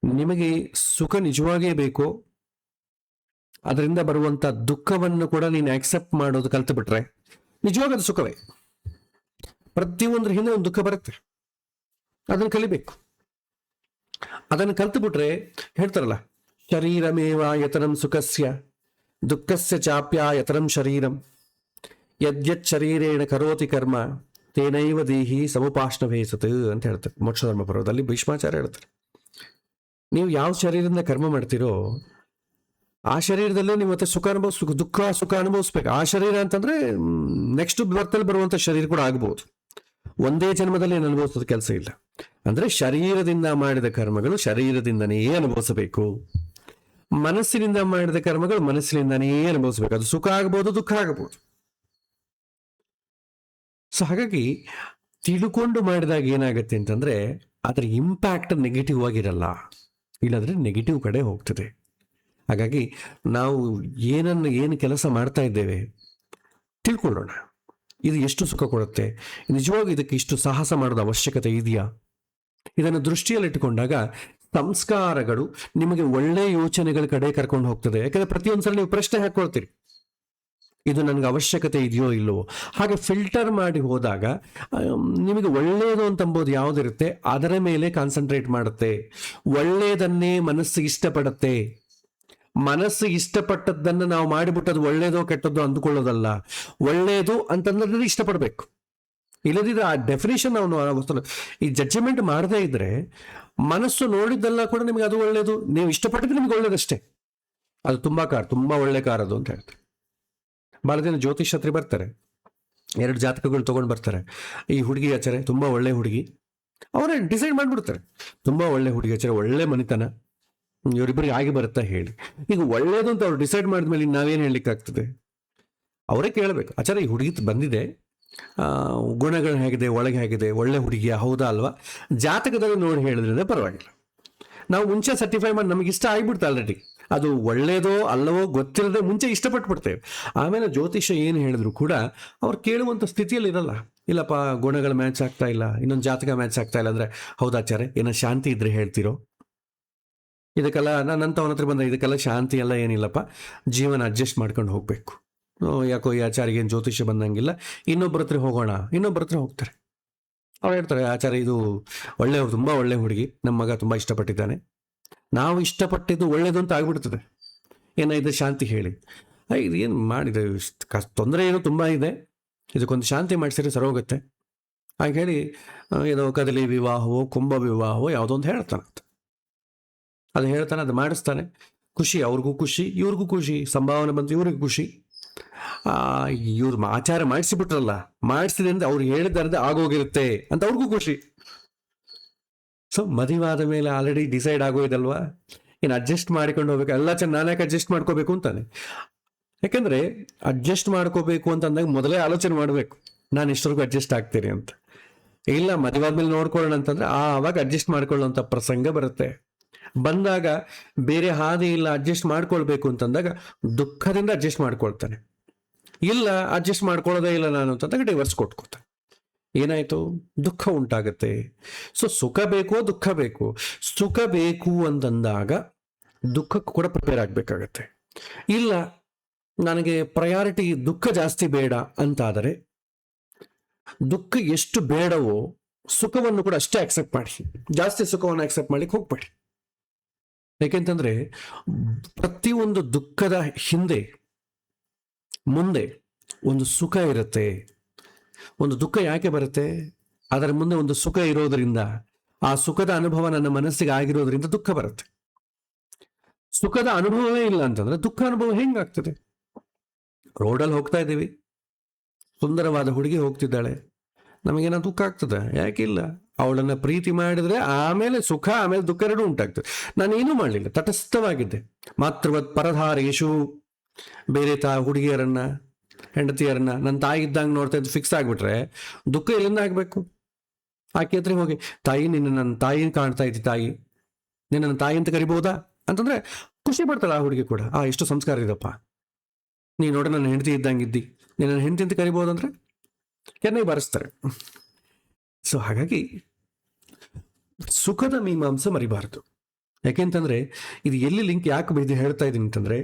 ನಿಮಗೆ ಸುಖ ನಿಜವಾಗೇ ಬೇಕೋ, ಅದರಿಂದ ಬರುವಂತ ದುಃಖವನ್ನು ಕೂಡ ನೀನು ಆಕ್ಸೆಪ್ಟ್ ಮಾಡೋದು ಕಲ್ತು ಬಿಟ್ರೆ ನಿಜವಾಗ ಅದು ಸುಖವೇ. ಪ್ರತಿಯೊಂದ್ರ ಹಿಂದೆ ಒಂದು ದುಃಖ ಬರುತ್ತೆ, ಅದನ್ನು ಕಲಿಬೇಕು. ಅದನ್ನು ಕಲ್ತು ಬಿಟ್ರೆ ಹೇಳ್ತಾರಲ್ಲ, ಶರೀರಮೇವ ಯತನಂ ಸುಖಸ್ಯ ದುಃಖಸ್ಯ ಚಾಪ್ಯ ಯತನಂ ಶರೀರಂ ಯದ್ಯತ್ ಶರೀರೇಣ ಕರೋತಿ ಕರ್ಮ ತೇನೈವ ದೇಹಿ ಸಮುಪಾಷ್ಣವೇಸತ್ ಅಂತ ಹೇಳ್ತಾರೆ ಮೋಕ್ಷಧರ್ಮ ಪರ್ವದಲ್ಲಿ ಭೀಷ್ಮಾಚಾರ್ಯ ಹೇಳ್ತಾರೆ. ನೀವು ಯಾವ ಶರೀರದಿಂದ ಕರ್ಮ ಮಾಡ್ತೀರೋ ಆ ಶರೀರದಲ್ಲೇ ನೀವು ಮತ್ತೆ ದುಃಖ ಸುಖ ಅನುಭವಿಸ್ಬೇಕು. ಆ ಶರೀರ ಅಂತಂದ್ರೆ ನೆಕ್ಸ್ಟ್ ಬರ್ತಲ್ಲಿ ಬರುವಂತ ಶರೀರ ಕೂಡ ಆಗ್ಬಹುದು. ಒಂದೇ ಜನ್ಮದಲ್ಲಿ ಏನು ಅನುಭವಿಸೋದು ಕೆಲಸ ಇಲ್ಲ. ಅಂದ್ರೆ ಶರೀರದಿಂದ ಮಾಡಿದ ಕರ್ಮಗಳು ಶರೀರದಿಂದನೇ ಅನುಭವಿಸಬೇಕು, ಮನಸ್ಸಿನಿಂದ ಮಾಡಿದ ಕರ್ಮಗಳು ಮನಸ್ಸಿನಿಂದನೇ ಅನುಭವಿಸಬೇಕು. ಅದು ಸುಖ ಆಗ್ಬೋದು, ದುಃಖ ಆಗಬಹುದು. ಸೊ ಹಾಗಾಗಿ ತಿಳ್ಕೊಂಡು ಮಾಡಿದಾಗ ಏನಾಗುತ್ತೆ ಅಂತಂದ್ರೆ ಅದರ ಇಂಪ್ಯಾಕ್ಟ್ ನೆಗೆಟಿವ್ ಆಗಿರಲ್ಲ, ಇಲ್ಲಾಂದ್ರೆ ನೆಗೆಟಿವ್ ಕಡೆ ಹೋಗ್ತದೆ. ಹಾಗಾಗಿ ನಾವು ಏನು ಕೆಲಸ ಮಾಡ್ತಾ ಇದ್ದೇವೆ ತಿಳ್ಕೊಳ್ಳೋಣ. ಇದು ಎಷ್ಟು ಸುಖ ಕೊಡುತ್ತೆ, ನಿಜವಾಗಿ ಇದಕ್ಕೆ ಇಷ್ಟು ಸಾಹಸ ಮಾಡೋದು ಅವಶ್ಯಕತೆ ಇದೆಯಾ? ಇದನ್ನು ದೃಷ್ಟಿಯಲ್ಲಿಟ್ಟುಕೊಂಡಾಗ ಸಂಸ್ಕಾರಗಳು ನಿಮಗೆ ಒಳ್ಳೆ ಯೋಚನೆಗಳ ಕಡೆ ಕರ್ಕೊಂಡು ಹೋಗ್ತದೆ. ಯಾಕಂದ್ರೆ ಪ್ರತಿಯೊಂದ್ಸಲ ನೀವು ಪ್ರಶ್ನೆ ಹಾಕೊಳ್ತೀರಿ, ಇದು ನನಗೆ ಅವಶ್ಯಕತೆ ಇದೆಯೋ ಇಲ್ಲವೋ. ಹಾಗೆ ಫಿಲ್ಟರ್ ಮಾಡಿ ಹೋದಾಗ ನಿಮಗೆ ಒಳ್ಳೆಯದು ಅಂತಂಬೋದು ಯಾವುದಿರುತ್ತೆ ಅದರ ಮೇಲೆ ಕಾನ್ಸಂಟ್ರೇಟ್ ಮಾಡುತ್ತೆ. ಒಳ್ಳೆಯದನ್ನೇ ಮನಸ್ಸು ಇಷ್ಟಪಡುತ್ತೆ. ಮನಸ್ಸು ಇಷ್ಟಪಟ್ಟದ್ದನ್ನು ನಾವು ಮಾಡಿಬಿಟ್ಟದು ಒಳ್ಳೇದೋ ಕೆಟ್ಟದ್ದೋ ಅಂದುಕೊಳ್ಳೋದಲ್ಲ. ಒಳ್ಳೆಯದು ಅಂತಂದ್ರೆ ಇಷ್ಟಪಡಬೇಕು. ಇಲ್ಲದಿದ್ರೆ ಆ ಡೆಫಿನೇಷನ್ ನಾವು ಈ ಜಡ್ಜ್ಮೆಂಟ್ ಮಾಡದೇ ಇದ್ರೆ ಮನಸ್ಸು ನೋಡಿದ್ದೆಲ್ಲ ಕೂಡ ನಿಮಗೆ ಅದು ಒಳ್ಳೇದು, ನೀವು ಇಷ್ಟಪಟ್ಟಿದ್ರೆ ನಿಮ್ಗೆ ಒಳ್ಳೇದಷ್ಟೇ. ಅದು ತುಂಬಾ ಒಳ್ಳೆ ಕಾರ್ ಅದು ಅಂತ ಹೇಳ್ತಾರೆ. ಬಹಳ ಜನ ಜ್ಯೋತಿಷ್ ಹತ್ರ ಬರ್ತಾರೆ, 2 ಜಾತಕಗಳು ತಗೊಂಡು ಬರ್ತಾರೆ. ಈ ಹುಡುಗಿ ಆಚಾರೆ ತುಂಬಾ ಒಳ್ಳೆ ಹುಡುಗಿ, ಅವರೇ ಡಿಸೈಡ್ ಮಾಡ್ಬಿಡ್ತಾರೆ ತುಂಬಾ ಒಳ್ಳೆ ಹುಡುಗಿ ಆಚಾರೆ, ಒಳ್ಳೆ ಮನಿತನ, ಇವರಿಬ್ಬರಿಗೆ ಆಗಿ ಬರುತ್ತಾ ಹೇಳಿ. ಈಗ ಒಳ್ಳೇದು ಅಂತ ಅವ್ರು ಡಿಸೈಡ್ ಮಾಡಿದ್ಮೇಲೆ ನಾವೇನು ಹೇಳಲಿಕ್ಕಾಗ್ತದೆ? ಅವರೇ ಕೇಳಬೇಕು, ಆಚಾರ ಈ ಹುಡುಗಿ ಬಂದಿದೆ, ಗುಣಗಳು ಹೇಗಿದೆ, ಒಳಗೆ ಹೇಗಿದೆ, ಒಳ್ಳೆ ಹುಡುಗಿಯ ಹೌದಾ ಅಲ್ವಾ, ಜಾತಕದಲ್ಲಿ ನೋಡಿ ಹೇಳಿದ್ರೆ ಪರವಾಗಿಲ್ಲ. ನಾವು ಮುಂಚೆ ಸರ್ಟಿಫೈ ಮಾಡಿ ನಮಗೆ ಇಷ್ಟ ಆಗಿಬಿಡ್ತು ಆಲ್ರೆಡಿ, ಅದು ಒಳ್ಳೇದೋ ಅಲ್ಲವೋ ಗೊತ್ತಿರದೆ ಮುಂಚೆ ಇಷ್ಟಪಟ್ಬಿಡ್ತೇವೆ. ಆಮೇಲೆ ಜ್ಯೋತಿಷ್ಯ ಏನು ಹೇಳಿದ್ರು ಕೂಡ ಅವ್ರು ಕೇಳುವಂಥ ಸ್ಥಿತಿಯಲ್ಲಿ ಇರಲ್ಲ. ಇಲ್ಲಪ್ಪ ಗುಣಗಳ ಮ್ಯಾಚ್ ಆಗ್ತಾ ಇಲ್ಲ, ಇನ್ನೊಂದು ಜಾತಕ ಮ್ಯಾಚ್ ಆಗ್ತಾ ಇಲ್ಲ ಅಂದರೆ ಹೌದಾಚಾರೆ ಏನೋ ಶಾಂತಿ ಇದ್ರೆ ಹೇಳ್ತಿರೋ, ಇದಕ್ಕೆಲ್ಲ ನನ್ನಂಥವನ ಹತ್ರ ಬಂದ ಇದಕ್ಕೆಲ್ಲ ಶಾಂತಿ ಎಲ್ಲ ಏನಿಲ್ಲಪ್ಪ, ಜೀವನ ಅಡ್ಜಸ್ಟ್ ಮಾಡ್ಕೊಂಡು ಹೋಗಬೇಕು, ಯಾಕೋ ಈ ಆಚಾರಿಗೆ ಏನು ಜ್ಯೋತಿಷ್ಯ ಬಂದಂಗಿಲ್ಲ, ಇನ್ನೊಬ್ಬರ ಹತ್ರ ಹೋಗೋಣ, ಇನ್ನೊಬ್ಬರ ಹತ್ರ ಹೋಗ್ತಾರೆ. ಅವ್ರು ಹೇಳ್ತಾರೆ ಆಚಾರ್ಯ ಇದು ಒಳ್ಳೆಯವ್ರು, ತುಂಬ ಒಳ್ಳೆ ಹುಡುಗಿ, ನಮ್ಮ ಮಗ ತುಂಬ ಇಷ್ಟಪಟ್ಟಿದ್ದಾನೆ. ನಾವು ಇಷ್ಟಪಟ್ಟಿದ್ದು ಒಳ್ಳೇದು ಅಂತ ಆಗ್ಬಿಡ್ತದೆ. ಏನಾಗಿದೆ ಶಾಂತಿ ಹೇಳಿ, ಇದು ಏನು ಮಾಡಿದೆ, ತೊಂದರೆ ಏನೋ ತುಂಬ ಇದೆ, ಇದಕ್ಕೊಂದು ಶಾಂತಿ ಮಾಡಿಸಿದ್ರೆ ಸರೋಗುತ್ತೆ ಹಾಗೆ ಹೇಳಿ ಏನೋ ಕದಲಿ ವಿವಾಹವೋ ಕುಂಭ ವಿವಾಹವೋ ಯಾವುದೋ ಒಂದು ಹೇಳ್ತಾನೆ. ಅದು ಹೇಳ್ತಾನೆ, ಅದು ಮಾಡಿಸ್ತಾನೆ, ಖುಷಿ, ಅವ್ರಿಗೂ ಖುಷಿ, ಇವ್ರಿಗೂ ಖುಷಿ, ಸಂಭಾವನೆ ಬಂತು ಇವ್ರಿಗೂ ಖುಷಿ. ಇವ್ರು ಆಚಾರ ಮಾಡಿಸಿಬಿಟ್ರಲ್ಲ, ಮಾಡಿಸಿದೆ ಅಂದ್ರೆ ಅವ್ರು ಹೇಳಿದಾರೆ ಆಗೋಗಿರುತ್ತೆ ಅಂತ ಅವ್ರಿಗೂ ಖುಷಿ. ಸೊ ಮದುವಾದ ಮೇಲೆ ಆಲ್ರೆಡಿ ಡಿಸೈಡ್ ಆಗೋಯ್ದಲ್ವಾ, ಇನ್ನು ಅಡ್ಜಸ್ಟ್ ಮಾಡಿಕೊಂಡು ಹೋಗ್ಬೇಕು, ಎಲ್ಲ ನಾನೇ ಅಡ್ಜಸ್ಟ್ ಮಾಡ್ಕೋಬೇಕು ಅಂತಾನೆ. ಯಾಕಂದ್ರೆ ಅಡ್ಜಸ್ಟ್ ಮಾಡ್ಕೋಬೇಕು ಅಂತಂದಾಗ ಮೊದಲೇ ಆಲೋಚನೆ ಮಾಡಬೇಕು, ನಾನು ಇಷ್ಟವರೆಗೂ ಅಡ್ಜಸ್ಟ್ ಆಗ್ತೀನಿ ಅಂತ. ಇಲ್ಲ ಮದುವಾದ್ಮೇಲೆ ನೋಡ್ಕೊಳ್ಳೋಣ ಅಂತಂದ್ರೆ ಆವಾಗ ಅಡ್ಜಸ್ಟ್ ಮಾಡ್ಕೊಳ್ಳೋಂಥ ಪ್ರಸಂಗ ಬರುತ್ತೆ. ಬಂದಾಗ ಬೇರೆ ಹಾದಿ ಇಲ್ಲ, ಅಡ್ಜಸ್ಟ್ ಮಾಡ್ಕೊಳ್ಬೇಕು ಅಂತಂದಾಗ ದುಃಖದಿಂದ ಅಡ್ಜಸ್ಟ್ ಮಾಡ್ಕೊಳ್ತಾನೆ. ಇಲ್ಲ ಅಡ್ಜಸ್ಟ್ ಮಾಡ್ಕೊಳ್ಳೋದೇ ಇಲ್ಲ ನಾನು ಅಂತಂದಾಗ ಡೈವರ್ಸ್ ಕೊಟ್ಕೋತಾನೆ. ಏನಾಯ್ತು, ದುಃಖ ಉಂಟಾಗತ್ತೆ. ಸೊ ಸುಖ ಬೇಕೋ ದುಃಖ ಬೇಕು, ಸುಖ ಬೇಕು ಅಂತಂದಾಗ ದುಃಖಕ್ಕೂ ಕೂಡ ಪ್ರಿಪೇರ್ ಆಗ್ಬೇಕಾಗತ್ತೆ. ಇಲ್ಲ ನನಗೆ ಪ್ರಯಾರಿಟಿ ದುಃಖ ಜಾಸ್ತಿ ಬೇಡ ಅಂತಾದರೆ ದುಃಖ ಎಷ್ಟು ಬೇಡವೋ ಸುಖವನ್ನು ಕೂಡ ಅಷ್ಟೇ ಅಕ್ಸೆಪ್ಟ್ ಮಾಡಿ, ಜಾಸ್ತಿ ಸುಖವನ್ನು ಅಕ್ಸೆಪ್ಟ್ ಮಾಡ್ಲಿಕ್ಕೆ ಹೋಗ್ಬೇಡಿ. ಯಾಕೆಂತಂದ್ರೆ ಪ್ರತಿಯೊಂದು ದುಃಖದ ಹಿಂದೆ ಮುಂದೆ ಒಂದು ಸುಖ ಇರುತ್ತೆ. ಒಂದು ದುಃಖ ಯಾಕೆ ಬರುತ್ತೆ, ಅದರ ಮುಂದೆ ಒಂದು ಸುಖ ಇರೋದ್ರಿಂದ, ಆ ಸುಖದ ಅನುಭವ ನನ್ನ ಮನಸ್ಸಿಗೆ ಆಗಿರೋದ್ರಿಂದ ದುಃಖ ಬರುತ್ತೆ. ಸುಖದ ಅನುಭವವೇ ಇಲ್ಲ ಅಂತಂದ್ರೆ ದುಃಖ ಅನುಭವ ಹೆಂಗಾಗ್ತದೆ? ರೋಡಲ್ಲಿ ಹೋಗ್ತಾ ಇದ್ದೀವಿ, ಸುಂದರವಾದ ಹುಡುಗಿ ಹೋಗ್ತಿದ್ದಾಳೆ, ನಮಗೇನೋ ದುಃಖ ಆಗ್ತದೆ, ಯಾಕಿಲ್ಲ, ಅವಳನ್ನ ಪ್ರೀತಿ ಮಾಡಿದ್ರೆ ಆಮೇಲೆ ಸುಖ ಆಮೇಲೆ ದುಃಖ ಎರಡೂ ಉಂಟಾಗ್ತದೆ. ನಾನೇನೂ ಮಾಡಲಿಲ್ಲ, ತಟಸ್ಥವಾಗಿದ್ದೆ. ಮಾತೃವತ್ ಪರಧಾರೇಶು, ಬೇರೆ ಹುಡುಗಿಯರನ್ನ ಹೆಂಡತಿಯರನ್ನ ನನ್ನ ತಾಯಿ ಇದ್ದಂಗೆ ನೋಡ್ತಾ ಇದ್ದು ಫಿಕ್ಸ್ ಆಗ್ಬಿಟ್ರೆ ದುಃಖ ಎಲ್ಲಿಂದ ಆಗ್ಬೇಕು? ಆಕೆ ಹತ್ರ ಹೋಗಿ ತಾಯಿ ನಿನ್ನ ನನ್ನ ತಾಯಿ ಕಾಣ್ತಾ ಇದ್ದಿ, ತಾಯಿ ನಿನ್ನ ನನ್ನ ತಾಯಿ ಅಂತ ಕರಿಬಹುದಾ ಅಂತಂದ್ರೆ ಖುಷಿ ಪಡ್ತಾಳೆ ಆ ಹುಡುಗಿ ಕೂಡ. ಎಷ್ಟು ಸಂಸ್ಕಾರ ಇದಪ್ಪ, ನೀ ನೋಡ ನನ್ನ ಹೆಂಡತಿ ಇದ್ದಂಗಿದ್ದಿ, ನೀನು ನನ್ನ ಹೆಂಡತಿ ಅಂತ ಕರಿಬಹುದಂದ್ರೆ ಕೆನ್ನೆ ಬಾರಿಸ್ತಾರೆ. ಸೊ ಹಾಗಾಗಿ ಸುಖದ ಮೀಮಾಂಸ ಮರಿಬಾರದು. ಯಾಕೆಂತಂದ್ರೆ ಇದು ಎಲ್ಲಿ ಲಿಂಕ್ ಯಾಕೆ ಇದು ಹೇಳ್ತಾ ಇದ್ದೀನಿ ಅಂತಂದ್ರೆ,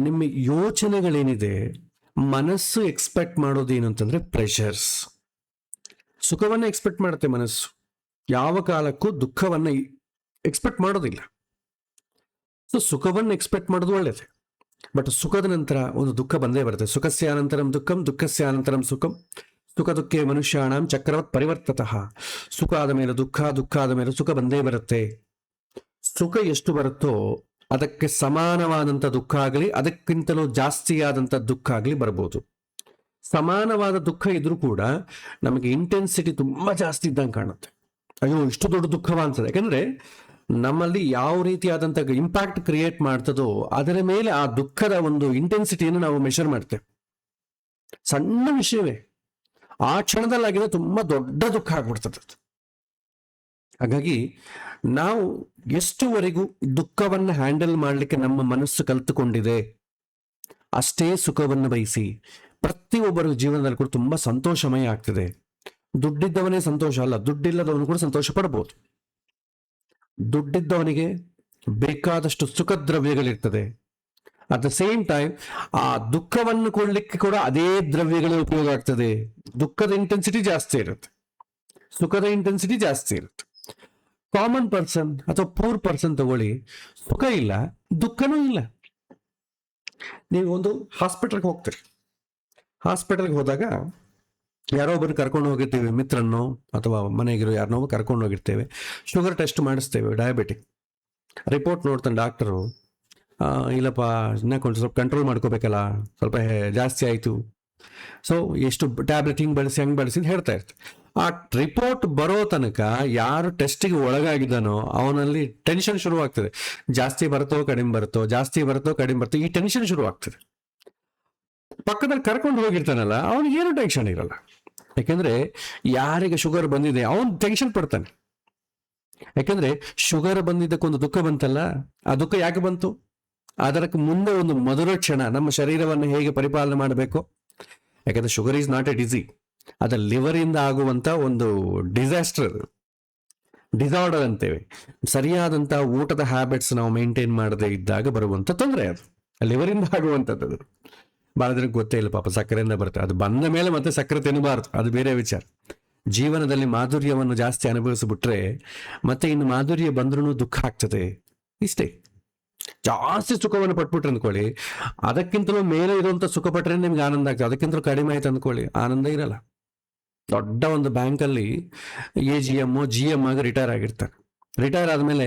ನಿಮ್ಮ ಯೋಚನೆಗಳೇನಿದೆ, ಮನಸ್ಸು ಎಕ್ಸ್ಪೆಕ್ಟ್ ಮಾಡೋದೇನು ಅಂತಂದ್ರೆ ಪ್ರೆಷರ್ಸ್. ಸುಖವನ್ನ ಎಕ್ಸ್ಪೆಕ್ಟ್ ಮಾಡುತ್ತೆ ಮನಸ್ಸು, ಯಾವ ಕಾಲಕ್ಕೂ ದುಃಖವನ್ನ ಎಕ್ಸ್ಪೆಕ್ಟ್ ಮಾಡೋದಿಲ್ಲ. ಸೊ ಸುಖವನ್ನು ಎಕ್ಸ್ಪೆಕ್ಟ್ ಮಾಡೋದು ಒಳ್ಳೇದೆ, ಬಟ್ ಸುಖದ ನಂತರ ಒಂದು ದುಃಖ ಬಂದೇ ಬರುತ್ತೆ. ಸುಖಸ್ಯ ಅನಂತರಂ ದುಃಖಂ, ದುಃಖಸ್ಯ ಅನಂತರಂ ಸುಖಂ, ಸುಖ ದುಃಖೇ ಮನುಷ್ಯಾಣಂ ಚಕ್ರವತ್ ಪರಿವರ್ತತಃ. ಸುಖ ಆದ ಮೇಲೆ ದುಃಖ, ದುಃಖ ಆದ ಮೇಲೆ ಸುಖ ಬಂದೇ ಬರುತ್ತೆ. ಸುಖ ಎಷ್ಟು ಬರುತ್ತೋ ಅದಕ್ಕೆ ಸಮಾನವಾದಂಥ ದುಃಖ ಆಗಲಿ, ಅದಕ್ಕಿಂತಲೂ ಜಾಸ್ತಿಯಾದಂಥ ದುಃಖ ಆಗಲಿ ಬರ್ಬೋದು. ಸಮಾನವಾದ ದುಃಖ ಇದ್ರೂ ಕೂಡ ನಮಗೆ ಇಂಟೆನ್ಸಿಟಿ ತುಂಬಾ ಜಾಸ್ತಿ ಇದ್ದಂಗೆ ಕಾಣುತ್ತೆ. ಅಯ್ಯೋ ಇಷ್ಟು ದೊಡ್ಡ ದುಃಖವ ಅನ್ಸದೆ. ಯಾಕಂದ್ರೆ ನಮ್ಮಲ್ಲಿ ಯಾವ ರೀತಿಯಾದಂಥ ಇಂಪ್ಯಾಕ್ಟ್ ಕ್ರಿಯೇಟ್ ಮಾಡ್ತದೋ ಅದರ ಮೇಲೆ ಆ ದುಃಖದ ಒಂದು ಇಂಟೆನ್ಸಿಟಿಯನ್ನು ನಾವು ಮೆಷರ್ ಮಾಡ್ತೇವೆ. ಸಣ್ಣ ವಿಷಯವೇ ಆ ಕ್ಷಣದಲ್ಲಾಗಿದ್ರೆ ತುಂಬಾ ದೊಡ್ಡ ದುಃಖ ಆಗ್ಬಿಡ್ತದೆ. ಹಾಗಾಗಿ ನಾವು ಎಷ್ಟುವರೆಗೂ ದುಃಖವನ್ನು ಹ್ಯಾಂಡಲ್ ಮಾಡಲಿಕ್ಕೆ ನಮ್ಮ ಮನಸ್ಸು ಕಲ್ತುಕೊಂಡಿದೆ ಅಷ್ಟೇ ಸುಖವನ್ನು ಬಯಸಿ. ಪ್ರತಿಯೊಬ್ಬರ ಜೀವನದಲ್ಲಿ ಕೂಡ ತುಂಬಾ ಸಂತೋಷಮಯ ಆಗ್ತದೆ. ದುಡ್ಡಿದ್ದವನೇ ಸಂತೋಷ ಅಲ್ಲ, ದುಡ್ಡಿಲ್ಲದವನು ಕೂಡ ಸಂತೋಷ ಪಡಬಹುದು. ದುಡ್ಡಿದ್ದವನಿಗೆ ಬೇಕಾದಷ್ಟು ಸುಖ ದ್ರವ್ಯಗಳಿರ್ತದೆ, ಅಟ್ ದ ಸೇಮ್ ಟೈಮ್ ಆ ದುಃಖವನ್ನು ಕೊಡ್ಲಿಕ್ಕೆ ಕೂಡ ಅದೇ ದ್ರವ್ಯಗಳ ಉಪಯೋಗ ಆಗ್ತದೆ. ದುಃಖದ ಇಂಟೆನ್ಸಿಟಿ ಜಾಸ್ತಿ ಇರುತ್ತೆ, ಸುಖದ ಇಂಟೆನ್ಸಿಟಿ ಜಾಸ್ತಿ ಇರುತ್ತೆ. ಕಾಮನ್ ಪರ್ಸನ್ ಅಥವಾ ಪೂರ್ ಪರ್ಸನ್ ತಗೊಳ್ಳಿ, ಸುಖ ಇಲ್ಲ, ದುಃಖನೂ ಇಲ್ಲ. ನೀವು ಒಂದು ಹಾಸ್ಪಿಟಲ್ಗೆ ಹೋಗ್ತೀರಿ, ಹಾಸ್ಪಿಟಲ್ಗೆ ಹೋದಾಗ ಯಾರೋ ಒಬ್ಬರು ಕರ್ಕೊಂಡು ಹೋಗಿರ್ತೀವಿ, ಮಿತ್ರನೋ ಅಥವಾ ಮನೆಗಿರೋ ಯಾರನ್ನೋ ಕರ್ಕೊಂಡು ಹೋಗಿರ್ತೇವೆ, ಶುಗರ್ ಟೆಸ್ಟ್ ಮಾಡಿಸ್ತೇವೆ, ಡಯಾಬಿಟಿಕ್. ರಿಪೋರ್ಟ್ ನೋಡ್ತಾನೆ ಡಾಕ್ಟರು, ಇಲ್ಲಪ್ಪ ಇನ್ನೊಂದು ಸ್ವಲ್ಪ ಕಂಟ್ರೋಲ್ ಮಾಡ್ಕೋಬೇಕಲ್ಲ, ಸ್ವಲ್ಪ ಜಾಸ್ತಿ ಆಯಿತು, ಸೊ ಎಷ್ಟು ಟ್ಯಾಬ್ಲೆಟ್ ಹಿಂಗೆ ಬಳಸಿ ಹಂಗೆ ಬಳಸಿ ಅಂತ ಹೇಳ್ತಾ ಇರ್ತಾರೆ. ಆ ರಿಪೋರ್ಟ್ ಬರೋ ತನಕ ಯಾರು ಟೆಸ್ಟಿಗೆ ಒಳಗಾಗಿದ್ದಾನೋ ಅವನಲ್ಲಿ ಟೆನ್ಷನ್ ಶುರುವಾಗ್ತದೆ. ಜಾಸ್ತಿ ಬರುತ್ತೋ ಕಡಿಮೆ ಬರುತ್ತೋ, ಜಾಸ್ತಿ ಬರುತ್ತೋ ಕಡಿಮೆ ಬರುತ್ತೋ, ಈ ಟೆನ್ಷನ್ ಶುರುವಾಗ್ತದೆ. ಪಕ್ಕದಲ್ಲಿ ಕರ್ಕೊಂಡು ಹೋಗಿರ್ತಾನಲ್ಲ ಅವನಿಗೆ ಏನು ಟೆನ್ಷನ್ ಇರಲ್ಲ. ಯಾಕೆಂದ್ರೆ ಯಾರಿಗೆ ಶುಗರ್ ಬಂದಿದೆ ಅವನು ಟೆನ್ಷನ್ ಪಡ್ತಾನೆ. ಯಾಕೆಂದ್ರೆ ಶುಗರ್ ಬಂದಿದ್ದಕ್ಕೊಂದು ದುಃಖ ಬಂತಲ್ಲ, ಆ ದುಃಖ ಯಾಕೆ ಬಂತು? ಅದಕ್ಕೆ ಮುಂದೆ ಒಂದು ಮಧುರ ಕ್ಷಣ, ನಮ್ಮ ಶರೀರವನ್ನು ಹೇಗೆ ಪರಿಪಾಲನೆ ಮಾಡಬೇಕು. ಯಾಕಂದ್ರೆ sugar is not A disease, ಅದ ಲಿವರ್ ಇಂದ ಆಗುವಂತ ಒಂದು ಡಿಸಾಸ್ಟರ್, ಡಿಸಾರ್ಡರ್ ಅಂತೇವೆ. ಸರಿಯಾದಂತ ಊಟದ ಹ್ಯಾಬಿಟ್ಸ್ ನಾವು ಮೇಂಟೈನ್ ಮಾಡದೇ ಇದ್ದಾಗ ಬರುವಂತ ತೊಂದರೆ, ಅದು ಲಿವರ್ ಇಂದ ಆಗುವಂಥದ್ದು. ಬಹಳ ಜನಕ್ಕೆ ಗೊತ್ತೇ ಇಲ್ಲ ಪಾಪ, ಸಕ್ಕರೆಯಿಂದ ಬರುತ್ತೆ. ಅದು ಬಂದ ಮೇಲೆ ಮತ್ತೆ ಸಕ್ಕರೆ ತಿನ್ನಬಾರ್ದು, ಅದು ಬೇರೆ ವಿಚಾರ. ಜೀವನದಲ್ಲಿ ಮಾಧುರ್ಯವನ್ನು ಜಾಸ್ತಿ ಅನುಭವಿಸ್ಬಿಟ್ರೆ ಮತ್ತೆ ಇನ್ನು ಮಾಧುರ್ಯ ಬಂದ್ರೂ ದುಃಖ ಆಗ್ತದೆ. ಇಷ್ಟೇ. ಜಾಸ್ತಿ ಸುಖವನ್ನು ಪಟ್ಬಿಟ್ರೆ ಅಂದ್ಕೊಳ್ಳಿ, ಅದಕ್ಕಿಂತಲೂ ಮೇಲೆ ಇರುವಂತ ಸುಖ ಪಟ್ರೆ ನಿಮ್ಗೆ ಆನಂದ ಆಗ್ತದೆ. ಅದಕ್ಕಿಂತಲೂ ಕಡಿಮೆ ಆಯ್ತು ಅಂದ್ಕೊಳ್ಳಿ, ಆನಂದ ಇರಲ್ಲ. ದೊಡ್ಡ ಒಂದು ಬ್ಯಾಂಕಲ್ಲಿ AGM GM ಆಗಿ ರಿಟೈರ್ ಆಗಿರ್ತಾರೆ. ರಿಟೈರ್ ಆದ್ಮೇಲೆ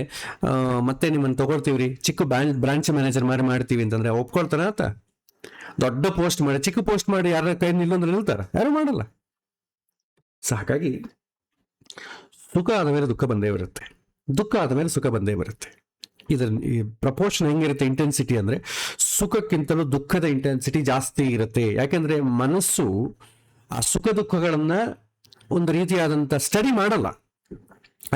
ಮತ್ತೆ ನಿಮ್ಮನ್ನು ತಗೊಳ್ತೀವ್ರಿ, ಚಿಕ್ಕ ಬ್ರಾಂಚ್ ಮ್ಯಾನೇಜರ್ ಮಾಡ್ತೀವಿ ಅಂತಂದ್ರೆ ಒಪ್ಕೊಳ್ತಾನೆ ಆತ. ದೊಡ್ಡ ಪೋಸ್ಟ್ ಮಾಡಿ, ಚಿಕ್ಕ ಪೋಸ್ಟ್ ಮಾಡಿ ಯಾರ ಕೈ ನಿಲ್ಲೊಂದ್ರೆ ನಿಲ್ತಾರ? ಯಾರು ಮಾಡಲ್ಲ. ಸೊ ಹಾಗಾಗಿ ಸುಖ ಆದ ಮೇಲೆ ದುಃಖ ಬಂದೇ ಬರುತ್ತೆ, ದುಃಖ ಆದ ಮೇಲೆ ಸುಖ ಬಂದೇ ಬರುತ್ತೆ. ಇದರ ಪ್ರಪೋರ್ಷನ್ ಹೆಂಗಿರುತ್ತೆ, ಇಂಟೆನ್ಸಿಟಿ ಅಂದ್ರೆ ಸುಖಕ್ಕಿಂತಲೂ ದುಃಖದ ಇಂಟೆನ್ಸಿಟಿ ಜಾಸ್ತಿ ಇರುತ್ತೆ. ಯಾಕೆಂದ್ರೆ ಮನಸ್ಸು ಆ ಸುಖ ದುಃಖಗಳನ್ನ ಒಂದು ರೀತಿಯಾದಂಥ ಸ್ಟಡಿ ಮಾಡಲ್ಲ.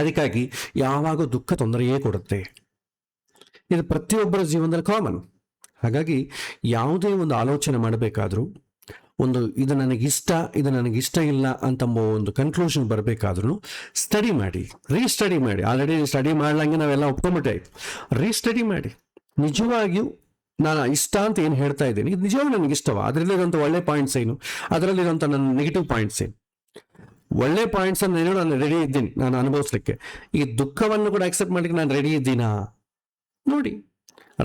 ಅದಕ್ಕಾಗಿ ಯಾವಾಗ ದುಃಖ ತೊಂದರೆಯೇ ಕೊಡುತ್ತೆ. ಇದು ಪ್ರತಿಯೊಬ್ಬರ ಜೀವನದಲ್ಲಿ ಕಾಮನ್. ಹಾಗಾಗಿ ಯಾವುದೇ ಒಂದು ಆಲೋಚನೆ ಮಾಡಬೇಕಾದ್ರೂ, ಒಂದು ಇದು ನನಗಿಷ್ಟ, ಇದು ನನಗಿಷ್ಟ ಇಲ್ಲ ಅಂತಂಬ ಒಂದು ಕನ್ಕ್ಲೂಷನ್ ಬರಬೇಕಾದ್ರೂ ಸ್ಟಡಿ ಮಾಡಿ, ರೀಸ್ಟಡಿ ಮಾಡಿ. ಆಲ್ರೆಡಿ ಸ್ಟಡಿ ಮಾಡ್ಲಂಗೆ ನಾವೆಲ್ಲ ಒಪ್ಕೊಂಬಿಟ್ಟೆ ಆಯ್ತು. ರೀಸ್ಟಡಿ ಮಾಡಿ, ನಿಜವಾಗಿಯೂ ನಾನು ಇಷ್ಟ ಅಂತ ಏನು ಹೇಳ್ತಾ ಇದ್ದೀನಿ, ಇದು ನಿಜವಾಗಿ ನನಗೆ ಇಷ್ಟವ, ಅದರಲ್ಲಿರುವಂಥ ಒಳ್ಳೆ ಪಾಯಿಂಟ್ಸ್ ಏನು, ಅದರಲ್ಲಿರುವಂಥ ನನ್ನ ನೆಗೆಟಿವ್ ಪಾಯಿಂಟ್ಸ್ ಏನು. ಒಳ್ಳೆ ಪಾಯಿಂಟ್ಸ್ ಅನ್ನು ನಾನು ರೆಡಿ ಇದ್ದೀನಿ ನಾನು ಅನುಭವಿಸ್ಲಿಕ್ಕೆ. ಈ ದುಃಖವನ್ನು ಕೂಡ ಅಕ್ಸೆಪ್ಟ್ ಮಾಡ್ಲಿಕ್ಕೆ ನಾನು ರೆಡಿ ಇದ್ದೀನಾ ನೋಡಿ.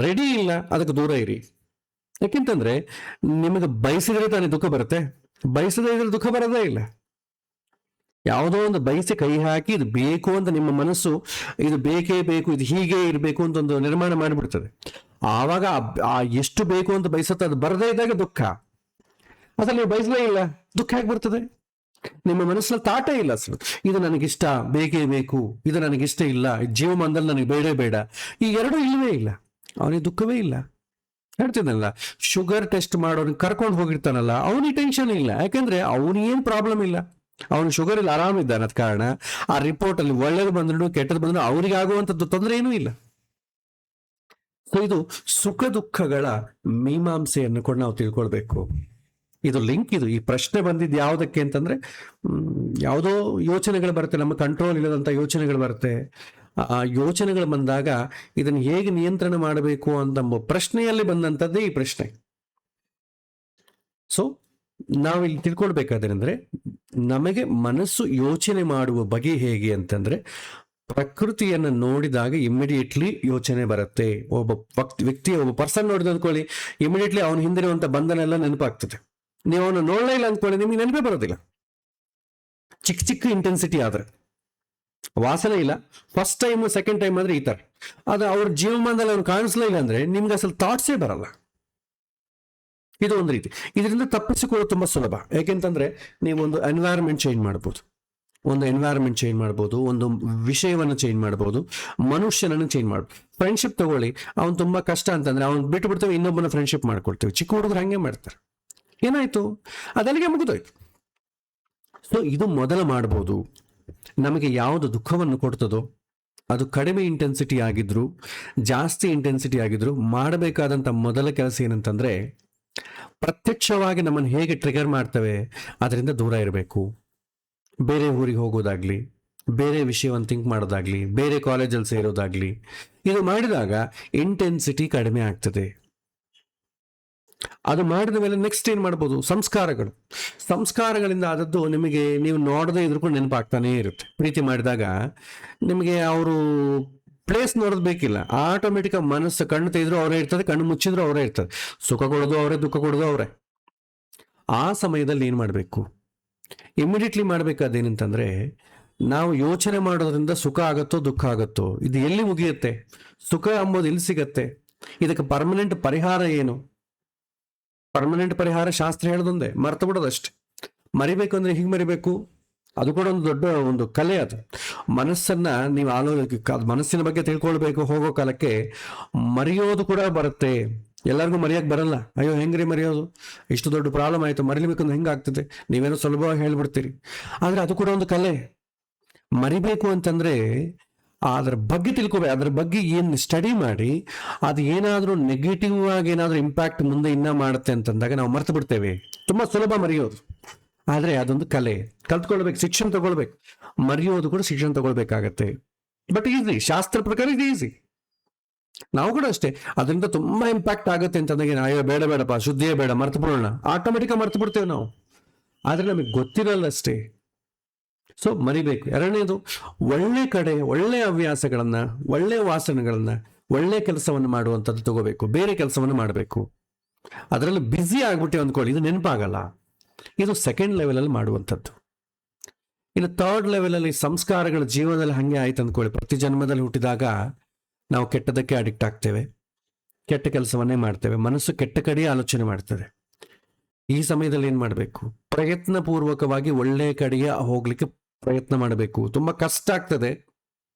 ರೆಡಿ ಇಲ್ಲ, ಅದಕ್ಕೆ ದೂರ ಇರಿ. ಯಾಕೆಂತಂದ್ರೆ ನಿಮಗೆ ಬಯಸಿದ್ರೆ ತಾನೇ ದುಃಖ ಬರುತ್ತೆ, ಬಯಸದೇ ಇದ್ರೆ ದುಃಖ ಬರೋದೇ ಇಲ್ಲ. ಯಾವುದೋ ಒಂದು ಬಯಸಿ ಕೈ ಹಾಕಿ ಇದು ಬೇಕು ಅಂತ ನಿಮ್ಮ ಮನಸ್ಸು ಇದು ಬೇಕೇ ಬೇಕು, ಇದು ಹೀಗೆ ಇರಬೇಕು ಅಂತ ಒಂದು ನಿರ್ಮಾಣ ಮಾಡಿಬಿಡ್ತದೆ. ಆವಾಗ ಎಷ್ಟು ಬೇಕು ಅಂತ ಬಯಸುತ್ತೆ, ಅದು ಬರದೇ ಇದ್ದಾಗ ದುಃಖ. ಅದ್ರಲ್ಲಿ ನೀವು ಬಯಸಲೇ ಇಲ್ಲ, ದುಃಖ ಹೇಗೆ ಬರ್ತದೆ? ನಿಮ್ಮ ಮನಸ್ಸಲ್ಲಿ ತಾಟೇ ಇಲ್ಲ ಅಸಲು. ಇದು ನನಗಿಷ್ಟ, ಬೇಕೇ ಬೇಕು, ಇದು ನನಗಿಷ್ಟ ಇಲ್ಲ, ಜೀವಮಾನದಲ್ಲಿ ನನಗೆ ಬೇಡೇ ಬೇಡ, ಈ ಎರಡೂ ಇಲ್ಲವೇ ಇಲ್ಲ. ಅವನಿಗೆ ದುಃಖವೇ ಇಲ್ಲ. ಹೇಳ್ತಿದ್ದಲ್ಲ, ಶುಗರ್ ಟೆಸ್ಟ್ ಮಾಡೋನಿಗೆ ಕರ್ಕೊಂಡು ಹೋಗಿರ್ತಾನಲ್ಲ, ಅವನಿಗೆ ಟೆನ್ಷನ್ ಇಲ್ಲ. ಯಾಕೆಂದ್ರೆ ಅವನಿಗೇನು ಪ್ರಾಬ್ಲಮ್ ಇಲ್ಲ, ಅವನು ಶುಗರ್ ಇಲ್ಲಿ ಆರಾಮಿದ್ದಾನೆ. ಅದ ಕಾರಣ ಆ ರಿಪೋರ್ಟ್ ಅಲ್ಲಿ ಒಳ್ಳೇದು ಬಂದ್ರು ಕೆಟ್ಟದ್ದು ಬಂದ್ರು ಅವರಿಗೆ ಆಗುವಂಥದ್ದು ತೊಂದರೆ ಏನೂ ಇಲ್ಲ. ಸೊ ಇದು ಸುಖ ದುಃಖಗಳ ಮೀಮಾಂಸೆಯನ್ನು ಕೂಡ ನಾವು ತಿಳ್ಕೊಳ್ಬೇಕು. ಇದು ಲಿಂಕ್. ಇದು ಈ ಪ್ರಶ್ನೆ ಬಂದಿದ್ದು ಯಾವುದಕ್ಕೆ ಅಂತಂದ್ರೆ, ಯಾವುದೋ ಯೋಚನೆಗಳು ಬರುತ್ತೆ, ನಮ್ಮ ಕಂಟ್ರೋಲ್ ಇಲ್ಲದಂತ ಯೋಚನೆಗಳು ಬರುತ್ತೆ. ಆ ಯೋಚನೆಗಳು ಬಂದಾಗ ಇದನ್ನು ಹೇಗೆ ನಿಯಂತ್ರಣ ಮಾಡಬೇಕು ಅಂತ ಪ್ರಶ್ನೆಯಲ್ಲಿ ಬಂದಂಥದ್ದೇ ಈ ಪ್ರಶ್ನೆ. ಸೊ ನಾವಿಲ್ಲಿ ತಿಳ್ಕೊಳ್ಬೇಕಾದ್ರೆ ನಮಗೆ ಮನಸ್ಸು ಯೋಚನೆ ಮಾಡುವ ಬಗೆ ಹೇಗೆ ಅಂತಂದ್ರೆ, ಪ್ರಕೃತಿಯನ್ನು ನೋಡಿದಾಗ ಇಮಿಡಿಯೇಟ್ಲಿ ಯೋಚನೆ ಬರುತ್ತೆ. ಒಬ್ಬ ವ್ಯಕ್ತಿಯ ಒಬ್ಬ ಪರ್ಸನ್ ನೋಡಿದ ಅಂದ್ಕೊಳ್ಳಿ, ಇಮಿಡಿಯೇಟ್ಲಿ ಅವನ ಹಿಂದಿರುವಂತ ಬಂಧನ ಎಲ್ಲ ನೆನಪಾಗ್ತದೆ. ನೀವು ಅವನು ನೋಡಲೇ ಇಲ್ಲ ಅಂದ್ಕೊಳ್ಳಿ, ನಿಮಗೆ ನೆನಪೇ ಬರೋದಿಲ್ಲ. ಚಿಕ್ಕ ಚಿಕ್ಕ ಇಂಟೆನ್ಸಿಟಿ ಆದ್ರೆ, ವಾಸನೆ ಇಲ್ಲ, ಫಸ್ಟ್ ಟೈಮ್ ಸೆಕೆಂಡ್ ಟೈಮ್ ಆದ್ರೆ ಈ ತರ, ಅದು ಅವ್ರ ಜೀವಮಾನದಲ್ಲಿ ಅವ್ನು ಕಾಣಿಸ್ಲೇ ಇಲ್ಲ ಅಂದ್ರೆ ನಿಮ್ಗೆ ಅಸಲು ಥಾಟ್ಸೇ ಬರಲ್ಲ. ಇದು ಒಂದು ರೀತಿ. ಇದರಿಂದ ತಪ್ಪಿಸಿಕೊಳ್ಳೋದು ತುಂಬಾ ಸುಲಭ. ಯಾಕೆಂತಂದ್ರೆ ನೀವು ಒಂದು ಎನ್ವೈರನ್ಮೆಂಟ್ ಚೇಂಜ್ ಮಾಡ್ಬೋದು, ಒಂದು ವಿಷಯವನ್ನು ಚೇಂಜ್ ಮಾಡ್ಬೋದು, ಮನುಷ್ಯನನ್ನು ಚೇಂಜ್ ಮಾಡ್ಬೋದು. ಫ್ರೆಂಡ್ಶಿಪ್ ತಗೊಳ್ಳಿ, ಅವ್ನು ತುಂಬಾ ಕಷ್ಟ ಅಂತಂದ್ರೆ ಅವ್ನು ಬಿಟ್ಟು ಬಿಡ್ತೇವೆ, ಇನ್ನೊಬ್ಬನ ಫ್ರೆಂಡ್ಶಿಪ್ ಮಾಡ್ಕೊಳ್ತೇವೆ. ಚಿಕ್ಕ ಹುಡುಗರು ಹಂಗೆ ಮಾಡ್ತಾರೆ. ಏನಾಯ್ತು, ಅದಲ್ಲಿಗೆ ಮುಗಿದೋಯ್ತು. ಸೊ ಇದು ಮೊದಲು ಮಾಡ್ಬೋದು. ನಮಗೆ ಯಾವುದು ದುಃಖವನ್ನು ಕೊಡ್ತದೋ ಅದು ಕಡಿಮೆ ಇಂಟೆನ್ಸಿಟಿ ಆಗಿದ್ರು ಜಾಸ್ತಿ ಇಂಟೆನ್ಸಿಟಿ ಆಗಿದ್ರು ಮಾಡಬೇಕಾದಂಥ ಮೊದಲ ಕೆಲಸ ಏನಂತಂದ್ರೆ, ಪ್ರತ್ಯಕ್ಷವಾಗಿ ನಮ್ಮನ್ನು ಹೇಗೆ ಟ್ರಿಗರ್ ಮಾಡ್ತವೆ ಅದರಿಂದ ದೂರ ಇರಬೇಕು. ಬೇರೆ ಊರಿಗೆ ಹೋಗೋದಾಗ್ಲಿ, ಬೇರೆ ವಿಷಯವನ್ನು ಥಿಂಕ್ ಮಾಡೋದಾಗ್ಲಿ, ಬೇರೆ ಕಾಲೇಜಲ್ಲಿ ಸೇರೋದಾಗ್ಲಿ, ಇದು ಮಾಡಿದಾಗ ಇಂಟೆನ್ಸಿಟಿ ಕಡಿಮೆ ಆಗ್ತದೆ. ಅದು ಮಾಡಿದ ಮೇಲೆ ನೆಕ್ಸ್ಟ್ ಏನು ಮಾಡ್ಬೋದು? ಸಂಸ್ಕಾರಗಳಿಂದ ಆದದ್ದು ನಿಮಗೆ ನೀವು ನೋಡದೇ ಇದ್ರೂ ಕೂಡ ನೆನಪಾಗ್ತಾನೇ ಇರುತ್ತೆ. ಪ್ರೀತಿ ಮಾಡಿದಾಗ ನಿಮಗೆ ಅವರು ಪ್ಲೇಸ್ ನೋಡೋದು ಬೇಕಿಲ್ಲ, ಆಟೋಮೆಟಿಕ್ ಮನಸ್ಸು ಕಣ್ಣು ತೆಗೆದ್ರು ಅವರೇ ಇರ್ತದೆ, ಕಣ್ಣು ಮುಚ್ಚಿದ್ರು ಅವರೇ ಇರ್ತದೆ. ಸುಖ ಕೊಡೋದು ಅವರೇ, ದುಃಖ ಕೊಡೋದು ಅವರೇ. ಆ ಸಮಯದಲ್ಲಿ ಏನು ಮಾಡಬೇಕು? ಇಮಿಡಿಯೇಟ್ಲಿ ಮಾಡಬೇಕಾದೇನಂತಂದ್ರೆ, ನಾವು ಯೋಚನೆ ಮಾಡೋದ್ರಿಂದ ಸುಖ ಆಗತ್ತೋ ದುಃಖ ಆಗತ್ತೋ, ಇದು ಎಲ್ಲಿ ಮುಗಿಯುತ್ತೆ? ಸುಖ ಎಂಬುದು ಎಲ್ಲಿ ಸಿಗತ್ತೆ? ಇದಕ್ಕೆ ಪರ್ಮನೆಂಟ್ ಪರಿಹಾರ ಏನು? ಪರ್ಮನೆಂಟ್ ಪರಿಹಾರ ಶಾಸ್ತ್ರ ಹೇಳೋದೊಂದೇ, ಮರ್ತು ಬಿಡೋದಷ್ಟೆ. ಮರಿಬೇಕು ಅಂದ್ರೆ ಹೀಗೆ ಮರಿಬೇಕು, ಅದು ಕೂಡ ಒಂದು ದೊಡ್ಡ ಒಂದು ಕಲೆ. ಅದು ಮನಸ್ಸನ್ನ ನೀವು ಮನಸ್ಸಿನ ಬಗ್ಗೆ ತಿಳ್ಕೊಳ್ಬೇಕು. ಹೋಗೋ ಕಾಲಕ್ಕೆ ಮರೆಯೋದು ಕೂಡ ಬರುತ್ತೆ. ಎಲ್ಲರಿಗೂ ಮರೆಯಕ್ಕೆ ಬರಲ್ಲ. ಅಯ್ಯೋ ಹೆಂಗ್ರಿ ಮರೆಯೋದು, ಇಷ್ಟು ದೊಡ್ಡ ಪ್ರಾಬ್ಲಮ್ ಆಯ್ತು, ಮರಿಬೇಕಂದ್ರೆ ಹೆಂಗಾಗ್ತದೆ, ನೀವೇನೋ ಸುಲಭವಾಗಿ ಹೇಳ್ಬಿಡ್ತೀರಿ. ಆದ್ರೆ ಅದು ಕೂಡ ಒಂದು ಕಲೆ. ಮರಿಬೇಕು ಅಂತಂದ್ರೆ ಅದ್ರ ಬಗ್ಗೆ ತಿಳ್ಕೊಬೇಕು, ಅದ್ರ ಬಗ್ಗೆ ಏನು ಸ್ಟಡಿ ಮಾಡಿ, ಅದು ಏನಾದರೂ ನೆಗೆಟಿವ್ ಆಗಿ ಏನಾದರೂ ಇಂಪ್ಯಾಕ್ಟ್ ಮುಂದೆ ಇನ್ನ ಮಾಡುತ್ತೆ ಅಂತಂದಾಗ ನಾವು ಮರ್ತು ಬಿಡ್ತೇವೆ. ತುಂಬಾ ಸುಲಭ ಮರೆಯೋದು, ಆದ್ರೆ ಅದೊಂದು ಕಲೆ. ಕಲ್ತ್ಕೊಳ್ಬೇಕು, ಶಿಕ್ಷಣ ತಗೊಳ್ಬೇಕು. ಮರೆಯೋದು ಕೂಡ ಶಿಕ್ಷಣ ತಗೊಳ್ಬೇಕಾಗತ್ತೆ. ಬಟ್ ಈಸಿ, ಶಾಸ್ತ್ರ ಪ್ರಕಾರ ಇದು ಈಸಿ. ನಾವು ಕೂಡ ಅಷ್ಟೇ, ಅದರಿಂದ ತುಂಬಾ ಇಂಪ್ಯಾಕ್ಟ್ ಆಗುತ್ತೆ ಅಂತಂದಾಗ ಅಯ್ಯೋ ಬೇಡ ಬೇಡಪ್ಪ, ಶುದ್ಧಿಯೇ ಬೇಡ, ಮರ್ತು ಬಿಡೋಣ, ಆಟೋಮೆಟಿಕ್ ಮರ್ತು ಬಿಡ್ತೇವೆ ನಾವು. ಆದ್ರೆ ನಮಗೆ ಗೊತ್ತಿರಲ್ಲ ಅಷ್ಟೇ. ಸೊ ಮರಿಬೇಕು. ಎರಡನೇದು, ಒಳ್ಳೆ ಕಡೆ ಒಳ್ಳೆ ಹವ್ಯಾಸಗಳನ್ನ, ಒಳ್ಳೆ ವಾಸನೆಗಳನ್ನ, ಒಳ್ಳೆ ಕೆಲಸವನ್ನು ಮಾಡುವಂಥದ್ದು ತಗೋಬೇಕು. ಬೇರೆ ಕೆಲಸವನ್ನು ಮಾಡಬೇಕು. ಅದರಲ್ಲಿ ಬ್ಯುಸಿ ಆಗ್ಬಿಟ್ಟು ಅಂದ್ಕೊಳ್ಳಿ, ಇದು ನೆನಪಾಗಲ್ಲ. ಇದು ಸೆಕೆಂಡ್ ಲೆವೆಲಲ್ಲಿ ಮಾಡುವಂಥದ್ದು. ಇನ್ನು ಥರ್ಡ್ ಲೆವೆಲಲ್ಲಿ ಸಂಸ್ಕಾರಗಳ ಜೀವನದಲ್ಲಿ ಹಂಗೆ ಆಯ್ತು ಅಂದ್ಕೊಳ್ಳಿ. ಪ್ರತಿ ಜನ್ಮದಲ್ಲಿ ಹುಟ್ಟಿದಾಗ ನಾವು ಕೆಟ್ಟದಕ್ಕೆ ಅಡಿಕ್ಟ್ ಆಗ್ತೇವೆ, ಕೆಟ್ಟ ಕೆಲಸವನ್ನೇ ಮಾಡ್ತೇವೆ, ಮನಸ್ಸು ಕೆಟ್ಟ ಕಡೆಯೇ ಆಲೋಚನೆ ಮಾಡ್ತದೆ. ಈ ಸಮಯದಲ್ಲಿ ಏನ್ ಮಾಡಬೇಕು? ಪ್ರಯತ್ನ ಪೂರ್ವಕವಾಗಿ ಒಳ್ಳೆ ಕಡೆಗೆ ಹೋಗ್ಲಿಕ್ಕೆ ಪ್ರಯತ್ನ ಮಾಡಬೇಕು. ತುಂಬಾ ಕಷ್ಟ ಆಗ್ತದೆ,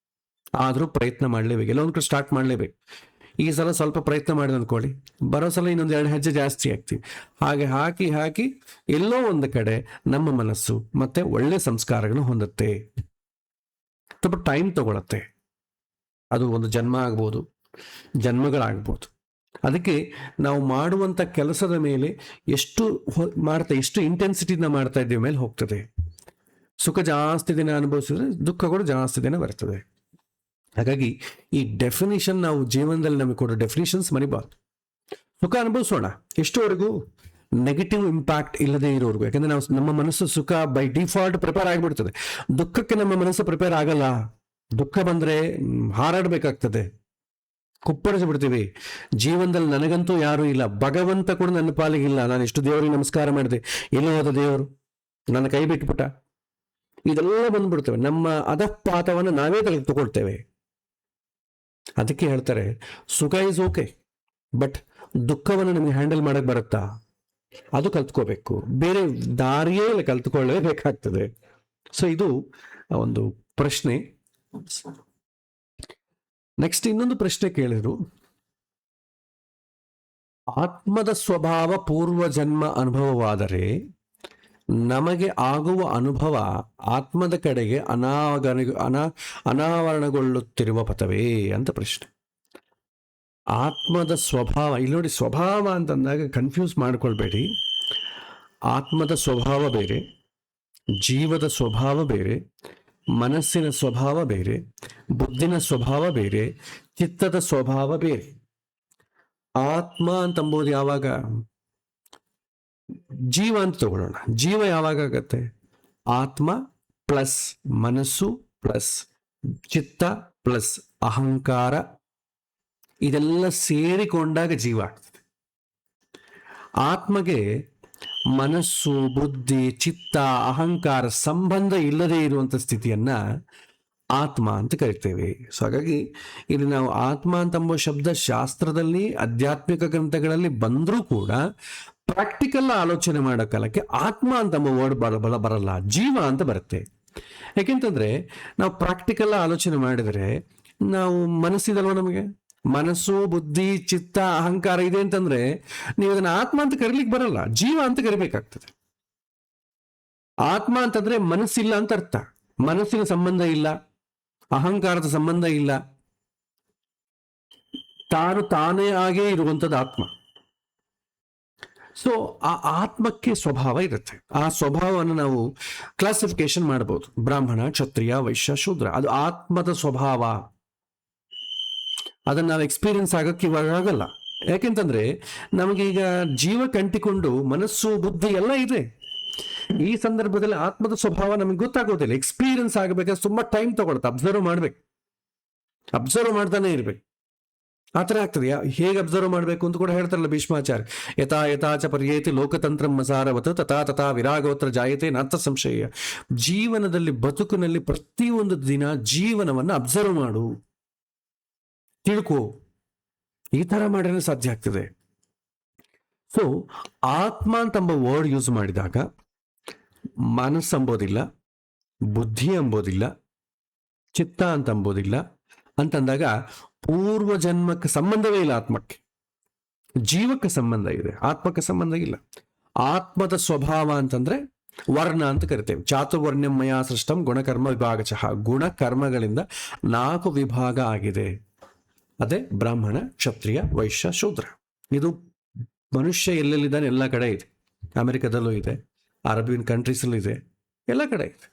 ಆದ್ರೂ ಪ್ರಯತ್ನ ಮಾಡ್ಲೇಬೇಕು. ಎಲ್ಲೊಂದು ಕಡೆ ಸ್ಟಾರ್ಟ್ ಮಾಡ್ಲೇಬೇಕು. ಈ ಸಲ ಸ್ವಲ್ಪ ಪ್ರಯತ್ನ ಮಾಡಿದ ಅಂದ್ಕೊಳ್ಳಿ, ಬರೋ ಸಲ ಇನ್ನೊಂದು 2 ಹೆಜ್ಜೆ ಜಾಸ್ತಿ ಆಗ್ತೀವಿ. ಹಾಗೆ ಹಾಕಿ ಹಾಕಿ ಎಲ್ಲೋ ಒಂದು ಕಡೆ ನಮ್ಮ ಮನಸ್ಸು ಮತ್ತೆ ಒಳ್ಳೆ ಸಂಸ್ಕಾರಗಳು ಹೊಂದುತ್ತೆ. ಸ್ವಲ್ಪ ಟೈಮ್ ತಗೊಳತ್ತೆ. ಅದು ಒಂದು ಜನ್ಮ ಆಗ್ಬೋದು, ಜನ್ಮಗಳಾಗ್ಬೋದು. ಅದಕ್ಕೆ ನಾವು ಮಾಡುವಂತ ಕೆಲಸದ ಮೇಲೆ ಎಷ್ಟು ಎಷ್ಟು ಇಂಟೆನ್ಸಿಟಿನ ಮಾಡ್ತಾ ಇದ್ದೀವಿ ಮೇಲೆ ಹೋಗ್ತದೆ. ಸುಖ ಜಾಸ್ತಿ ದಿನ ಅನುಭವಿಸಿದ್ರೆ ದುಃಖ ಕೂಡ ಜಾಸ್ತಿ ದಿನ ಬರ್ತದೆ. ಹಾಗಾಗಿ ಈ ಡೆಫಿನಿಷನ್ ನಾವು ಜೀವನದಲ್ಲಿ ನಮಗೆ ಕೊಡೋ ಡೆಫಿನಿಷನ್ಸ್ ಮರಿಬಾರ್ದು. ಸುಖ ಅನುಭವಿಸೋಣ ಎಷ್ಟುವರೆಗೂ, ನೆಗೆಟಿವ್ ಇಂಪ್ಯಾಕ್ಟ್ ಇಲ್ಲದೆ ಇರೋವರೆಗೂ. ಯಾಕಂದ್ರೆ ನಾವು ನಮ್ಮ ಮನಸ್ಸು ಸುಖ ಬೈ ಡಿಫಾಲ್ಟ್ ಪ್ರಿಪೇರ್ ಆಗಿಬಿಡ್ತದೆ. ದುಃಖಕ್ಕೆ ನಮ್ಮ ಮನಸ್ಸು ಪ್ರಿಪೇರ್ ಆಗಲ್ಲ. ದುಃಖ ಬಂದ್ರೆ ಹಾರಾಡ್ಬೇಕಾಗ್ತದೆ, ಕುಪ್ಪಳಿಸಿ ಬಿಡ್ತೀವಿ. ಜೀವನದಲ್ಲಿ ನನಗಂತೂ ಯಾರೂ ಇಲ್ಲ, ಭಗವಂತ ಕೂಡ ನನ್ನ ಪಾಲಿಗಿಲ್ಲ, ನಾನು ಎಷ್ಟು ದೇವರಿಗೆ ನಮಸ್ಕಾರ ಮಾಡಿದೆ, ಎಲ್ಲೋ ಹೋದ ದೇವರು, ನನ್ನ ಕೈ ಬಿಟ್ಬಿಟ್ಟ, ಇದೆಲ್ಲ ಬಂದ್ಬಿಡ್ತೇವೆ. ನಮ್ಮ ಅಧಪಾತವನ್ನು ನಾವೇ ತಗೊಳ್ತೇವೆ. ಅದಕ್ಕೆ ಹೇಳ್ತಾರೆ ಸುಖ ಇಸ್ ಓಕೆ, ಬಟ್ ದುಃಖವನ್ನು ನಮಗೆ ಹ್ಯಾಂಡಲ್ ಮಾಡಕ್ ಬರುತ್ತಾ? ಅದು ಕಲ್ತ್ಕೋಬೇಕು. ಬೇರೆ ದಾರಿಯೇ ಇಲ್ಲ, ಕಲ್ತ್ಕೊಳ್ಳೇಬೇಕಾಗ್ತದೆ. ಸೊ ಇದು ಒಂದು ಪ್ರಶ್ನೆ. ನೆಕ್ಸ್ಟ್ ಇನ್ನೊಂದು ಪ್ರಶ್ನೆ ಕೇಳಿದ್ರು, ಆತ್ಮದ ಸ್ವಭಾವ ಪೂರ್ವ ಜನ್ಮ ಅನುಭವವಾದರೆ ನಮಗೆ ಆಗುವ ಅನುಭವ ಆತ್ಮದ ಕಡೆಗೆ ಅನಾವರಣಗೊಳ್ಳುತ್ತಿರುವ ಪಥವೇ ಅಂತ ಪ್ರಶ್ನೆ. ಆತ್ಮದ ಸ್ವಭಾವ, ಇಲ್ಲಿ ನೋಡಿ, ಸ್ವಭಾವ ಅಂತಂದಾಗ ಕನ್ಫ್ಯೂಸ್ ಮಾಡ್ಕೊಳ್ಬೇಡಿ. ಆತ್ಮದ ಸ್ವಭಾವ ಬೇರೆ, ಜೀವದ ಸ್ವಭಾವ ಬೇರೆ, ಮನಸ್ಸಿನ ಸ್ವಭಾವ ಬೇರೆ, ಬುದ್ಧಿನ ಸ್ವಭಾವ ಬೇರೆ, ಚಿತ್ತದ ಸ್ವಭಾವ ಬೇರೆ. ಆತ್ಮ ಅಂತಂಬೋದು ಯಾವಾಗ? ಜೀವ ಅಂತ ತಗೊಳ್ಳೋಣ. ಜೀವ ಯಾವಾಗ ಆಗತ್ತೆ? ಆತ್ಮ ಪ್ಲಸ್ ಮನಸ್ಸು ಪ್ಲಸ್ ಚಿತ್ತ ಪ್ಲಸ್ ಅಹಂಕಾರ, ಇದೆಲ್ಲ ಸೇರಿಕೊಂಡಾಗ ಜೀವ ಆಗ್ತದೆ. ಆತ್ಮಗೆ ಮನಸ್ಸು, ಬುದ್ಧಿ, ಚಿತ್ತ, ಅಹಂಕಾರ ಸಂಬಂಧ ಇಲ್ಲದೆ ಇರುವಂತ ಸ್ಥಿತಿಯನ್ನ ಆತ್ಮ ಅಂತ ಕರಿತೇವೆ. ಸೊ ಹಾಗಾಗಿ ಇಲ್ಲಿ ನಾವು ಆತ್ಮ ಅಂತಂಬ ಶಬ್ದ ಶಾಸ್ತ್ರದಲ್ಲಿ, ಆಧ್ಯಾತ್ಮಿಕ ಗ್ರಂಥಗಳಲ್ಲಿ ಬಂದರೂ ಕೂಡ ಪ್ರಾಕ್ಟಿಕಲ್ ಆಲೋಚನೆ ಮಾಡೋ ಕಾಲಕ್ಕೆ ಆತ್ಮ ಅಂತಂಬ ವರ್ಡ್ ಬರಲ್ಲ, ಜೀವ ಅಂತ ಬರುತ್ತೆ. ಯಾಕೆಂತಂದ್ರೆ ನಾವು ಪ್ರಾಕ್ಟಿಕಲ್ ಆಲೋಚನೆ ಮಾಡಿದರೆ, ನಾವು ಮನಸ್ಸಿದಲ್ವ, ನಮಗೆ ಮನಸ್ಸು, ಬುದ್ಧಿ, ಚಿತ್ತ, ಅಹಂಕಾರ ಇದೆ ಅಂತಂದ್ರೆ ನೀವು ಅದನ್ನ ಆತ್ಮ ಅಂತ ಕರಿಲಿಕ್ಕೆ ಬರಲ್ಲ, ಜೀವ ಅಂತ ಕರಿಬೇಕಾಗ್ತದೆ. ಆತ್ಮ ಅಂತಂದ್ರೆ ಮನಸ್ಸಿಲ್ಲ ಅಂತ ಅರ್ಥ. ಮನಸ್ಸಿನ ಸಂಬಂಧ ಇಲ್ಲ, ಅಹಂಕಾರದ ಸಂಬಂಧ ಇಲ್ಲ, ತಾನೇ ಆಗೇ ಇರುವಂಥದ್ದು ಆತ್ಮ. ಸೊ ಆ ಆತ್ಮಕ್ಕೆ ಸ್ವಭಾವ ಇರುತ್ತೆ. ಆ ಸ್ವಭಾವವನ್ನು ನಾವು ಕ್ಲಾಸಿಫಿಕೇಶನ್ ಮಾಡಬಹುದು, ಬ್ರಾಹ್ಮಣ, ಕ್ಷತ್ರಿಯ, ವೈಶ್ಯ, ಶೂದ್ರ. ಅದು ಆತ್ಮದ ಸ್ವಭಾವ. ಅದನ್ನ ನಾವು ಎಕ್ಸ್ಪೀರಿಯನ್ಸ್ ಆಗಕ್ಕೆ ಇವಾಗ ಆಗಲ್ಲ. ಯಾಕೆಂತಂದ್ರೆ ನಮಗೀಗ ಜೀವ ಕಂಟಿಕೊಂಡು ಮನಸ್ಸು ಬುದ್ಧಿ ಎಲ್ಲ ಇದೆ. ಈ ಸಂದರ್ಭದಲ್ಲಿ ಆತ್ಮದ ಸ್ವಭಾವ ನಮಗೆ ಗೊತ್ತಾಗೋದಿಲ್ಲ. ಎಕ್ಸ್ಪೀರಿಯನ್ಸ್ ಆಗಬೇಕಾದ್ರೆ ತುಂಬಾ ಟೈಮ್ ತಗೊಳುತ್ತೆ. ಅಬ್ಸರ್ವ್ ಮಾಡ್ಬೇಕು, ಅಬ್ಸರ್ವ್ ಮಾಡ್ತಾನೆ ಇರ್ಬೇಕು. ಆ ಥರ ಆಗ್ತದೆ. ಹೇಗೆ ಅಬ್ಸರ್ವ್ ಮಾಡಬೇಕು ಅಂತ ಕೂಡ ಹೇಳ್ತಾರಲ್ಲ ಭೀಷ್ಮಾಚಾರ್ಯ, ಯಥಾ ಯಥಾಚ ಪರ್ಯೇತಿ ಲೋಕತಂತ್ರ ಮಸಾರವತ್ ತಥಾ ತಥಾ ವಿರಾಗೋತ್ರ ಜಾಯತೆ ನಾಥ ಸಂಶಯ. ಜೀವನದಲ್ಲಿ ಬದುಕಿನಲ್ಲಿ ಪ್ರತಿಯೊಂದು ದಿನ ಜೀವನವನ್ನು ಅಬ್ಸರ್ವ್ ಮಾಡು, ತಿಳ್ಕೋ. ಈ ತರ ಮಾಡಿದ್ರೆ ಸಾಧ್ಯ ಆಗ್ತದೆ. ಸೊ ಆತ್ಮ ಅಂತಂಬ ವರ್ಡ್ ಯೂಸ್ ಮಾಡಿದಾಗ ಮನಸ್ಸು ಅಂಬೋದಿಲ್ಲ, ಬುದ್ಧಿ ಅಂಬೋದಿಲ್ಲ, ಚಿತ್ತ ಅಂತ ಅಂಬೋದಿಲ್ಲ. ಅಂತಂದಾಗ ಪೂರ್ವ ಜನ್ಮಕ್ಕೆ ಸಂಬಂಧವೇ ಇಲ್ಲ ಆತ್ಮಕ್ಕೆ. ಜೀವಕ್ಕೆ ಸಂಬಂಧ ಇದೆ, ಆತ್ಮಕ್ಕೆ ಸಂಬಂಧ ಇಲ್ಲ. ಆತ್ಮದ ಸ್ವಭಾವ ಅಂತಂದ್ರೆ ವರ್ಣ ಅಂತ ಕರಿತೇವೆ. ಚಾತುರ್ವರ್ಣ್ಯಮಯ ಸೃಷ್ಟಂ ಗುಣಕರ್ಮ ವಿಭಾಗಚಃ. ಗುಣಕರ್ಮಗಳಿಂದ 4 ವಿಭಾಗ ಆಗಿದೆ. ಅದೇ ಬ್ರಾಹ್ಮಣ, ಕ್ಷತ್ರಿಯ, ವೈಶ್ಯ, ಶೂದ್ರ. ಇದು ಮನುಷ್ಯ ಎಲ್ಲೆಲ್ಲಿದ್ದಾನೆ ಎಲ್ಲ ಕಡೆ ಇದೆ. ಅಮೆರಿಕದಲ್ಲೂ ಇದೆ, ಅರಬಿಯನ್ ಕಂಟ್ರೀಸಲ್ಲೂ ಇದೆ, ಎಲ್ಲ ಕಡೆ ಇದೆ.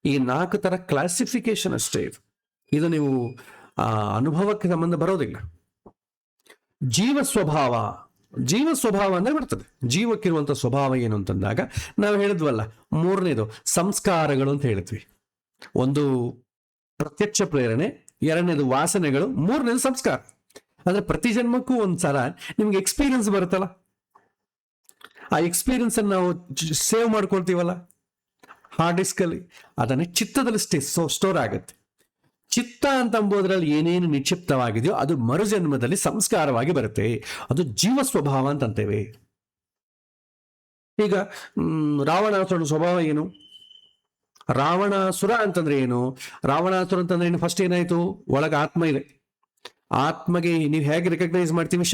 ಈ 4 ತರ ಕ್ಲಾಸಿಫಿಕೇಶನ್ ಅಷ್ಟೇ ಇದು. ಇದು ನೀವು ಅನುಭವಕ್ಕೆ ಸಂಬಂಧ ಬರೋದಿಲ್ಲ. ಜೀವ ಸ್ವಭಾವ, ಜೀವ ಸ್ವಭಾವ ಅಂದ್ರೆ ಬರ್ತದೆ. ಜೀವಕ್ಕಿರುವಂಥ ಸ್ವಭಾವ ಏನು ಅಂತಂದಾಗ ನಾವು ಹೇಳಿದ್ವಲ್ಲ, 3ನೇದು ಸಂಸ್ಕಾರಗಳು ಅಂತ ಹೇಳಿದ್ವಿ. ಒಂದು ಪ್ರತ್ಯಕ್ಷ ಪ್ರೇರಣೆ, 2ನೇದು ವಾಸನೆಗಳು, 3ನೇದು ಸಂಸ್ಕಾರ. ಅಂದ್ರೆ ಪ್ರತಿ ಜನ್ಮಕ್ಕೂ ಒಂದ್ಸಲ ನಿಮ್ಗೆ ಎಕ್ಸ್ಪೀರಿಯನ್ಸ್ ಬರುತ್ತಲ್ಲ, ಆ ಎಕ್ಸ್ಪೀರಿಯನ್ಸ್ ಅನ್ನು ನಾವು ಸೇವ್ ಮಾಡ್ಕೊಳ್ತೀವಲ್ಲ ಹಾರ್ಡ್ ಡಿಸ್ಕ್ ಅಲ್ಲಿ, ಅದನ್ನೇ ಚಿತ್ತದಲ್ಲಿ ಸ್ಟೋರ್ ಆಗುತ್ತೆ. ಚಿತ್ತ ಅಂತ ಅಂಬೋದ್ರಲ್ಲಿ ಏನೇನು ನಿಕ್ಷಿಪ್ತವಾಗಿದೆಯೋ ಅದು ಮರುಜನ್ಮದಲ್ಲಿ ಸಂಸ್ಕಾರವಾಗಿ ಬರುತ್ತೆ. ಅದು ಜೀವ ಸ್ವಭಾವ ಅಂತಂತೇವೆ. ಈಗ ರಾವಣಾಸುರನ ಸ್ವಭಾವ ಏನು? ರಾವಣಾಸುರ ಅಂತಂದ್ರೆ ಏನು? ರಾವಣಾಸುರ ಅಂತಂದ್ರೆ ಏನು? ಫಸ್ಟ್ ಏನಾಯ್ತು, ಒಳಗ ಆತ್ಮ ಇದೆ. ಆತ್ಮಗೆ ನೀವು ಹೇಗೆ ರೆಕಗ್ನೈಸ್ ಮಾಡ್ತೀವಿ?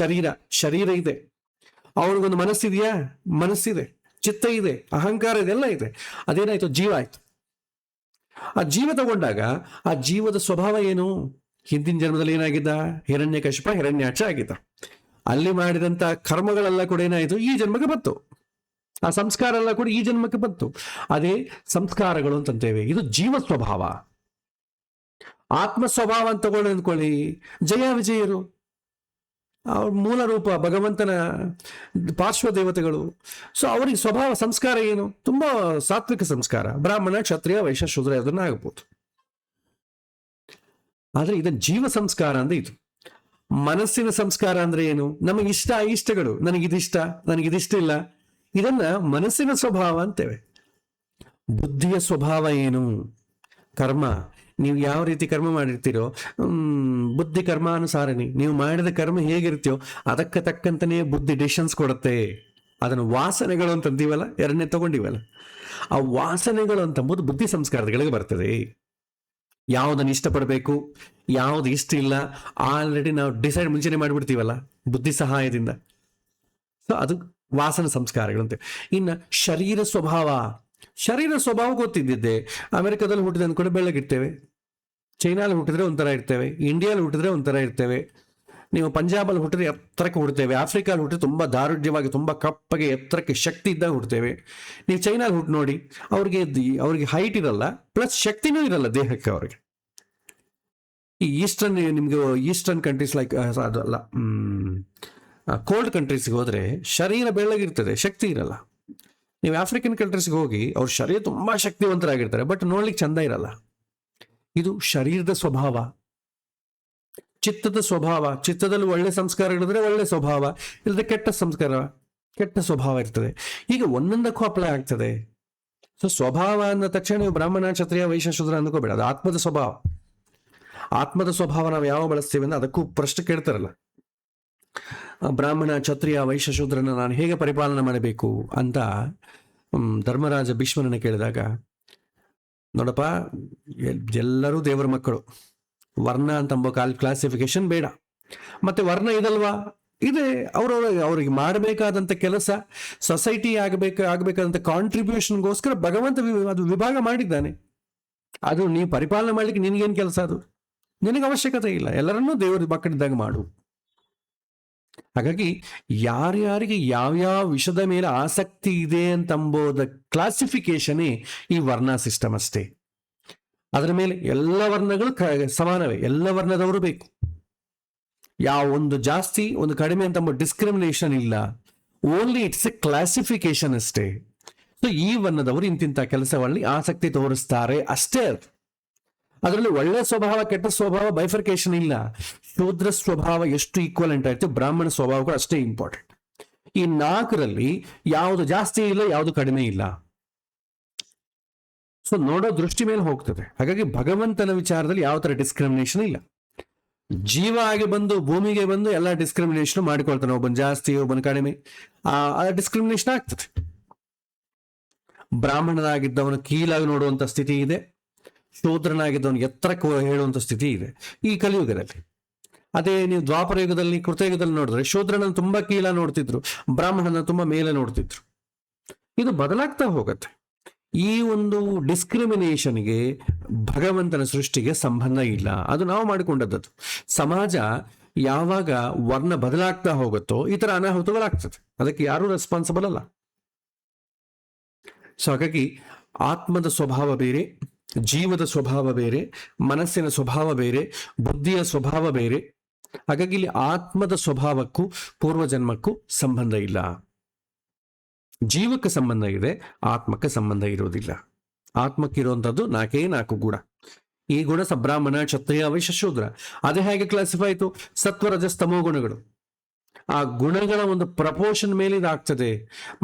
ಶರೀರ ಇದೆ. ಅವನಿಗೊಂದು ಮನಸ್ಸಿದೆಯಾ? ಮನಸ್ಸಿದೆ. ಚಿತ್ತ ಇದೆ, ಅಹಂಕಾರ ಇದೆ, ಎಲ್ಲ ಇದೆ. ಅದೇನಾಯ್ತು? ಜೀವ ಆಯ್ತು. ಆ ಜೀವ ತಗೊಂಡಾಗ ಆ ಜೀವದ ಸ್ವಭಾವ ಏನು? ಹಿಂದಿನ ಜನ್ಮದಲ್ಲಿ ಏನಾಗಿದ್ದ? ಹಿರಣ್ಯಕಶಿಪ, ಹಿರಣ್ಯಾಕ್ಷ ಆಗಿದ್ದ. ಅಲ್ಲಿ ಮಾಡಿದಂತ ಕರ್ಮಗಳೆಲ್ಲ ಕೂಡ ಏನಾಯ್ತು? ಈ ಜನ್ಮಕ್ಕೆ ಬಂತು. ಆ ಸಂಸ್ಕಾರ ಎಲ್ಲ ಕೂಡ ಈ ಜನ್ಮಕ್ಕೆ ಬಂತು. ಅದೇ ಸಂಸ್ಕಾರಗಳು ಅಂತಂತೇವೆ. ಇದು ಜೀವ ಸ್ವಭಾವ. ಆತ್ಮ ಸ್ವಭಾವ ಅಂತ ತಗೊಳ್ಳಿ ಅಂದ್ಕೊಳ್ಳಿ, ಜಯ ವಿಜಯರು, ಅವ್ರ ಮೂಲ ರೂಪ ಭಗವಂತನ ಪಾರ್ಶ್ವ ದೇವತೆಗಳು. ಸೊ ಅವ್ರಿಗೆ ಸ್ವಭಾವ ಸಂಸ್ಕಾರ ಏನು? ತುಂಬಾ ಸಾತ್ವಿಕ ಸಂಸ್ಕಾರ. ಬ್ರಾಹ್ಮಣ, ಕ್ಷತ್ರಿಯ, ವೈಶ್ಯ, ಶೂದ್ರ ಅದನ್ನ ಆಗಬಹುದು. ಆದ್ರೆ ಇದನ್ನ ಜೀವ ಸಂಸ್ಕಾರ ಅಂದ್ರೆ ಇದು. ಮನಸ್ಸಿನ ಸಂಸ್ಕಾರ ಅಂದ್ರೆ ಏನು? ನಮಗೆ ಇಷ್ಟ, ಇಷ್ಟಗಳು, ನನಗಿದಿಷ್ಟ, ನನಗಿದಿಷ್ಟ ಇಲ್ಲ, ಇದನ್ನ ಮನಸ್ಸಿನ ಸ್ವಭಾವ ಅಂತೇವೆ. ಬುದ್ಧಿಯ ಸ್ವಭಾವ ಏನು? ಕರ್ಮ. ನೀವು ಯಾವ ರೀತಿ ಕರ್ಮ ಮಾಡಿರ್ತೀರೋ, ಬುದ್ಧಿ ಕರ್ಮಾನುಸಾರನಿ. ನೀವು ಮಾಡಿದ ಕರ್ಮ ಹೇಗಿರ್ತೀಯೋ ಅದಕ್ಕೆ ತಕ್ಕಂತನೇ ಬುದ್ಧಿ ಡಿಸಿಷನ್ಸ್ ಕೊಡುತ್ತೆ. ಅದನ್ನು ವಾಸನೆಗಳು ಅಂತ ಅಂತೀವಲ್ಲ, 2ನೇ ತಗೊಂಡಿವಲ್ಲ, ಆ ವಾಸನೆಗಳು ಅಂತಂಬುದು ಬುದ್ಧಿ ಸಂಸ್ಕಾರಗಳಿಗೆ ಬರ್ತದೆ. ಯಾವುದನ್ನು ಇಷ್ಟಪಡಬೇಕು, ಯಾವ್ದು ಇಷ್ಟ ಇಲ್ಲ, ಆಲ್ರೆಡಿ ನಾವು ಡಿಸೈಡ್ ಮುಂಚೆನೆ ಮಾಡಿಬಿಡ್ತೀವಲ್ಲ ಬುದ್ಧಿ ಸಹಾಯದಿಂದ. ಸೊ ಅದು ವಾಸನ ಸಂಸ್ಕಾರಗಳಂತೆ. ಇನ್ನು ಶರೀರ ಸ್ವಭಾವ. ಶರೀರ ಸ್ವಭಾವ ಗೊತ್ತಿದ್ದಿದ್ದೆ. ಅಮೆರಿಕದಲ್ಲಿ ಹುಟ್ಟಿದ ಅಂದ್ಕೊಂಡು ಬೆಳ್ಳಗಿರ್ತೇವೆ, ಚೈನಾದಲ್ಲಿ ಹುಟ್ಟಿದ್ರೆ ಒಂಥರ ಇರ್ತೇವೆ, ಇಂಡಿಯಾದಲ್ಲಿ ಹುಟ್ಟಿದ್ರೆ ಒಂಥರ ಇರ್ತೇವೆ, ನೀವು ಪಂಜಾಬಲ್ಲಿ ಹುಟ್ಟಿದ್ರೆ ಎತ್ತರಕ್ಕೆ ಹುಡ್ತೇವೆ, ಆಫ್ರಿಕಾದಲ್ಲಿ ಹುಟ್ಟಿದ್ರೆ ತುಂಬ ದಾರುಢ್ಯವಾಗಿ ತುಂಬ ಕಪ್ಪಗೆ ಎತ್ತರಕ್ಕೆ ಶಕ್ತಿ ಇದ್ದಾಗ ಹುಡ್ತೇವೆ. ನೀವು ಚೈನಾದಲ್ಲಿ ಹುಟ್ಟು ನೋಡಿ, ಅವ್ರಿಗೆ ಹೈಟ್ ಇರಲ್ಲ, ಪ್ಲಸ್ ಶಕ್ತಿನೂ ಇರಲ್ಲ ದೇಹಕ್ಕೆ ಅವ್ರಿಗೆ. ಈ ನಿಮ್ಗೆ ಈಸ್ಟರ್ನ್ ಕಂಟ್ರೀಸ್ ಲೈಕ್ ಅದಲ್ಲ, ಕೋಲ್ಡ್ ಕಂಟ್ರೀಸ್ಗೆ ಹೋದ್ರೆ ಶರೀರ ಬೆಳ್ಳಗಿರ್ತದೆ, ಶಕ್ತಿ ಇರಲ್ಲ. ನೀವು ಆಫ್ರಿಕನ್ ಕಂಟ್ರೀಸ್ಗೆ ಹೋಗಿ ಅವ್ರ ಶರೀರ ತುಂಬಾ ಶಕ್ತಿವಂತರಾಗಿರ್ತಾರೆ, ಬಟ್ ನೋಡ್ಲಿಕ್ಕೆ ಚಂದ ಇರಲ್ಲ. ಇದು ಶರೀರದ ಸ್ವಭಾವ. ಚಿತ್ತದ ಸ್ವಭಾವ. ಚಿತ್ತದಲ್ಲಿ ಒಳ್ಳೆ ಸಂಸ್ಕಾರಗಳಿದ್ರೆ ಒಳ್ಳೆ ಸ್ವಭಾವ, ಇಲ್ಲದೆ ಕೆಟ್ಟ ಸ್ವಭಾವ ಇರ್ತದೆ. ಈಗ ಒಂದೊಂದಕ್ಕೂ ಅಪ್ಲೈ ಆಗ್ತದೆ. ಸೊ ಸ್ವಭಾವ ಅಂದ ತಕ್ಷಣ ನೀವು ಬ್ರಾಹ್ಮಣ, ಕ್ಷತ್ರಿಯ, ವೈಶ್ಯ, ಶೂದ್ರ ಅಂದ್ಕೋಬೇಡ. ಅದು ಆತ್ಮದ ಸ್ವಭಾವ. ಆತ್ಮದ ಸ್ವಭಾವ ನಾವು ಯಾವ ಬಳಸ್ತೀವಿ ಅಂದ್ರೆ ಅದಕ್ಕೂ ಪ್ರಶ್ನೆ ಕೇಳ್ತಾರಲ್ಲ, ಬ್ರಾಹ್ಮಣ, ಕ್ಷತ್ರಿಯ, ವೈಶ್ಯ, ಶೂದ್ರನ ನಾನು ಹೇಗೆ ಪರಿಪಾಲನೆ ಮಾಡಬೇಕು ಅಂತ ಧರ್ಮರಾಜ ಭೀಷ್ಮರನ್ನ ಕೇಳಿದಾಗ, ನೋಡಪ್ಪ, ಎಲ್ಲರೂ ದೇವರ ಮಕ್ಕಳು, ವರ್ಣ ಅಂತಂಬ ಕ್ಲಾಸಿಫಿಕೇಶನ್ ಬೇಡ. ಮತ್ತೆ ವರ್ಣ ಇದಲ್ವಾ? ಇದೆ. ಅವ್ರಿಗೆ ಮಾಡಬೇಕಾದಂಥ ಕೆಲಸ, ಸೊಸೈಟಿ ಆಗಬೇಕಾದಂಥ ಕಾಂಟ್ರಿಬ್ಯೂಷನ್ಗೋಸ್ಕರ ಭಗವಂತ ಅದು ವಿಭಾಗ ಮಾಡಿದ್ದಾನೆ. ಅದು ನೀವು ಪರಿಪಾಲನೆ ಮಾಡ್ಲಿಕ್ಕೆ ನಿನಗೇನು ಕೆಲಸ? ಅದು ನಿನಗೆ ಅವಶ್ಯಕತೆ ಇಲ್ಲ. ಎಲ್ಲರನ್ನೂ ದೇವರ ಮಕ್ಕಳಿದ್ದಾಗ ಮಾಡು. ಹಾಗಾಗಿ ಯಾರ್ಯಾರಿಗೆ ಯಾವ್ಯಾವ ವಿಷಯದ ಮೇಲೆ ಆಸಕ್ತಿ ಇದೆ ಅಂತಂಬೋದ ಕ್ಲಾಸಿಫಿಕೇಶನೇ ಈ ವರ್ಣ ಸಿಸ್ಟಮ್ ಅಷ್ಟೇ. ಅದರ ಮೇಲೆ ಎಲ್ಲ ವರ್ಣಗಳು ಸಮಾನವೇ, ಎಲ್ಲ ವರ್ಣದವರು ಬೇಕು. ಯಾವ ಒಂದು ಜಾಸ್ತಿ ಒಂದು ಕಡಿಮೆ ಅಂತ ಡಿಸ್ಕ್ರಿಮಿನೇಷನ್ ಇಲ್ಲ. ಓನ್ಲಿ ಇಟ್ಸ್ ಎ ಕ್ಲಾಸಿಫಿಕೇಶನ್ ಅಷ್ಟೇ. ಸೊ ಈ ವರ್ಣದವರು ಇಂತಿಂತ ಕೆಲಸಗಳಲ್ಲಿ ಆಸಕ್ತಿ ತೋರಿಸ್ತಾರೆ ಅಷ್ಟೇ. ಅದರಲ್ಲಿ ಒಳ್ಳೆ ಸ್ವಭಾವ ಕೆಟ್ಟ ಸ್ವಭಾವ ಬೈಫರ್ಕೇಶನ್ ಇಲ್ಲ. ಶೂದ್ರ ಸ್ವಭಾವ ಎಷ್ಟು ಈಕ್ವಲೆಂಟ್ ಆಯ್ತು, ಬ್ರಾಹ್ಮಣ ಸ್ವಭಾವ ಕೂಡ ಅಷ್ಟೇ ಇಂಪಾರ್ಟೆಂಟ್. ಈ 4ರಲ್ಲಿ ಯಾವುದು ಜಾಸ್ತಿ ಇಲ್ಲ, ಯಾವುದು ಕಡಿಮೆ ಇಲ್ಲ. ಸೊ ನೋಡೋ ದೃಷ್ಟಿ ಮೇಲೆ ಹೋಗ್ತದೆ. ಹಾಗಾಗಿ ಭಗವಂತನ ವಿಚಾರದಲ್ಲಿ ಯಾವ ತರ ಡಿಸ್ಕ್ರಿಮಿನೇಷನ್ ಇಲ್ಲ. ಜೀವ ಆಗಿ ಬಂದು ಭೂಮಿಗೆ ಬಂದು ಎಲ್ಲ ಡಿಸ್ಕ್ರಿಮಿನೇಷನ್ ಮಾಡಿಕೊಳ್ತಾನೆ, ಒಬ್ಬನ್ ಜಾಸ್ತಿ ಒಬ್ಬನ ಕಡಿಮೆ, ಆ ಡಿಸ್ಕ್ರಿಮಿನೇಷನ್ ಆಗ್ತದೆ. ಬ್ರಾಹ್ಮಣನಾಗಿದ್ದವನು ಕೀಳಾಗಿ ನೋಡುವಂತ ಸ್ಥಿತಿ ಇದೆ, ಶೂದ್ರನಾಗಿದ್ದವನು ಎತ್ತರಕ್ಕೆ ಹೇಳುವಂತ ಸ್ಥಿತಿ ಇದೆ ಈ ಕಲಿಯುಗದಲ್ಲಿ. ಅದೇ ನೀವು ದ್ವಾಪರ ಯುಗದಲ್ಲಿ ಕೃತಯುಗದಲ್ಲಿ ನೋಡಿದ್ರೆ ಶೂದ್ರನ ತುಂಬಾ ಕೀಳ ನೋಡ್ತಿದ್ರು, ಬ್ರಾಹ್ಮಣನ ತುಂಬಾ ಮೇಲೆ ನೋಡ್ತಿದ್ರು. ಇದು ಬದಲಾಗ್ತಾ ಹೋಗುತ್ತೆ. ಈ ಒಂದು ಡಿಸ್ಕ್ರಿಮಿನೇಷನ್ಗೆ ಭಗವಂತನ ಸೃಷ್ಟಿಗೆ ಸಂಬಂಧ ಇಲ್ಲ, ಅದು ನಾವು ಮಾಡಿಕೊಂಡದ್ದು. ಸಮಾಜ ಯಾವಾಗ ವರ್ಣ ಬದಲಾಗ್ತಾ ಹೋಗುತ್ತೋ ಈ ತರ ಅನಾಹುತಗಳಾಗ್ತದೆ, ಅದಕ್ಕೆ ಯಾರೂ ರೆಸ್ಪಾನ್ಸಿಬಲ್ ಅಲ್ಲ. ಸೊ ಹಾಗಾಗಿ ಆತ್ಮದ ಸ್ವಭಾವ ಬೇರೆ, ಜೀವದ ಸ್ವಭಾವ ಬೇರೆ, ಮನಸ್ಸಿನ ಸ್ವಭಾವ ಬೇರೆ, ಬುದ್ಧಿಯ ಸ್ವಭಾವ ಬೇರೆ. ಹಾಗಾಗಿ ಇಲ್ಲಿ ಆತ್ಮದ ಸ್ವಭಾವಕ್ಕೂ ಪೂರ್ವಜನ್ಮಕ್ಕೂ ಸಂಬಂಧ ಇಲ್ಲ. ಜೀವಕ್ಕೆ ಸಂಬಂಧ ಇದೆ, ಆತ್ಮಕ್ಕೆ ಸಂಬಂಧ ಇರುವುದಿಲ್ಲ. ಆತ್ಮಕ್ಕಿರುವಂಥದ್ದು 4 ಗುಣ. ಈ ಗುಣ ಬ್ರಾಹ್ಮಣ, ಕ್ಷತ್ರಿಯ, ವೈಶ್ಯ, ಶೂದ್ರ. ಅದೇ ಹೇಗೆ ಕ್ಲಾಸಿಫೈ ಆಯಿತು? ಸತ್ವ ರಜಸ್ ತಮೋ ಗುಣಗಳು. ಆ ಗುಣಗಳ ಒಂದು ಪ್ರಪೋರ್ಷನ್ ಮೇಲೆ ಇದಾಗ್ತದೆ.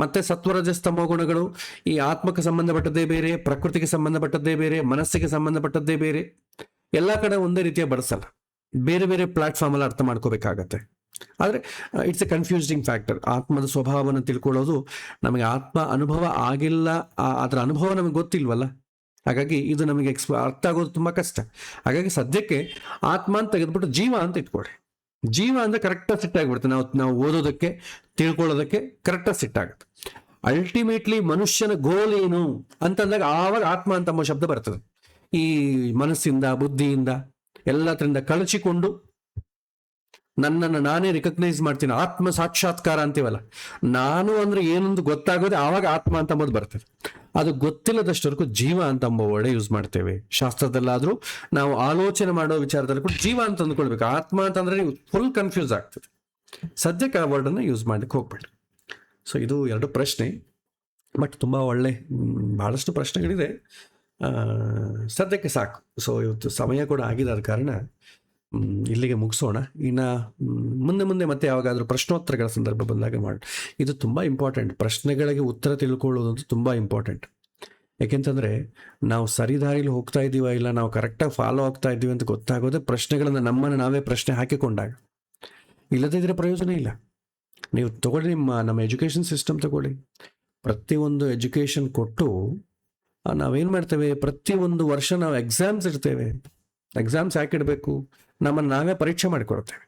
ಮತ್ತೆ ಸತ್ವರಜಸ್ ತಮೋ ಗುಣಗಳು ಈ ಆತ್ಮಕ್ಕೆ ಸಂಬಂಧಪಟ್ಟದ್ದೇ ಬೇರೆ, ಪ್ರಕೃತಿಗೆ ಸಂಬಂಧಪಟ್ಟದ್ದೇ ಬೇರೆ, ಮನಸ್ಸಿಗೆ ಸಂಬಂಧಪಟ್ಟದ್ದೇ ಬೇರೆ. ಎಲ್ಲ ಕಡೆ ಒಂದೇ ರೀತಿಯ ಬಳಸಲ್ಲ, ಬೇರೆ ಬೇರೆ ಪ್ಲಾಟ್ಫಾರ್ಮ್ ಅಲ್ಲಿ ಅರ್ಥ ಮಾಡ್ಕೋಬೇಕಾಗತ್ತೆ. ಆದ್ರೆ ಇಟ್ಸ್ ಎ ಕನ್ಫ್ಯೂಸಿಂಗ್ ಫ್ಯಾಕ್ಟರ್. ಆತ್ಮದ ಸ್ವಭಾವವನ್ನು ತಿಳ್ಕೊಳ್ಳೋದು, ನಮಗೆ ಆತ್ಮ ಅನುಭವ ಆಗಿಲ್ಲ, ಅದರ ಅನುಭವ ನಮಗೆ ಗೊತ್ತಿಲ್ವಲ್ಲ. ಹಾಗಾಗಿ ಇದು ನಮಗೆ ಅರ್ಥ ಆಗೋದು ತುಂಬಾ ಕಷ್ಟ. ಹಾಗಾಗಿ ಸದ್ಯಕ್ಕೆ ಆತ್ಮ ಅಂತ ತೆಗೆದ್ಬಿಟ್ಟು ಜೀವ ಅಂತ ಇಟ್ಕೊಳ್ಳಿ. ಜೀವ ಅಂದ್ರೆ ಕರೆಕ್ಟಾಗಿ ಸೆಟ್ ಆಗಿಬಿಡುತ್ತೆ. ನಾವು ಓದೋದಕ್ಕೆ ತಿಳ್ಕೊಳ್ಳೋದಕ್ಕೆ ಕರೆಕ್ಟಾಗಿ ಸೆಟ್ ಆಗುತ್ತೆ. ಅಲ್ಟಿಮೇಟ್ಲಿ ಮನುಷ್ಯನ ಗೋಲ್ ಏನು ಅಂತಂದಾಗ ಆವಾಗ ಆತ್ಮ ಅಂತ ಶಬ್ದ ಬರ್ತದೆ. ಈ ಮನಸ್ಸಿಂದ ಬುದ್ಧಿಯಿಂದ ಎಲ್ಲದರಿಂದ ಕಳಚಿಕೊಂಡು ನನ್ನನ್ನು ನಾನೇ ರಿಕಗ್ನೈಸ್ ಮಾಡ್ತೀನಿ, ಆತ್ಮ ಸಾಕ್ಷಾತ್ಕಾರ ಅಂತೀವಲ್ಲ, ನಾನು ಅಂದ್ರೆ ಏನೊಂದು ಗೊತ್ತಾಗೋದೆ ಆವಾಗ ಆತ್ಮ ಅಂತ ಅಂಬೋದು ಬರ್ತದೆ. ಅದು ಗೊತ್ತಿಲ್ಲದಷ್ಟವರೆಗೂ ಜೀವ ಅಂತ ವರ್ಡ್ ಯೂಸ್ ಮಾಡ್ತೇವೆ. ಶಾಸ್ತ್ರದಲ್ಲಾದ್ರೂ ನಾವು ಆಲೋಚನೆ ಮಾಡೋ ವಿಚಾರದಲ್ಲಿ ಕೂಡ ಜೀವ ಅಂತ ಅಂದ್ಕೊಳ್ಬೇಕು. ಆತ್ಮ ಅಂತಂದ್ರೆ ನೀವು ಫುಲ್ ಕನ್ಫ್ಯೂಸ್ ಆಗ್ತದೆ. ಸದ್ಯಕ್ಕೆ ಆ ವರ್ಡನ್ನು ಯೂಸ್ ಮಾಡ್ಲಿಕ್ಕೆ ಹೋಗ್ಬೇಡಿ. ಸೊ ಇದು 2 ಪ್ರಶ್ನೆ, ಬಟ್ ತುಂಬಾ ಒಳ್ಳೆ ಬಹಳಷ್ಟು ಪ್ರಶ್ನೆಗಳಿದೆ. ಸದ್ಯಕ್ಕೆ ಸಾಕು. ಸೊ ಇವತ್ತು ಸಮಯ ಕೂಡ ಆಗಿದೆ, ಆದ ಕಾರಣ ಇಲ್ಲಿಗೆ ಮುಗಿಸೋಣ. ಇನ್ನು ಮುಂದೆ ಮತ್ತೆ ಯಾವಾಗಾದ್ರೂ ಪ್ರಶ್ನೋತ್ತರಗಳ ಸಂದರ್ಭ ಬಂದಾಗ ಮಾಡಿ. ಇದು ತುಂಬಾ ಇಂಪಾರ್ಟೆಂಟ್. ಪ್ರಶ್ನೆಗಳಿಗೆ ಉತ್ತರ ತಿಳ್ಕೊಳ್ಳೋದು ತುಂಬಾ ಇಂಪಾರ್ಟೆಂಟ್. ಯಾಕೆಂತಂದ್ರೆ ನಾವು ಸರಿ ದಾರಿಲಿ ಹೋಗ್ತಾ ಇದ್ದೀವ ಇಲ್ಲ, ನಾವು ಕರೆಕ್ಟಾಗಿ ಫಾಲೋ ಆಗ್ತಾ ಇದ್ದೀವಿ ಅಂತ ಗೊತ್ತಾಗೋದೇ ಪ್ರಶ್ನೆಗಳನ್ನ ನಮ್ಮನ್ನು ನಾವೇ ಪ್ರಶ್ನೆ ಹಾಕಿಕೊಂಡಾಗ. ಇಲ್ಲದಿದ್ರೆ ಪ್ರಯೋಜನ ಇಲ್ಲ. ನೀವು ತಗೊಳ್ಳಿ, ನಮ್ಮ ಎಜುಕೇಶನ್ ಸಿಸ್ಟಮ್ ತಗೊಳ್ಳಿ. ಪ್ರತಿಯೊಂದು ಎಜುಕೇಶನ್ ಕೊಟ್ಟು ನಾವೇನು ಮಾಡ್ತೇವೆ, ಪ್ರತಿಯೊಂದು ವರ್ಷ ನಾವು ಎಕ್ಸಾಮ್ಸ್ ಇಡ್ತೇವೆ. ಎಕ್ಸಾಮ್ಸ್ ಯಾಕೆ ಇಡಬೇಕು? ನಮ್ಮನ್ನು ನಾವೇ ಪರೀಕ್ಷೆ ಮಾಡಿಕೊಡ್ತೇವೆ.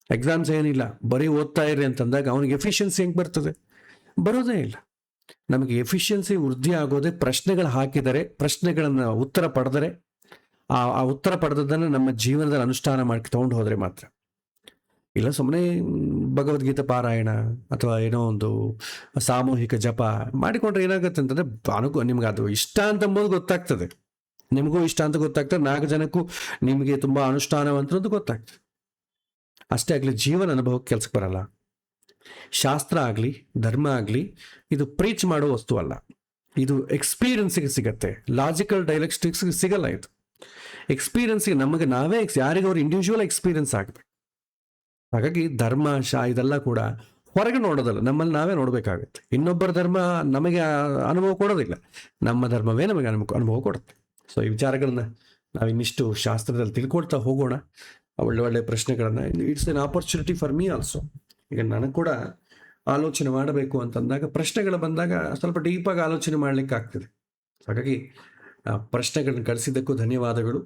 ಎಕ್ಸಾಮ್ಸ್ ಏನಿಲ್ಲ, ಬರೀ ಓದ್ತಾ ಇರಿ ಅಂತಂದಾಗ ಅವನಿಗೆ ಎಫಿಷಿಯನ್ಸಿ ಹೆಂಗೆ ಬರ್ತದೆ? ಬರೋದೇ ಇಲ್ಲ. ನಮಗೆ ಎಫಿಷಿಯನ್ಸಿ ವೃದ್ಧಿ ಆಗೋದೇ ಪ್ರಶ್ನೆಗಳು ಹಾಕಿದರೆ, ಪ್ರಶ್ನೆಗಳನ್ನು ಉತ್ತರ ಪಡೆದರೆ, ಆ ಉತ್ತರ ಪಡೆದದನ್ನು ನಮ್ಮ ಜೀವನದಲ್ಲಿ ಅನುಷ್ಠಾನ ಮಾಡಿ ತಗೊಂಡು ಹೋದರೆ ಮಾತ್ರ. ಇಲ್ಲ ಸುಮ್ಮನೆ ಭಗವದ್ಗೀತೆ ಪಾರಾಯಣ ಅಥವಾ ಏನೋ ಒಂದು ಸಾಮೂಹಿಕ ಜಪ ಮಾಡಿಕೊಂಡ್ರೆ ಏನಾಗುತ್ತೆ ಅಂತಂದ್ರೆ ನಿಮ್ಗೆ ಅದು ಇಷ್ಟ ಅಂತಂಬೋದು ಗೊತ್ತಾಗ್ತದೆ, ನಿಮಗೂ ಇಷ್ಟ ಅಂತ ಗೊತ್ತಾಗ್ತದೆ, 4 ಜನಕ್ಕೂ ನಿಮಗೆ ತುಂಬಾ ಅನುಷ್ಠಾನವಂತದ್ದು ಗೊತ್ತಾಗ್ತದೆ. ಅಷ್ಟೇ ಆಗಲಿ, ಜೀವನ ಅನುಭವಕ್ಕೆ ಕೆಲ್ಸಕ್ಕೆ ಬರಲ್ಲ. ಶಾಸ್ತ್ರ ಆಗಲಿ ಧರ್ಮ ಆಗಲಿ ಇದು ಪ್ರೀಚ್ ಮಾಡೋ ವಸ್ತು ಅಲ್ಲ, ಇದು ಎಕ್ಸ್ಪೀರಿಯನ್ಸ್ಗೆ ಸಿಗತ್ತೆ. ಲಾಜಿಕಲ್ ಡೈಲೆಕ್ಟಿಕ್ಸ್ಗೆ ಸಿಗಲ್ಲ. ಇದು ಎಕ್ಸ್ಪೀರಿಯನ್ಸ್ಗೆ ನಮಗೆ ನಾವೇ ಯಾರಿಗವ್ರು ಇಂಡಿವಿಜುವಲ್ ಎಕ್ಸ್ಪೀರಿಯನ್ಸ್ ಆಗಬೇಕು. ಹಾಗಾಗಿ ಧರ್ಮ ಇದೆಲ್ಲ ಕೂಡ ಹೊರಗೆ ನೋಡೋದಲ್ಲ, ನಮ್ಮಲ್ಲಿ ನಾವೇ ನೋಡ್ಬೇಕಾಗುತ್ತೆ. ಇನ್ನೊಬ್ಬರ ಧರ್ಮ ನಮಗೆ ಅನುಭವ ಕೊಡೋದಿಲ್ಲ, ನಮ್ಮ ಧರ್ಮವೇ ನಮಗೆ ಅನುಭವ ಕೊಡುತ್ತೆ. ಸೊ ಈ ವಿಚಾರಗಳನ್ನ ನಾವು ಇನ್ನಿಷ್ಟು ಶಾಸ್ತ್ರದಲ್ಲಿ ತಿಳ್ಕೊಳ್ತಾ ಹೋಗೋಣ. ಒಳ್ಳೆ ಒಳ್ಳೆ ಪ್ರಶ್ನೆಗಳನ್ನ. It's an opportunity for me also. ಈಗ ನನಗೆ ಕೂಡ ಆಲೋಚನೆ ಮಾಡಬೇಕು ಅಂತಂದಾಗ, ಪ್ರಶ್ನೆಗಳು ಬಂದಾಗ ಸ್ವಲ್ಪ ಡೀಪಾಗಿ ಆಲೋಚನೆ ಮಾಡ್ಲಿಕ್ಕೆ ಆಗ್ತದೆ. ಹಾಗಾಗಿ ಪ್ರಶ್ನೆಗಳನ್ನ ಕಳಿಸಿದ್ದಕ್ಕೂ ಧನ್ಯವಾದಗಳು.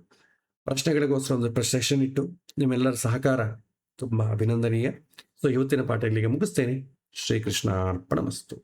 ಪ್ರಶ್ನೆಗಳಿಗೋಸ್ಕರ ಒಂದು ಸೆಷನ್ ಇಟ್ಟು ನಿಮ್ಮೆಲ್ಲರ ಸಹಕಾರ ತುಂಬಾ ಅಭಿನಂದನೀಯ. ಸೊ ಇವತ್ತಿನ ಪಾಠ ಇಲ್ಲಿಗೆ ಮುಗಿಸ್ತೇನೆ. ಶ್ರೀಕೃಷ್ಣ ಅರ್ಪಣಮಸ್ತು.